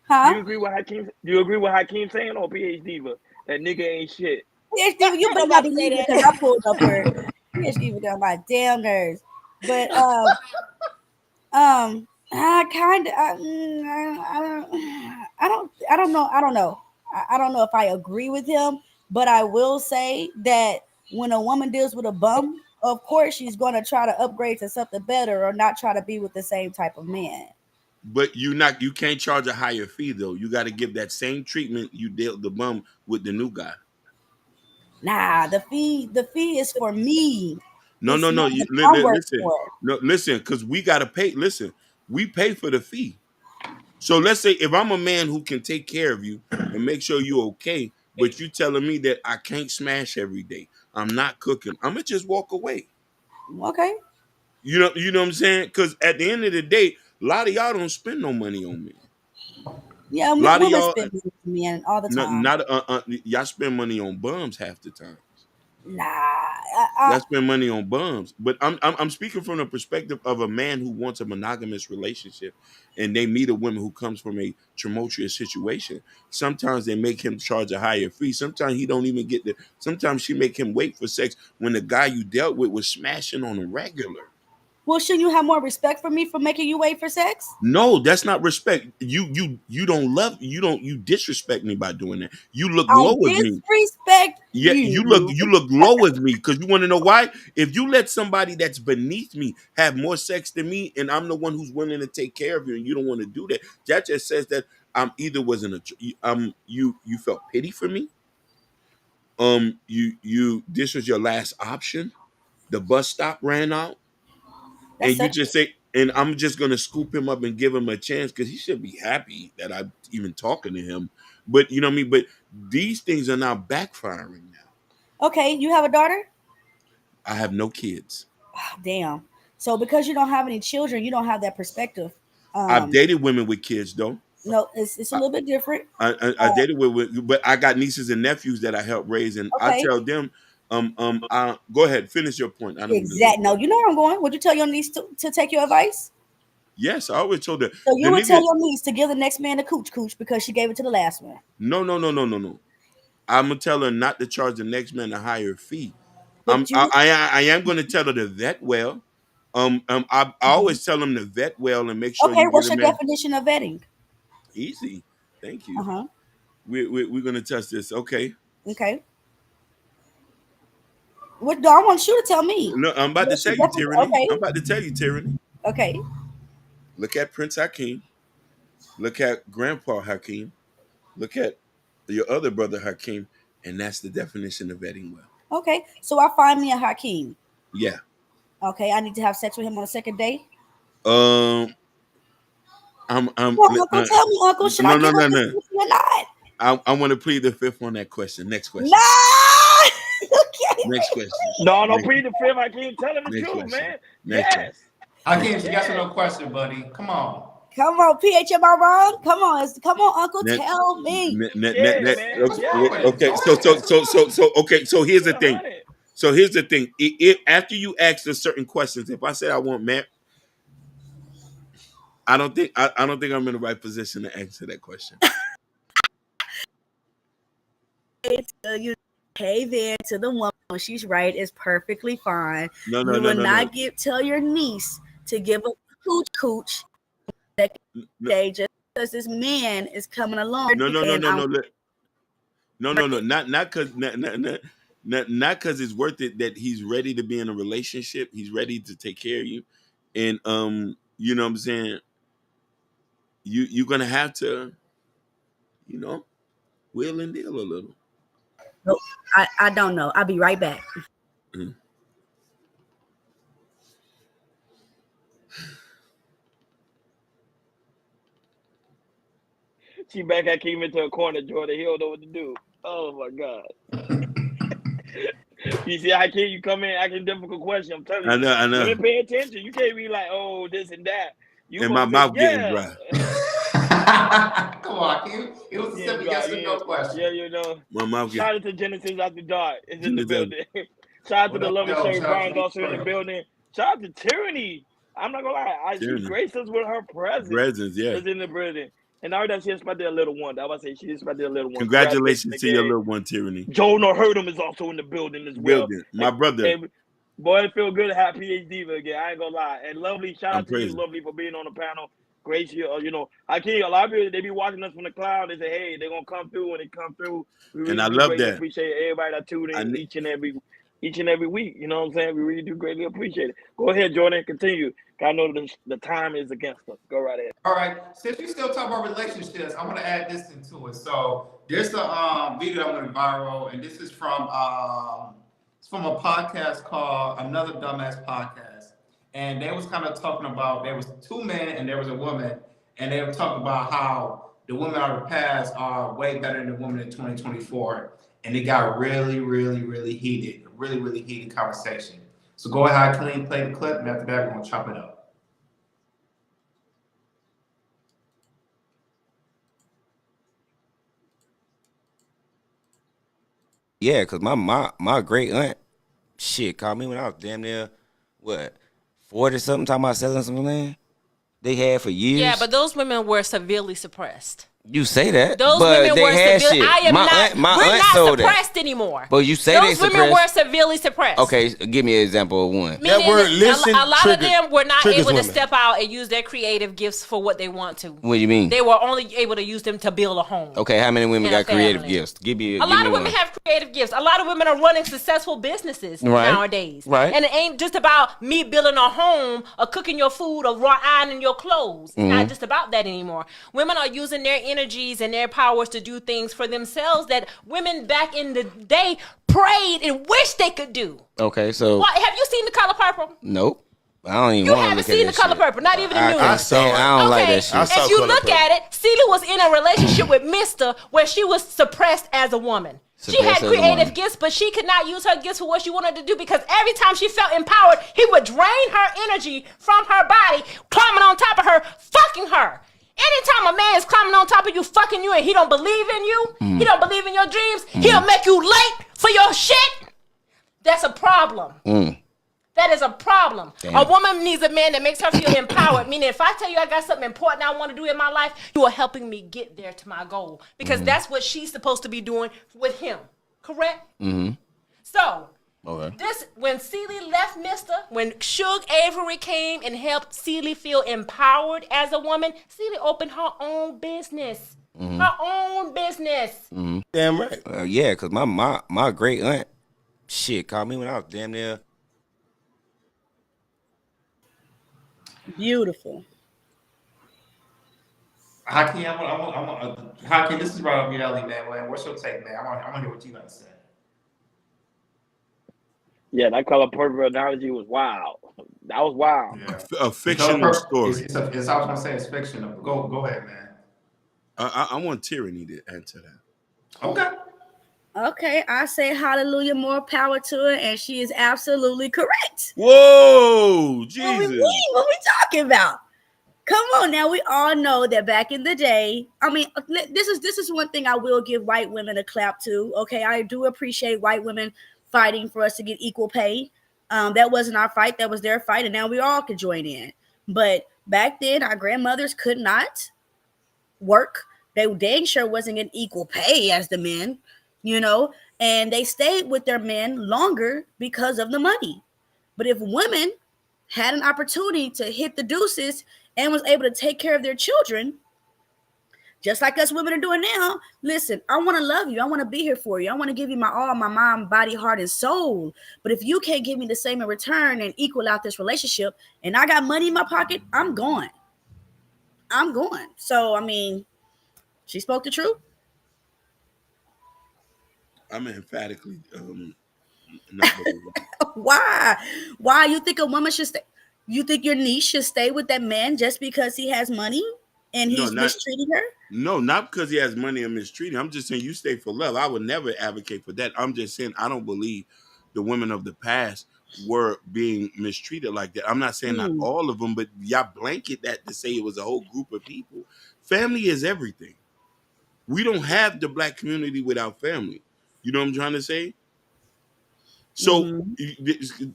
Huh? Do you agree with Hakeem? Do you agree with Hakeem saying or PH Diva? That nigga ain't shit. PH Diva, you better not believe it because I pulled up here. Yeah, she even got my damn nerves. But I kind of I don't know. I don't know if I agree with him, but I will say that when a woman deals with a bum, of course she's going to try to upgrade to something better or not try to be with the same type of man. But you can't charge a higher fee though. You got to give that same treatment you dealt the bum with the new guy. Nah, the fee is for me. No. Listen, because we got to pay. Listen, we pay for the fee. So let's say if I'm a man who can take care of you and make sure you're okay, but you telling me that I can't smash every day, I'm not cooking, I'm gonna just walk away. Okay. You know what I'm saying? Because at the end of the day, a lot of y'all don't spend no money on me. Yeah, a lot of y'all spend money on men all the time. Y'all spend money on bums half the time. Nah, Y'all spend money on bums. But I'm speaking from the perspective of a man who wants a monogamous relationship, and they meet a woman who comes from a tumultuous situation. Sometimes they make him charge a higher fee. Sometimes he don't even get the. Sometimes she make him wait for sex when the guy you dealt with was smashing on a regular. Well, shouldn't you have more respect for me for making you wait for sex? No, that's not respect. You disrespect me by doing that. You look low with me. Disrespect. Yeah, you look low with me because you want to know why? If you let somebody that's beneath me have more sex than me, and I'm the one who's willing to take care of you, and you don't want to do that, that just says that I'm either you felt pity for me. This was your last option. The bus stop ran out. And you just say, and I'm just gonna scoop him up and give him a chance because he should be happy that I'm even talking to him. But you know what I mean. But these things are now backfiring now. Okay, you have a daughter? I have no kids. Oh, damn. So because you don't have any children, you don't have that perspective. I've dated women with kids though. No, it's a little bit different. I dated with, but I got nieces and nephews that I help raise, and I tell them. Go ahead, finish your point. I don't exactly. No, you know where I'm going. Would you tell your niece to take your advice? Yes, I always told her. So you would tell your niece to give the next man a cooch because she gave it to the last one. No. I'm gonna tell her not to charge the next man a higher fee. I am gonna tell her to vet well. I always tell them to vet well and make sure. Okay, what's your definition of vetting? Easy. Thank you. We're gonna test this. Okay. What do I want you to tell me? No, I'm about to tell you, Tyranny. Okay. I'm about to tell you, Tyranny. Okay. Look at Prince Hakeem. Look at Grandpa Hakeem. Look at your other brother Hakeem, and that's the definition of vetting well. Okay, so I find me a Hakeem. Yeah. Okay, I need to have sex with him on a second date. Uncle, tell me, Uncle. Should I give him this or not? I want to plead the fifth on that question. Next question. Nah. Okay. Next question. No, plead the fifth. I can't tell him the truth, man. Yes. I can't. Yes or no question, buddy. Come on. Come on, PH, am I wrong? Come on, Uncle, tell me. Okay, so here's the thing. If after you ask the certain questions, if I said I want Matt, I don't think I'm in the right position to answer that question. Hey there to the woman when she's right is perfectly fine. No. Tell your niece to give a cooch that day just because this man is coming along. No. Not because it's worth it that he's ready to be in a relationship. He's ready to take care of you, and you know what I'm saying. You're gonna have to, wheel and deal a little. No, I don't know. I'll be right back. Mm-hmm. She back. I came into a corner, Jordan. He don't know what to do. Oh my God. You see, you come in asking difficult questions. I'm telling you. I know. You pay attention. You can't be like, oh, this and that. And my mouth getting dry. Come on, it was a simple yes or no question. Yeah, My mouth shout out to Genesis After Dark. It's in the building. Shout out to the Loving Sherry Barnes also in the building. Shout out to Tyranny. I'm not gonna lie. She graced us with her presence. Yeah. Is in the building. And now that she inspired a little one. I was say she inspired a little one. Congratulations to your little one, Tyranny. Joe No Hurt Him is also in the building as well. My brother. Boy, it feel good to have PhD again. I ain't gonna lie. And Lovely, shout I'm out to you, crazy. Lovely, for being on the panel. Great, you know, I can't. A lot of people they be watching us from the cloud. They say, "Hey, they're gonna come through." When they come through, we And really I do love greatly that. appreciate everybody that tune in each and every week. You know what I'm saying? We really do greatly appreciate it. Go ahead, Jordan. Continue. I know the time is against us. Go right ahead. All right. Since we still talk about relationships, I want to add this into it. So there's a video that went viral, and this is from a podcast called Another Dumbass Podcast. And they was kind of talking about, there was two men and there was a woman, and they were talking about how the women of the past are way better than the women in 2024. And it got really, really, really heated. A really, really heated conversation. So go ahead, clean, play the clip, and after that, we're going to chop it up. Yeah, because my great aunt, shit, called me when I was damn near, 40 something, talking about selling some land they had for years. Yeah, but those women were severely suppressed. You say that, Those but women they were had severely. shit. I am my not. aunt, my we're aunt not sold suppressed that. anymore. But you say those they women suppressed. were severely suppressed. Okay, give me an example of one. Meaning a lot of them were not able to step out and use their creative gifts for what they want to. What do you mean? They were only able to use them to build a home. Okay, how many women and a got creative family. gifts? Give me A lot of women one. have creative gifts. A lot of women are running successful businesses Right. nowadays. Right. And it ain't just about me building a home or cooking your food or ironing your clothes. It's not Mhm. just about that anymore. Women are using their energies and their powers to do things for themselves that women back in the day prayed and wished they could do. Okay, so What, have you seen The Color Purple? nope. I don't even You want to haven't look seen at The Color shit. Purple, not even the new I one. stand, I don't like that shit. If you look at it, Celia was in a relationship with Mr. where she was suppressed as a woman. She Suppressed had as a creative woman. gifts, but she could not use her gifts for what she wanted to do because every time she felt empowered, he would drain her energy from her body, climbing on top of her, fucking her. Anytime a man is climbing on top of you, fucking you, and he don't believe in you, he don't believe in your dreams, he'll make you late for your shit. That's a problem. That is a problem. Damn. A woman needs a man that makes her feel empowered. Meaning, if I tell you I got something important I want to do in my life, you are helping me get there to my goal. Because that's what she's supposed to be doing with him. Correct? Mm-hmm. So, Okay. this when Celie left Mr., when Suge Avery came and helped Celie feel empowered as a woman, Celie opened her own business. Mhm. Her own business. Mm-hmm. Damn right. Yeah, because my great aunt, shit, called me when I was damn near. Beautiful. Haki, Haki, this is right up your alley, man. What's your take, man? I want to hear what you got to say. Yeah, that Color Purple analogy was wild. That was wild. A fictional story. It's I was gonna say it's fictional. Go ahead, man. I want Tyranny to answer that. Okay. Okay, I say hallelujah, more power to her, and she is absolutely correct. Whoa, Jesus. What we talking about? Come on now, we all know that back in the day, I mean, this is one thing I will give white women a clap to. Okay, I do appreciate white women fighting for us to get equal pay. That wasn't our fight, that was their fight, and now we all could join in. But back then, our grandmothers could not work. They dang sure wasn't getting equal pay as the men, you know, and they stayed with their men longer because of the money. But if women had an opportunity to hit the deuces and was able to take care of their children, just like us women are doing now, listen, I want to love you. I want to be here for you. I want to give you my all, my mind, body, heart, and soul. But if you can't give me the same in return and equal out this relationship, and I got money in my pocket, I'm going. I'm going. So, I mean, she spoke the truth. I'm emphatically not Why? Why you think a woman should stay? You think your niece should stay with that man just because he has money and he's mistreating her? No, not because he has money and mistreating. I'm just saying you stay for love. I would never advocate for that. I'm just saying I don't believe the women of the past were being mistreated like that. I'm not saying not all of them, but y'all blanket that to say it was a whole group of people. Family is everything. We don't have the black community without family. You know what I'm trying to say? So,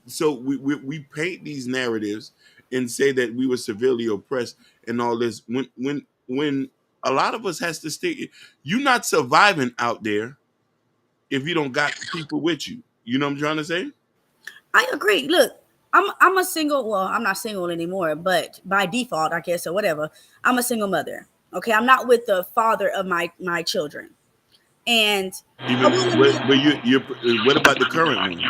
so we paint these narratives and say that we were severely oppressed and all this. When a lot of us has to stay, you're not surviving out there if you don't got people with you. You know what I'm trying to say? I agree. Look, I'm a single. Well, I'm not single anymore, but by default, I guess, or whatever. I'm a single mother. Okay, I'm not with the father of my children, and Even what about the current one?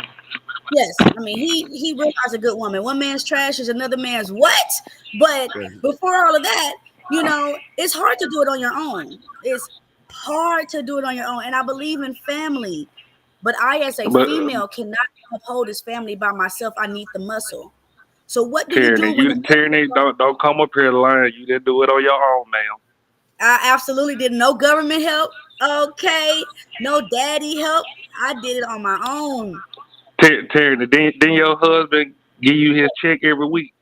yes, I mean he realized a good woman. One man's trash is another man's what? But before all of that, you know, it's hard to do it on your own. It's hard to do it on your own, and I believe in family. But I, as a female, cannot uphold this family by myself. I need the muscle. So what do you do when Tyranny, don't come up here lying. You didn't do it on your own, ma'am. I absolutely did. No government help. Okay. No daddy help. I did it on my own. Tyranny, didn't your husband give you his check every week?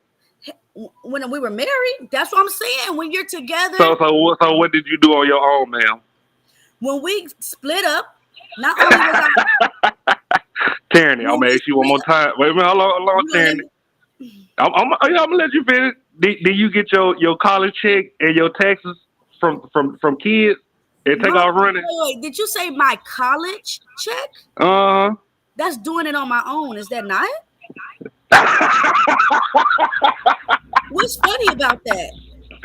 When we were married, that's what I'm saying. When you're together. So what did you do on your own, ma'am? When we split up, not only was I Tyranny, I'm gonna ask you one more time. Wait a minute, hold on, Tyranny. I'm gonna let you finish. Did you get your college check and your taxes from kids and take off running? Wait, did you say my college check? That's doing it on my own. Is that not? What's funny about that?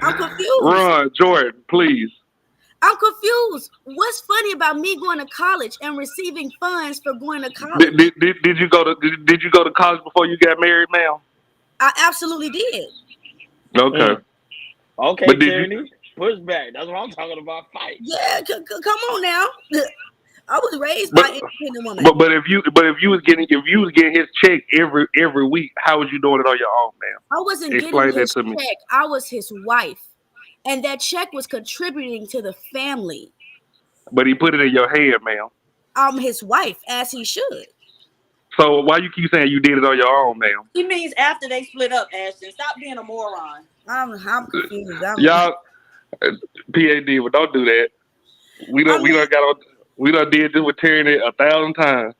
I'm confused. Run, Jordan, please. I'm confused. What's funny about me going to college and receiving funds for going to college? Did you go to college before you got married, ma'am? I absolutely did. Okay. Okay, But did Tyranny, push back. That's what I'm talking about. Fight. Yeah, come on now. I was raised by an independent woman. But if you was getting his check every week, how was you doing it on your own, ma'am? I wasn't Explain getting that his to check. me. I was his wife. And that check was contributing to the family. But he put it in your hand, ma'am. I'm his wife, as he should. So why you keep saying you did it on your own, ma'am? He means after they split up, Ashton. Stop being a moron. I'm confused. Y'all, PAD, well, don't do that. We done did this with Tyranny 1,000 times.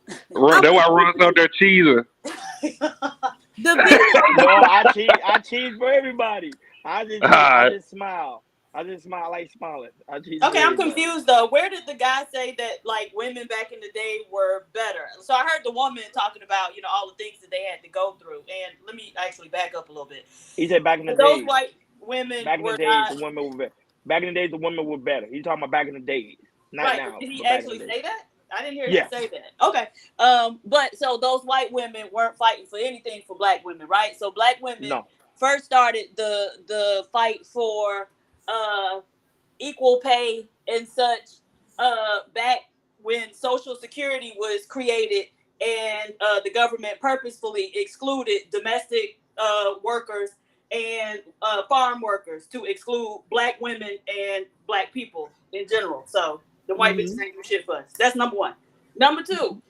That's why I run up there cheesing. No, I cheese for everybody. I just smile. I just smile like smiling. Okay, I'm confused though. Where did the guy say that like women back in the day were better? So I heard the woman talking about, you know, all the things that they had to go through. And let me actually back up a little bit. He said back in the days. Those white women back in were the days, not. the women were better. Back in the days, the women were better. He's talking about back in the days, not Right. now. Did he but back in actually the say days. that? I didn't hear Yes. him say that. Okay. But so those white women weren't fighting for anything for black women, right? So black women No. first started the fight for equal pay and such back when Social Security was created and the government purposefully excluded domestic workers and farm workers to exclude black women and black people in general. So the white bitches ain't do shit for us. That's number one. Number two.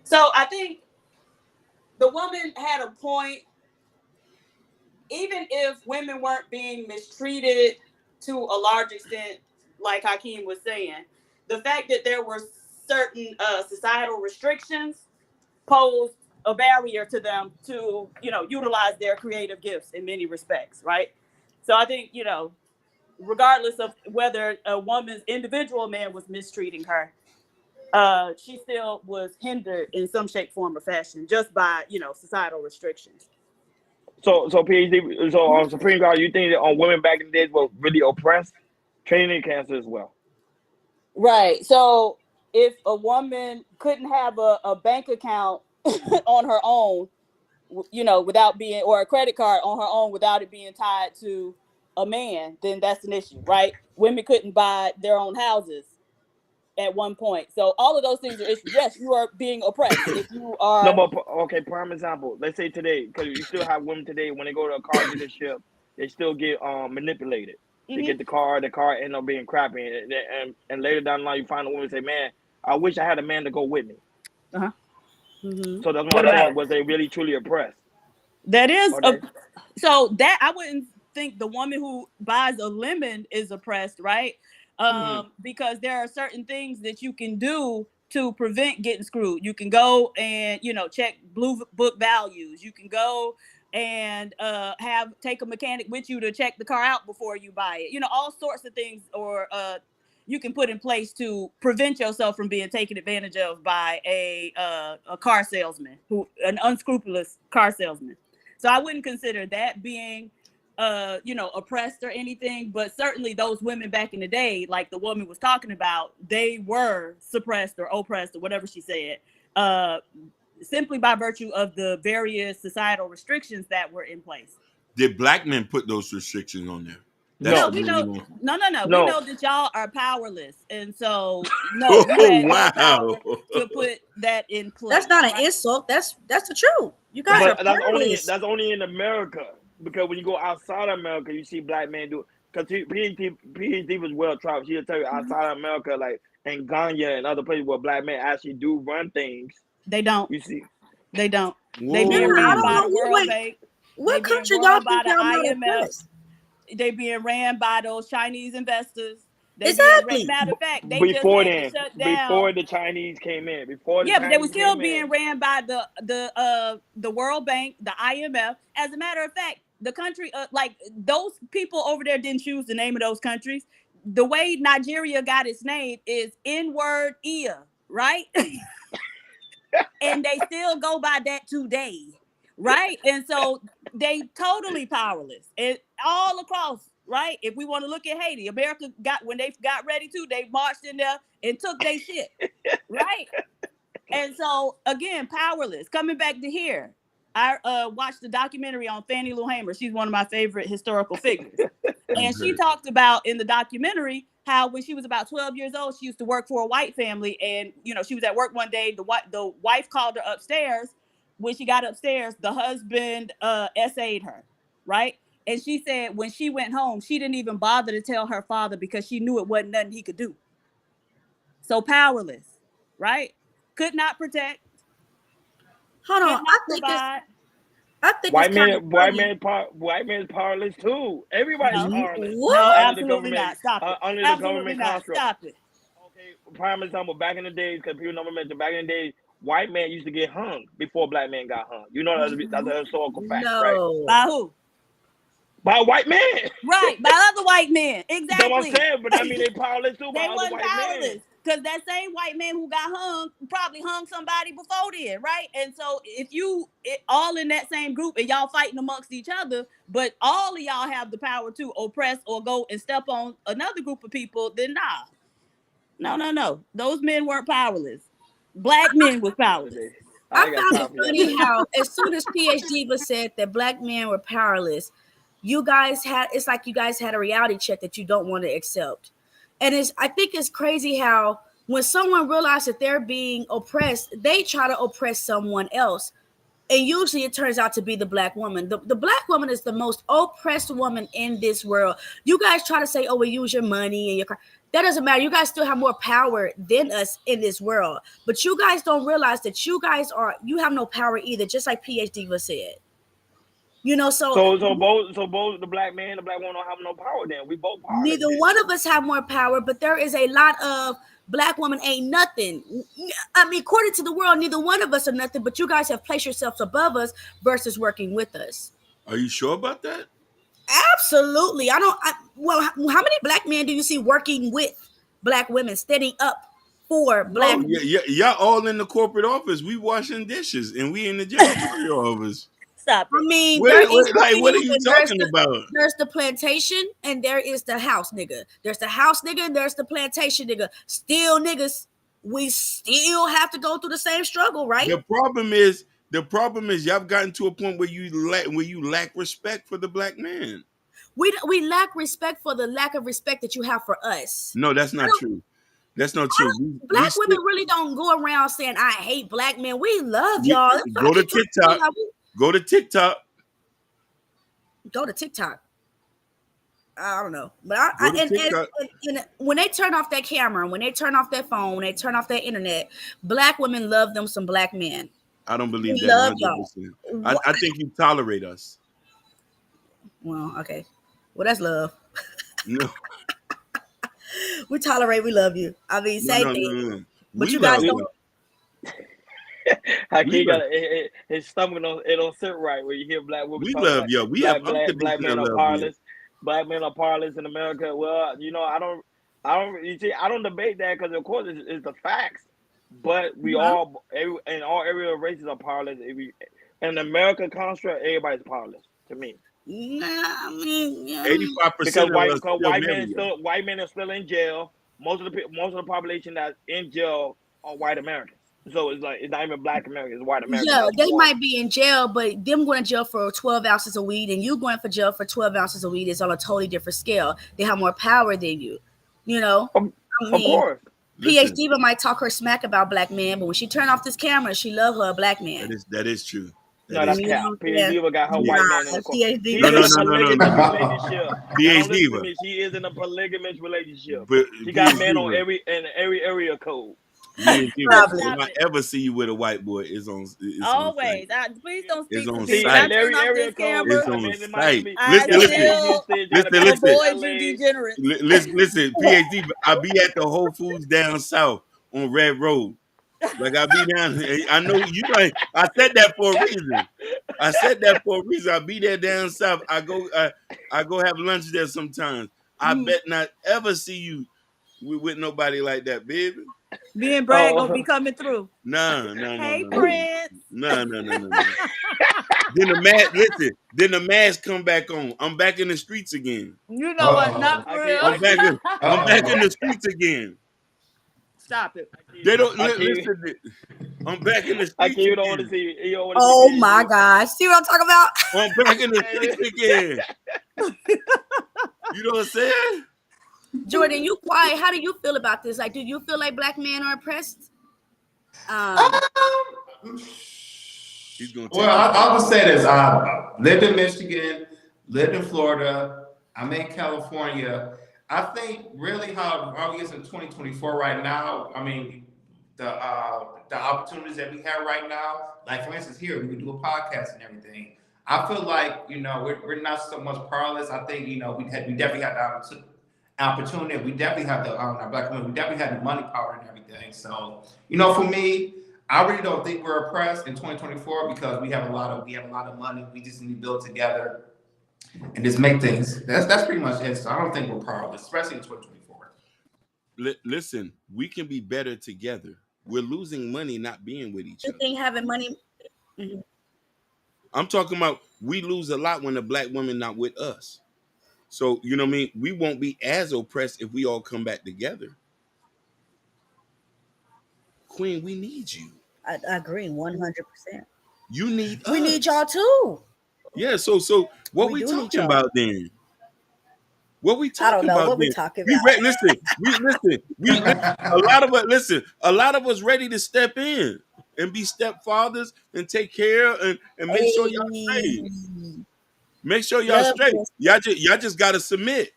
So I think the woman had a point. Even if women weren't being mistreated to a large extent, like Hakeem was saying, the fact that there were certain societal restrictions posed a barrier to them to, you know, utilize their creative gifts in many respects, right? So I think, you know, regardless of whether a woman's individual man was mistreating her, she still was hindered in some shape, form, or fashion just by, you know, societal restrictions. So PhD, so Supreme Court, you think that on women back in the days were really oppressed? Training cancer as well. Right. So if a woman couldn't have a bank account on her own, you know, without being, or a credit card on her own without it being tied to a man, then that's an issue, right? Women couldn't buy their own houses at one point. So all of those things are issues. Yes, you are being oppressed. If you are No, but okay, prime example. Let's say today, because you still have women today when they go to a car dealership, they still get manipulated. They get the car end up being crappy, and later down the line you find a woman say, "Man, I wish I had a man to go with me." So that's what I'm saying. Was they really truly oppressed? That is so that I wouldn't think the woman who buys a lemon is oppressed, right? Because there are certain things that you can do to prevent getting screwed. You can go and, you know, check blue book values. You can go and take a mechanic with you to check the car out before you buy it. You know, all sorts of things, or you can put in place to prevent yourself from being taken advantage of by a car salesman, an unscrupulous car salesman. So I wouldn't consider that being oppressed or anything, but certainly those women back in the day, like the woman was talking about, they were suppressed or oppressed or whatever she said, simply by virtue of the various societal restrictions that were in place. Did black men put those restrictions on there? No, we know. No. We know that y'all are powerless, and so no, you had no power to put that in place. That's not an insult. That's the truth. You guys are powerless. That's only in America, because when you go outside of America, you see black men do. Because PhD was well traveled. She'll tell you outside of America, like in Ghana and other places where black men actually do run things. They don't. You see, they don't. Whoa. They being ran by the World Bank. What country y'all think y'all not IMF? They being ran by those Chinese investors. Exactly. Matter of fact, they before just then, shut down. before the Chinese came in, but they were still being ran by the World Bank, the IMF. As a matter of fact, the country, like those people over there didn't choose the name of those countries. The way Nigeria got its name is N-word Ia, right? And they still go by that today, right? And so they totally powerless and all across, right? If we want to look at Haiti, America when they got ready to, they marched in there and took their shit, right? And so again, powerless. Coming back to here, I watched the documentary on Fannie Lou Hamer. She's one of my favorite historical figures, and she talked about in the documentary how when she was about 12 years old, she used to work for a white family, and she was at work one day. The wife called her upstairs. When she got upstairs, the husband essayed her, right? And she said when she went home, she didn't even bother to tell her father because she knew it wasn't nothing he could do. So powerless, right? Could not protect. Hold on, I think white men powerless too. Everybody's powerless. No, absolutely not. Stop it. Under the government construct. Stop it. Okay, prime example. Back in the days, because people never mentioned, back in the days, white men used to get hung before black men got hung. You know that's a historical fact, right? By who? By white men. Right, by other white men. Exactly. That's what I'm saying, but I mean they powerless too. They by wasn't other white powerless. Men. Because that same white man who got hung probably hung somebody before then, right? And so if all in that same group and y'all fighting amongst each other, but all of y'all have the power to oppress or go and step on another group of people, then no. Those men weren't powerless. Black men was powerless. I found it funny how as soon as PhD said that black men were powerless, it's like you guys had a reality check that you don't want to accept. And I think it's crazy how when someone realizes that they're being oppressed, they try to oppress someone else. And usually it turns out to be the black woman. The black woman is the most oppressed woman in this world. You guys try to say, oh, we use your money and your car. That doesn't matter. You guys still have more power than us in this world. But you guys don't realize that you have no power either, just like PhD said. So both the black man and the black woman don't have no power. Then we both powerless. Neither one of us have more power, but there is a lot of black women ain't nothing. I mean, according to the world, neither one of us are nothing. But you guys have placed yourselves above us versus working with us. Are you sure about that? Absolutely. Well, how many black men do you see working with black women, standing up for black? Oh, y'all all in the corporate office. We washing dishes, and we in the janitorial office. Stop. I mean, what are you talking about? There's the plantation and there is the house nigga. There's the house nigga and there's the plantation nigga. Still niggas, we still have to go through the same struggle, right? The problem is y'all have gotten to a point where you lack respect for the black man. We lack respect for the lack of respect that you have for us. No, that's not true. That's not true. Black women really don't go around saying I hate black men. We love y'all. Go to TikTok. Go to TikTok. I don't know, but and when they turn off that camera, when they turn off that phone, when they turn off that internet, black women love them some black men. I don't believe that. Love y'all. I think you tolerate us. Well, okay. Well, that's love. No. We tolerate. We love you. I mean, same thing. No. But you guys don't. Hakeem got his stomach don't sit right when you hear black women. We love you. Black men are powerless. Black men are powerless in America. Well, I don't. I don't debate that because of course it's the facts. But we Mhm. in all area of races are powerless. In the American construct, everybody's powerless to me. Nah, I mean, yeah. 85% Because of us still white men are still in jail. Most of the population that's in jail are white Americans. So it's like it's not even black Americans, it's white Americans. Yeah, That's they one. might be in jail, but them going to jail for 12 ounces of weed and you going for jail for 12 ounces of weed is on a totally different scale. They have more power than you. You know, I Of mean, course. PhD Diva might talk her smack about black men, but when she turn off this camera, she love her a black man. That is true. No, that's You cap. know what I'm PhD saying? Diva got her white man in the corner. PhD She's No, in no, a no, no, no, polygamous no. relationship. PhD Now, don't listen Diva. to me. She is in a polygamous relationship. But She got PhD men on Diva. every area code. If Probably. I ever see you with a white boy, it's on Always. Please don't It's speak for on me. See, When I sight. in turn every off area this code, camera, It's I on mean, it might sight. be. I Got Listen, men in Houston, got a listen. man in avoid you LA. degenerates. Listen, PhD, I be at the Whole Foods down south on Red Road. Like I be down there. I know you know I said that for a reason. I be there down south. I go have lunch there sometimes. I bet not ever see you with nobody like that, baby. Me and Brad gonna be coming through. No. Hey, Prince. No. Then the mask come back on. I'm back in the streets again. You know what? Not for real. I'm back in the streets again. Stop it. They don't listen. I'm back in the streets I can't again. want to see. You don't want to Oh see my gosh. See what I'm talking about? I'm back in the streets again. You know what I'm saying? Jordan, you quiet. How do you feel about this? Like, do you feel like black men are oppressed? He's gonna Well, I'll just say this. I lived in Michigan, lived in Florida. I'm in California. I think really how it is in 2024 right now, I mean, the opportunities that we have right now, like for instance here, we can do a podcast and everything. I feel like, you know, we're not so much powerless. I think, you know, we definitely have the opportunity. We definitely have the black women. We definitely have the money power and everything. So, you know, for me, I really don't think we're oppressed in 2024 because we have a lot of money. We just need to build together and just make things. That's pretty much it. So I don't think we're powerless, especially in 2024. Listen, we can be better together. We're losing money not being with each You other. think having money? Mm-hmm. I'm talking about we lose a lot when the black woman not with us. So, you know what I mean? We won't be as oppressed if we all come back together. Queen, we need you. I agree 100%. You need We us. need y'all too. Yeah, so what we do need talking y'all. about then? What we I talking don't know about what then? we talking We about. listen. A lot of us ready to step in and be stepfathers and take care and make sure y'all straight. Make sure y'all Love straight. this. Y'all just gotta submit.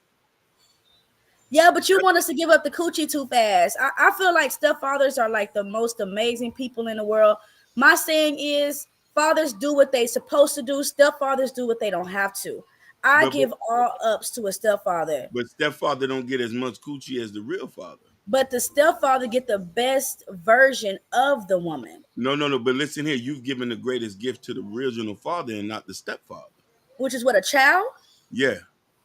Yeah, but you want us to give up the coochie too fast. I feel like stepfathers are like the most amazing people in the world. My saying is, fathers do what they supposed to do. Stepfathers do what they don't have to. I give all ups to a stepfather. But stepfather don't get as much coochie as the real father. But the stepfather get the best version of the woman. No. But listen here, you've given the greatest gift to the original father and not the stepfather. Which is what, a child? Yeah.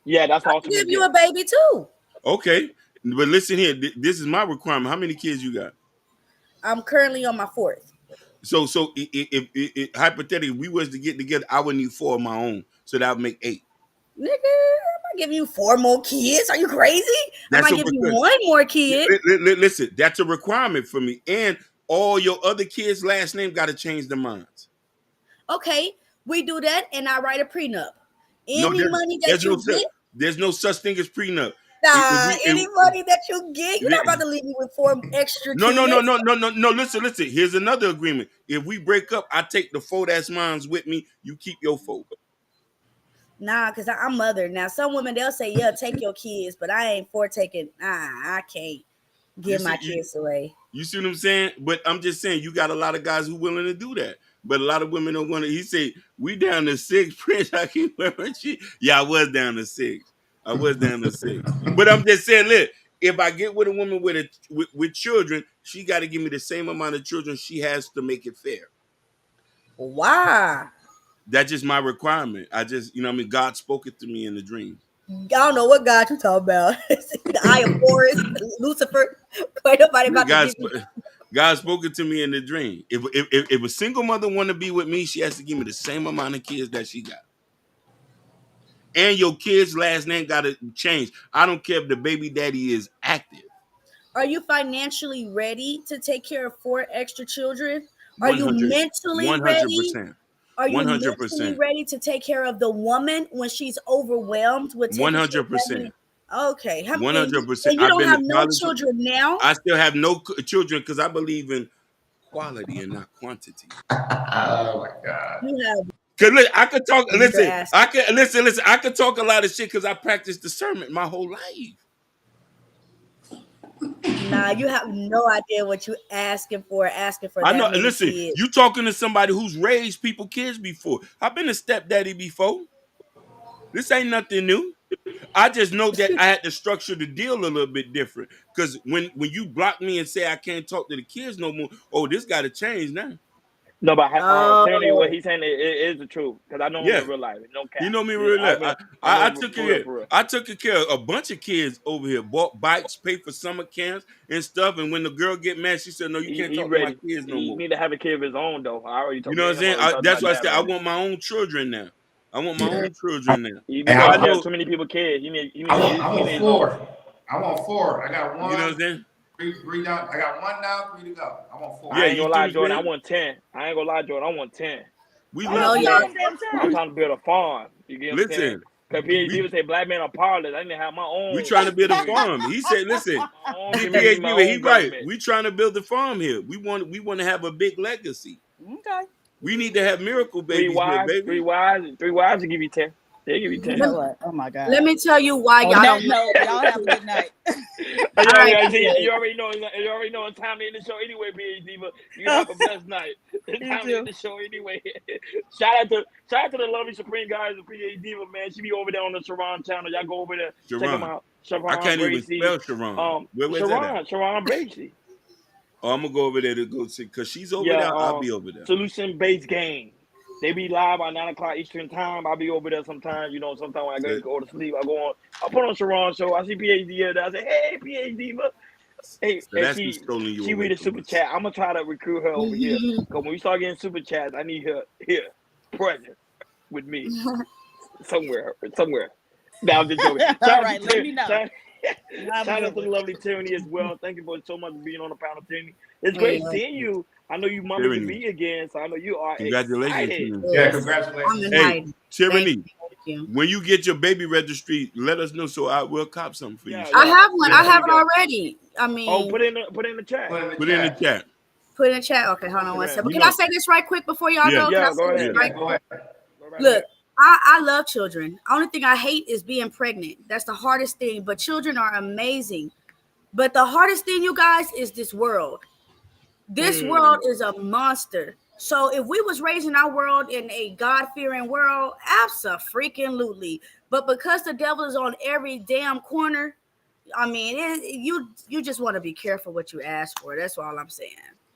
Yeah, that's I'll give you a baby too. Okay, but listen here. This is my requirement. How many kids you got? I'm currently on my 4th. So if hypothetically we was to get together, I would need 4 of my own, so that would make 8. Nigga, I'm not giving you 4 more kids. Are you crazy? I'm not giving you 1 more kid. Listen, that's a requirement for me, and all your other kids' last name got to change their minds. Okay, we do that, and I write a prenup. Any money that you get, there's no such thing as prenup. any money that you get, you're not about to leave me with 4 extra kids. No. Listen. Here's another agreement. If we break up, I take the 4 that's mine with me. You keep your 4. Nah, because I'm mother. Now, some women, they'll say, yeah, take your kids, but I ain't for taking, I can't give my kids away. You see what I'm saying? But I'm just saying, you got a lot of guys who willing to do that. But a lot of women don't want to. He said, we down to 6, Prince. I keep wearing shit. Yeah, I was down to 6. But I'm just saying, look, if I get with a woman with children, she got to give me the same amount of children she has to make it fair. Why? That's just my requirement. I just, you know what I mean? God spoke it to me in the dream. I don't know what God you talking about. The eye of Horus, Lucifer. Ain't nobody about to give me. God spoken to me in the dream. If a single mother want to be with me, she has to give me the same amount of kids that she got. And your kid's last name got to change. I don't care if the baby daddy is active. Are you financially ready to take care of 4 extra children? Are 100, you mentally ready? 100%. Are you 100%. mentally ready to take care of the woman when she's overwhelmed with taking care of 100%. Okay. 100%. And you don't have no children now? I still have no children because I believe in quality and not quantity. Oh my God. You have. Cause look, I could talk. Listen, I could talk a lot of shit because I practiced discernment my whole life. Nah, you have no idea what you asking for. I know. That many Listen, kids. you talking to somebody who's raised people kids before. I've been a stepdaddy before. This ain't nothing new. I just know that I had to structure the deal a little bit different. Because when you block me and say I can't talk to the kids no more, oh, this got to change now. No, but Tony, what he's saying is the truth. Because I know him in real life. No cap. You know me in real life. I took care. I took care of a bunch of kids over here. Bought bikes, paid for summer camps and stuff. And when the girl get mad, she said, "No, you can't talk to my kids no more." He need to have a kid of his own, though. I already told you know what I'm saying. That's why I said I want my own children now. I want my own children now. You know too many people kids. I want 4. I want 4. I got 1. You know what I'm saying? 3 down. I got 1 now, 3 to go. I want 4. I ain't gonna lie, Jordan. I want 10. I ain't gonna lie, Jordan. I want 10. I'm trying to build a farm. You get what I'm saying? Because people say black men are powerless. I need to have my own. We trying to build a farm. He said, "Listen, he right. We trying to build a farm here. We want to have a big legacy. Okay. We need to have miracle babies here, baby. 3 wives to give you 10. They give you 10. You know what? Oh my God. Let me tell you why y'all don't know. Y'all have a good night. You already know it's time to end the show anyway, PhD Diva. You have a blessed night. It's time to end the show anyway. Shout out to the lovely Supreme guys of PhD Diva, man. She be over there on the Sharon channel. Y'all go over there. Sharon. Check them out. Sharon I can't Bracey. even spell Sharon. Where's that at? Sharon Bracey. Oh, I'm gonna go over there to go see because she's over there. I'll be over there. Solution based game. They be live at 9 o'clock Eastern time. I'll be over there sometimes. You know, sometimes when I go to sleep, I go on. I put on Sharon show. I see PhD there. I say, hey, PhD, but hey, so that's she read a super chat. I'm gonna try to recruit her over here. Cause when we start getting super chats, I need her here, present with me somewhere. Now I'm just joking. All right, let me know. Shout out to the lovely Tyranny as well. Thank you for so much for being on the panel, Tyranny. It's great seeing you. I know you mama to me again, so I know you are. Congratulations. Yeah, congratulations. Hey, Tyranny, when you get your baby registry, let us know so I will cop something for you. I have one. I have it already. I mean, put in the chat. Put in the chat. Put in the chat. Okay, hold on one second. Can I say this right quick before y'all go? Yeah, go ahead. Look, I love children. Only thing I hate is being pregnant. That's the hardest thing. But children are amazing. But the hardest thing, you guys, is this world. This world is a monster. So if we was raising our world in a God-fearing world, abso-freaking-lutely. But because the devil is on every damn corner, I mean, you just want to be careful what you ask for. That's all I'm saying.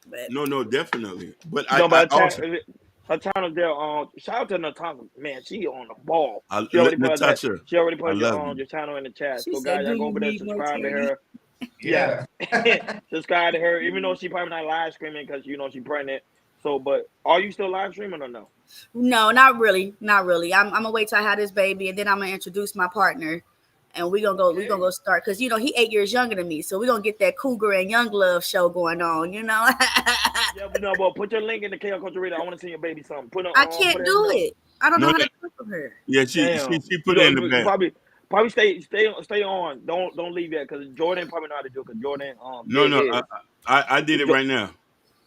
But no, definitely. But her channel's there. Shout out to Natasha. Man, she on the ball. She already put your channel in the chat. So guys, y'all go over there, subscribe to her. Yeah. Subscribe to her, even though she probably not live streaming because you know she's pregnant. So, but are you still live streaming or no? No, not really. I'm gonna wait till I have this baby, and then I'm gonna introduce my partner, and we're gonna go start because you know he 8 years younger than me, so we're gonna get that Cougar and Young Love show going on. You know. But put your link in the KL Culture Radio. I want to see your baby something. I can't do it. I don't know how to cook from her. Yeah, she put it in the bag. Probably stay on. Don't leave that because Jordan probably know how to do it. Because Jordan No, I did it right now.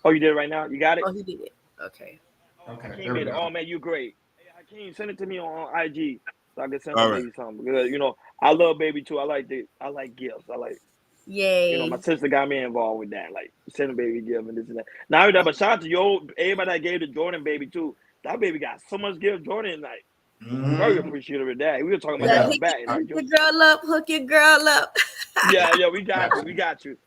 Oh, you did it right now? You got it? Oh, he did it. Okay. Oh man, you great. Hey, Hakeem, send it to me on IG so I can send my baby something. Because you know I love baby too. I like gifts. Yay. You know, my sister got me involved with that. Like send a baby gift and this and that. Now but shout out to everybody that gave the Jordan baby too. That baby got so much gift. Jordan very appreciative of that. We were talking about that back. Hook your girl up. Yeah, we got you.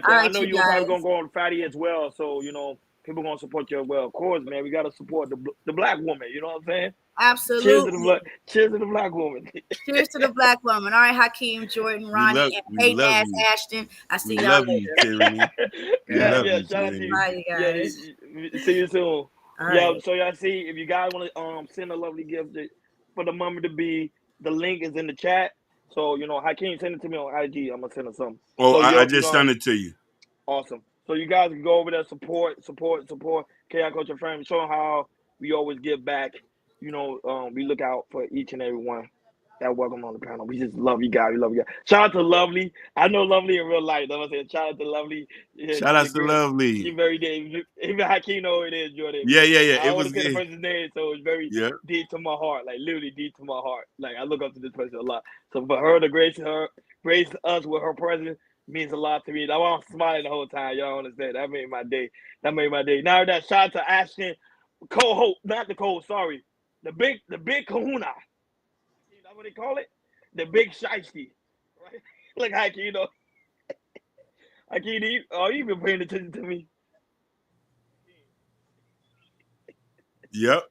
I know you're probably gonna go on Friday as well. So you know, people gonna support you as well. Of course, man. We gotta support the black woman. You know what I'm saying? Absolutely. Cheers to the black woman. Cheers to the black woman. All right, Hakeem, Jordan, Ronnie, and hating ass Ashton. I see y'all later. Tyranny. Yeah, shout out to you. Bye, you guys. Yeah, see you soon. All Yeah, right. so y'all see, if you guys want to send a lovely gift for the mama to be, the link is in the chat. So, Hakeem, send it to me on IG. I'm going to send her something. Oh, So, I just sent it to you. Awesome. So you guys can go over there, support Chaos Culture Family, show them how we always give back. We look out for each and every one that welcome on the panel. We just love you guys. We love you guys. Shout out to Lovely. I know Lovely in real life. I'm saying shout out to Lovely. Yeah, Shout out to Lovely. She very deep. Even Hakeem know who it is, Jordan. Yeah. I It want was to say the person's name, so it's very Yeah. deep to my heart. Like literally deep to my heart. Like I look up to this person a lot. So for her to grace us with her presence means a lot to me. That's why I'm smiling the whole time. Y'all understand? That made my day. Now that shout out to Ashton, co-host, not the co-host, sorry. The big kahuna. That's what they call it? The big shiesty. Right? Look, Hakeem, Hakeem, are you even paying attention to me? Yep.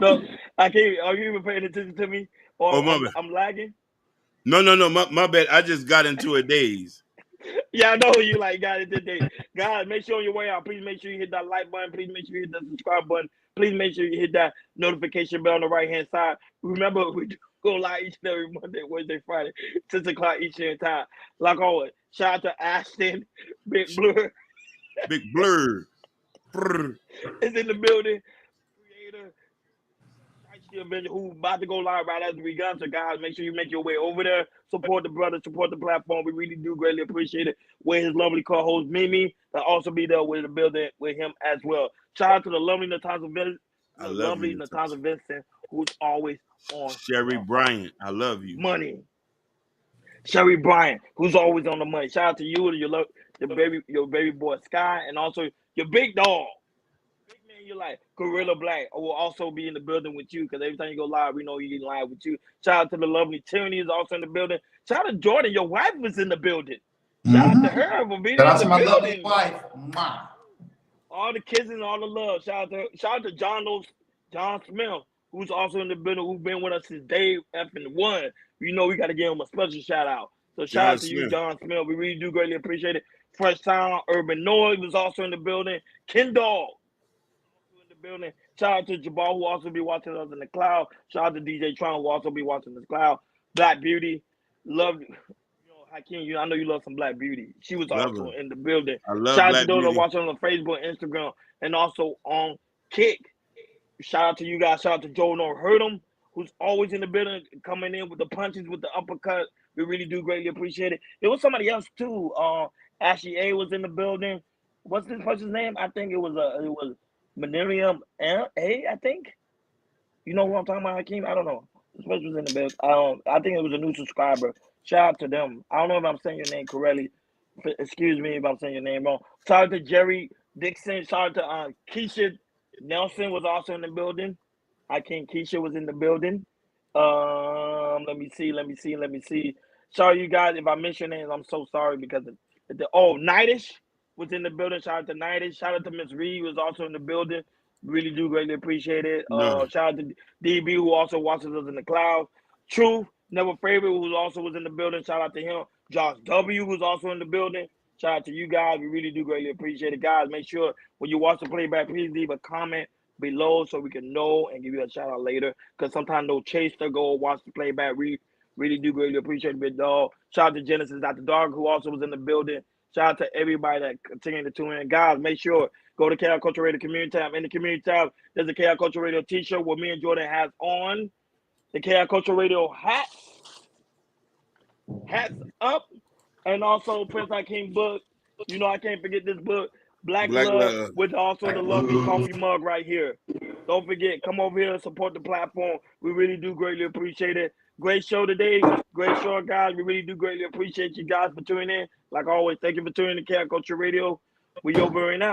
No, Hakeem, are you even paying attention to me? Or my bad. I'm lagging? No. My bad. I just got into a daze. Yeah, I know you got it today. Guys, make sure on your way out, please make sure you hit that like button. Please make sure you hit that subscribe button. Please make sure you hit that notification bell on the right-hand side. Remember, we do go live each and every Monday, Wednesday, Friday, 6 o'clock each and every time. Like always, shout out to Ashton, Big Blur. Big Blur. Brr. Is in the building. Creator. Who's about to go live right after we got. So guys, make sure you make your way over there. Support the brother, support the platform. We really do greatly appreciate it. With his lovely co-host Mimi, they'll also be there with the building with him as well. Shout out to the lovely Natasha Vincent, who's always on. Sherry Bryant, I love you. Money. Sherry Bryant, who's always on the money. Shout out to you and your baby boy Sky, and also your big dog. You like Gorilla Black will also be in the building with you, because every time you go live, we know he's live with you. Shout out to the lovely Tyranny is also in the building. Shout out to Jordan, your wife was in the building. Shout out to her for being Shout out in to the my building. lovely wife. Mwah. All the kisses, all the love. Shout out to John Smith, who's also in the building, who's been with us since day effing one. We got to give him a special shout out. So shout out to you, John Smith. We really do greatly appreciate it. Fresh Sound, Urban Noise was also in the building. Kendall. Building. Shout out to Jabal, who also be watching us in the cloud. Shout out to DJ Tron, who also be watching the cloud. Black Beauty, love Hakeem. I know you love some Black Beauty. She was also in the building. I love shout out Black to those that Beauty. watch on Facebook, Instagram, and also on Kick. Shout out to you guys. Shout out to Joe No Hurt Him, who's always in the building, coming in with the punches, with the uppercut. We really do greatly appreciate it. There was somebody else too. Ashley A was in the building. What's this person's name? I think it was Millennium A, I think. You know what I'm talking about, Hakeem? I don't know. This person was in the building. I think it was a new subscriber. Shout out to them. I don't know if I'm saying your name correctly. Excuse me if I'm saying your name wrong. Shout out to Jerry Dixon. Shout out to Keisha Nelson was also in the building. Hakeem, Keisha was in the building. Let me see. Sorry, you guys, if I miss your names, I'm so sorry because Nightish was in the building. Shout out to Nightish. Shout out to Miss Reed, was also in the building. Really do greatly appreciate it. Shout out to DB, who also watches us in the cloud. Truth, Never Favorite, who also was in the building. Shout out to him. Josh W, who's also in the building. Shout out to you guys. We really do greatly appreciate it. Guys, make sure when you watch the playback, please leave a comment below so we can know and give you a shout out later. Because sometimes no chase to go watch the playback. We really do greatly appreciate it, big dog. Shout out to Genesis Dr. Dog, who also was in the building. Shout out to everybody that continue to tune in. Guys, make sure go to Chaos Culture Radio Community Tab. In the Community Tab, there's a Chaos Culture Radio t-shirt where me and Jordan has on the Chaos Culture Radio hats up, and also Prince Hakeem book. I can't forget this book, Black Love, with also the lovely coffee mug right here. Don't forget, come over here and support the platform. We really do greatly appreciate it. Great show today. Great show, guys. We really do greatly appreciate you guys for tuning in. Like always, thank you for tuning in to Chaos Culture Radio. We over and out.